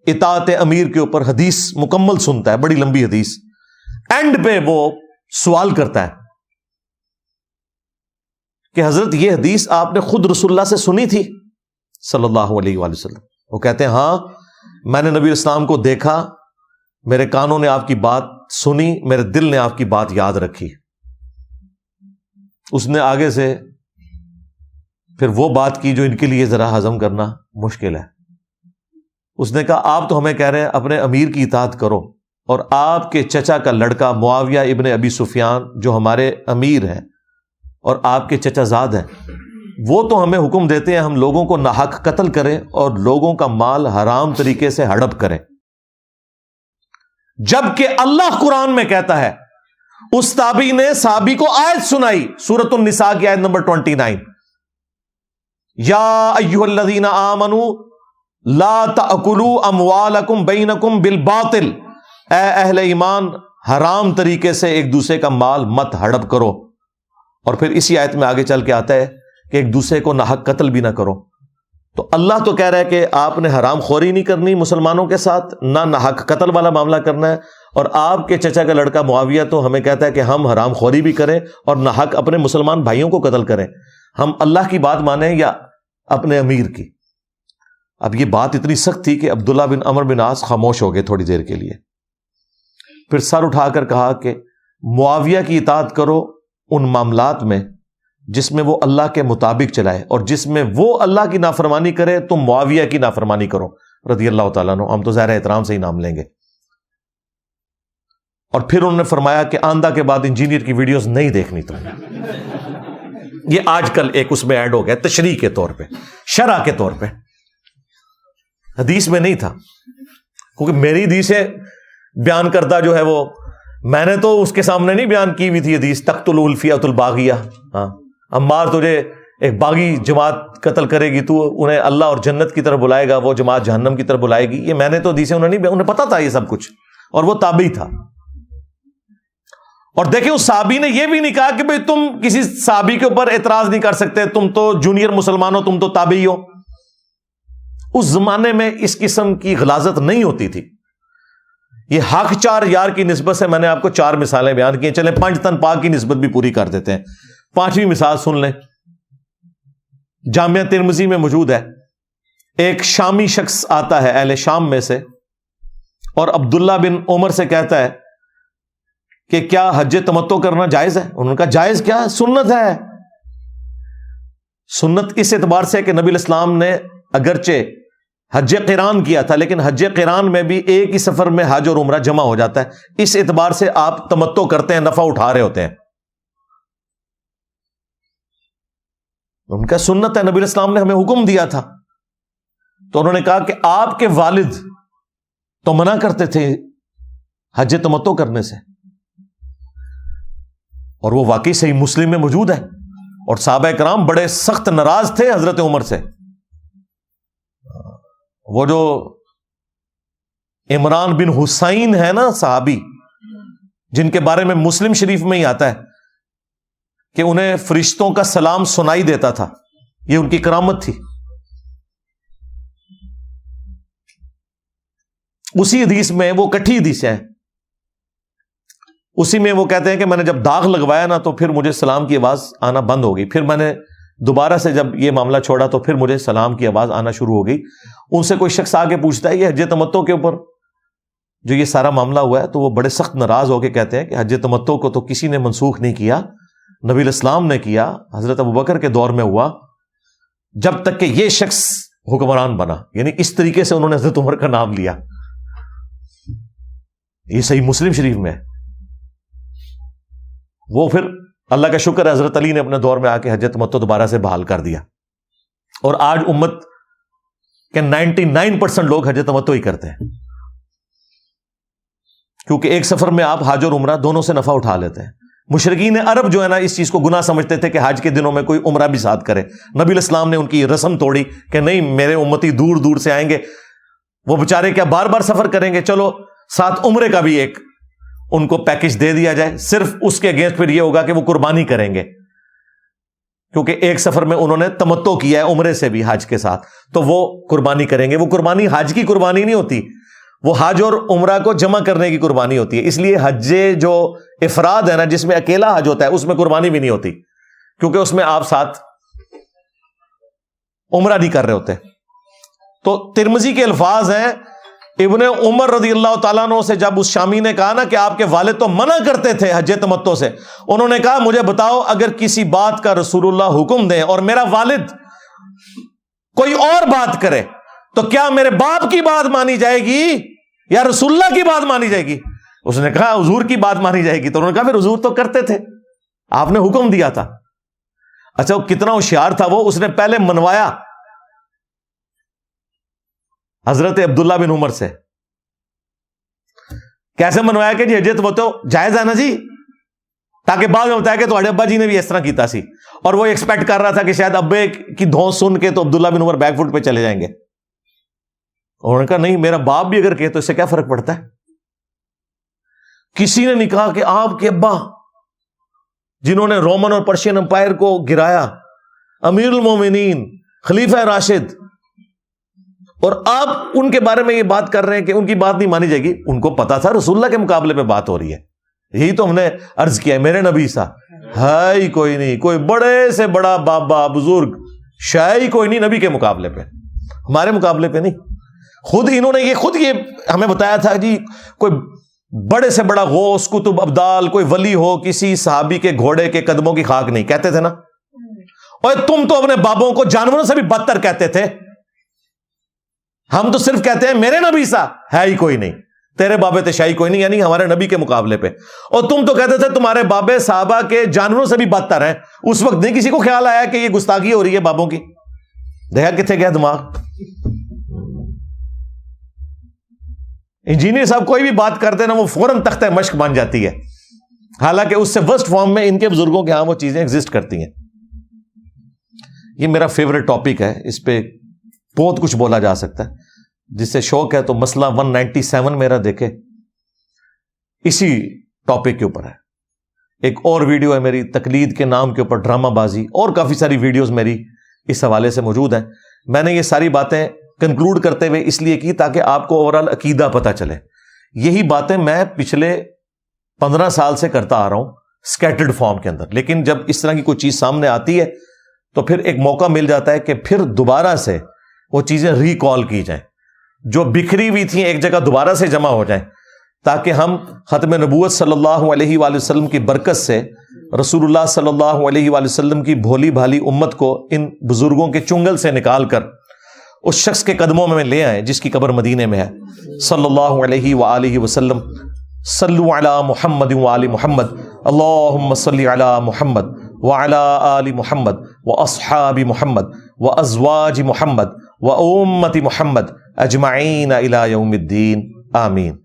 اطاعت امیر کے اوپر حدیث مکمل سنتا ہے، بڑی لمبی حدیث۔ اینڈ پہ وہ سوال کرتا ہے کہ حضرت یہ حدیث آپ نے خود رسول اللہ سے سنی تھی صلی اللہ علیہ وآلہ وسلم؟ وہ کہتے ہیں ہاں، میں نے نبی اسلام کو دیکھا، میرے کانوں نے آپ کی بات سنی، میرے دل نے آپ کی بات یاد رکھی۔ اس نے آگے سے پھر وہ بات کی جو ان کے لیے ذرا ہضم کرنا مشکل ہے۔ اس نے کہا آپ تو ہمیں کہہ رہے ہیں اپنے امیر کی اطاعت کرو، اور آپ کے چچا کا لڑکا معاویہ ابن ابی سفیان جو ہمارے امیر ہیں اور آپ کے چچا زاد ہیں، وہ تو ہمیں حکم دیتے ہیں ہم لوگوں کو ناحق قتل کریں اور لوگوں کا مال حرام طریقے سے ہڑپ کریں، جبکہ اللہ قرآن میں کہتا ہے۔ اس تابعی نے صحابی کو آیت سنائی، سورۃ النساء کی آیت نمبر 29، یا ایھا الذین آمنوا لا تأکلوا اموالکم بینکم بالباطل، اے اہل ایمان حرام طریقے سے ایک دوسرے کا مال مت ہڑپ کرو۔ اور پھر اسی آیت میں آگے چل کے آتا ہے کہ ایک دوسرے کو ناحق قتل بھی نہ کرو۔ تو اللہ تو کہہ رہا ہے کہ آپ نے حرام خوری نہیں کرنی مسلمانوں کے ساتھ، نہ ناحق قتل والا معاملہ کرنا ہے، اور آپ کے چچا کا لڑکا معاویہ تو ہمیں کہتا ہے کہ ہم حرام خوری بھی کریں اور ناحق اپنے مسلمان بھائیوں کو قتل کریں۔ ہم اللہ کی بات مانیں یا اپنے امیر کی؟ اب یہ بات اتنی سخت تھی کہ عبداللہ بن عمر بن عاص خاموش ہو گئے تھوڑی دیر کے لیے، پھر سر اٹھا کر کہا کہ معاویہ کی اطاعت کرو ان معاملات میں جس میں وہ اللہ کے مطابق چلائے، اور جس میں وہ اللہ کی نافرمانی کرے تم معاویہ کی نافرمانی کرو رضی اللہ تعالیٰ عنہ۔ ہم تو ظاہر احترام سے ہی نام لیں گے۔ اور پھر انہوں نے فرمایا کہ آندہ کے بعد انجینئر کی ویڈیوز نہیں دیکھنی تم۔ یہ آج کل ایک اس میں ایڈ ہو گیا تشریح کے طور پہ، شرح کے طور پہ، حدیث میں نہیں تھا، کیونکہ میری حدیث سے بیان کردہ جو ہے وہ میں نے تو اس کے سامنے نہیں بیان کی ہوئی تھی حدیث تقتل الفیۃ الباغیہ۔ ہاں، عمار تجھے ایک باغی جماعت قتل کرے گی، تو انہیں اللہ اور جنت کی طرف بھلائے گا، وہ جماعت جہنم کی طرف بلائے گی، یہ میں نے تو حدیثیں انہیں پتا تھا یہ سب کچھ، اور وہ تابعی تھا۔ اور دیکھیں اس صحابی نے یہ بھی نہیں کہا کہ بھئی تم کسی صحابی کے اوپر اعتراض نہیں کر سکتے، تم تو جونیئر مسلمان ہو، تم تو تابعی ہو۔ اس زمانے میں اس قسم کی غلاظت نہیں ہوتی تھی۔ یہ حق چار یار کی نسبت سے میں نے آپ کو 4 مثالیں بیان کی ہیں، چلیں 5 تن پاک کی نسبت بھی پوری کر دیتے ہیں۔ 5ویں مثال سن لیں، جامعہ ترمذی میں موجود ہے۔ ایک شامی شخص آتا ہے اہل شام میں سے، اور عبداللہ بن عمر سے کہتا ہے کہ کیا حج تمتع کرنا جائز ہے؟ انہوں نے کہا جائز کیا ہے، سنت ہے۔ سنت اس اعتبار سے کہ نبی الاسلام نے اگرچہ حج قران کیا تھا، لیکن حج قران میں بھی ایک ہی سفر میں حج اور عمرہ جمع ہو جاتا ہے، اس اعتبار سے آپ تمتع کرتے ہیں، نفع اٹھا رہے ہوتے ہیں۔ ان کا سنت ہے، نبی الاسلام نے ہمیں حکم دیا تھا۔ تو انہوں نے کہا کہ آپ کے والد تو منع کرتے تھے حج تمتع کرنے سے، اور وہ واقعی صحیح مسلم میں موجود ہے، اور صحابہ کرام بڑے سخت ناراض تھے حضرت عمر سے۔ وہ جو عمران بن حسین ہے نا صحابی، جن کے بارے میں مسلم شریف میں ہی آتا ہے کہ انہیں فرشتوں کا سلام سنائی دیتا تھا، یہ ان کی کرامت تھی. اسی حدیث میں، وہ کٹھی حدیث ہے، اسی میں وہ کہتے ہیں کہ میں نے جب داغ لگوایا نا تو پھر مجھے سلام کی آواز آنا بند ہو گئی، پھر میں نے دوبارہ سے جب یہ معاملہ چھوڑا تو پھر مجھے سلام کی آواز آنا شروع ہو گئی. ان سے کوئی شخص آ کے پوچھتا ہے یہ حج تمتع کے اوپر جو یہ سارا معاملہ ہوا ہے، تو وہ بڑے سخت ناراض ہو کے کہتے ہیں کہ حج تمتع کو تو کسی نے منسوخ نہیں کیا، نبی الاسلام نے کیا، حضرت ابوبکر کے دور میں ہوا، جب تک کہ یہ شخص حکمران بنا. یعنی اس طریقے سے انہوں نے حضرت عمر کا نام لیا. یہ صحیح مسلم شریف میں ہے. وہ پھر اللہ کا شکر ہے حضرت علی نے اپنے دور میں آ کے حج تمتع دوبارہ سے بحال کر دیا، اور آج امت کے 99% لوگ حج تمتع ہی کرتے ہیں، کیونکہ ایک سفر میں آپ حج اور عمرہ دونوں سے نفع اٹھا لیتے ہیں. مشرکین عرب جو ہے نا اس چیز کو گناہ سمجھتے تھے کہ حج کے دنوں میں کوئی عمرہ بھی ساتھ کرے. نبی الاسلام نے ان کی رسم توڑی کہ نہیں، میرے امتی دور دور سے آئیں گے، وہ بیچارے کیا بار بار سفر کریں گے، چلو ساتھ عمرے کا بھی ایک ان کو پیکج دے دیا جائے. صرف اس کے اگینسٹ پھر یہ ہوگا کہ وہ قربانی کریں گے، کیونکہ ایک سفر میں انہوں نے تمتع کیا ہے عمرے سے بھی حج کے ساتھ، تو وہ قربانی کریں گے. وہ قربانی حج کی قربانی نہیں ہوتی، وہ حج اور عمرہ کو جمع کرنے کی قربانی ہوتی ہے. اس لیے حج جو افراد ہے نا، جس میں اکیلا حج ہوتا ہے، اس میں قربانی بھی نہیں ہوتی، کیونکہ اس میں آپ ساتھ عمرہ نہیں کر رہے ہوتے. تو ترمذی کے الفاظ ہیں، ابن عمر رضی اللہ تعالیٰ عنہ سے جب اس شامی نے کہا نا کہ آپ کے والد تو منع کرتے تھے حج تمتع سے، انہوں نے کہا مجھے بتاؤ اگر کسی بات کا رسول اللہ حکم دیں اور میرا والد کوئی اور بات کرے تو کیا میرے باپ کی بات مانی جائے گی یا رسول اللہ کی بات مانی جائے گی؟ اس نے کہا حضور کی بات مانی جائے گی. تو انہوں نے کہا پھر حضور تو کرتے تھے، آپ نے حکم دیا تھا. اچھا وہ کتنا ہوشیار تھا، وہ اس نے پہلے منوایا حضرت عبداللہ بن عمر سے. کیسے منوایا کہ جی حج تمتع جائز ہے نا جی، تاکہ بعد میں بتایا کہ تمہارے ابا جی نے بھی اس طرح کیتا سی، اور وہ ایکسپیکٹ کر رہا تھا کہ شاید ابے کی دھونس سن کے تو عبداللہ بن عمر بیک فٹ پہ چلے جائیں گے. انہوں نے کہا نہیں، میرا باپ بھی اگر کہے تو اس سے کیا فرق پڑتا ہے. کسی نے نہیں کہا کہ آپ کے ابا جنہوں نے رومن اور پرشین امپائر کو گرایا، امیر المومنین، خلیفہ راشد، اور آپ ان کے بارے میں یہ بات کر رہے ہیں کہ ان کی بات نہیں مانی جائے گی. ان کو پتا تھا رسول اللہ کے مقابلے پہ بات ہو رہی ہے. یہی تو ہم نے عرض کیا ہے، میرے نبی سا ہے ہی کوئی نہیں، کوئی بڑے سے بڑا بابا بزرگ شاید ہی کوئی نہیں نبی کے مقابلے پہ، ہمارے مقابلے پہ نہیں. خود انہوں نے یہ ہمیں بتایا تھا جی، کوئی بڑے سے بڑا غوث قطب ابدال کوئی ولی ہو کسی صحابی کے گھوڑے کے قدموں کی خاک نہیں، کہتے تھے نا. اور تم تو اپنے بابوں کو جانوروں سے بھی بدتر کہتے تھے. ہم تو صرف کہتے ہیں میرے نبی سا ہے ہی کوئی نہیں، تیرے بابے تشائی کوئی نہیں، یعنی ہمارے نبی کے مقابلے پہ. اور تم تو کہتے تھے تمہارے بابے صحابہ کے جانوروں سے بھی بدتر ہیں. اس وقت نہیں کسی کو خیال آیا کہ یہ گستاخی ہو رہی ہے بابوں کی. دیکھا کتنے گیا دماغ. انجینئر صاحب کوئی بھی بات کرتے نا وہ فوراً تختہ مشق بن جاتی ہے، حالانکہ اس سے ورسٹ فارم میں ان کے بزرگوں کے ہاں وہ چیزیں ایگزسٹ کرتی ہیں. یہ میرا فیوریٹ ٹاپک ہے، اس پہ بہت کچھ بولا جا سکتا ہے. جس سے شوق ہے تو مسئلہ 197 میرا دیکھے، اسی ٹاپک کے اوپر ہے. ایک اور ویڈیو ہے میری تقلید کے نام کے اوپر، ڈرامہ بازی، اور کافی ساری ویڈیوز میری اس حوالے سے موجود ہیں. میں نے یہ ساری باتیں کنکلوڈ کرتے ہوئے اس لیے کی تاکہ آپ کو اوورال عقیدہ پتہ چلے. یہی باتیں میں پچھلے 15 سال سے کرتا آ رہا ہوں سکیٹرڈ فارم کے اندر، لیکن جب اس طرح کی کوئی چیز سامنے آتی ہے تو پھر ایک موقع مل جاتا ہے کہ پھر دوبارہ سے وہ چیزیں ریکال کی جائیں، جو بکھری ہوئی تھیں ایک جگہ دوبارہ سے جمع ہو جائیں، تاکہ ہم ختم نبوت صلی اللہ علیہ وآلہ وسلم کی برکت سے رسول اللہ صلی اللہ علیہ وآلہ وسلم کی بھولی بھالی امت کو ان بزرگوں کے چنگل سے نکال کر اس شخص کے قدموں میں لے آئیں جس کی قبر مدینے میں ہے، صلی اللہ علیہ وآلہ وسلم. صلو علی محمد وآل محمد، اللہم صلی علی محمد وعلی آل محمد واصحاب محمد وازواج محمد وامت محمد اجمعین الی یوم الدین، آمین.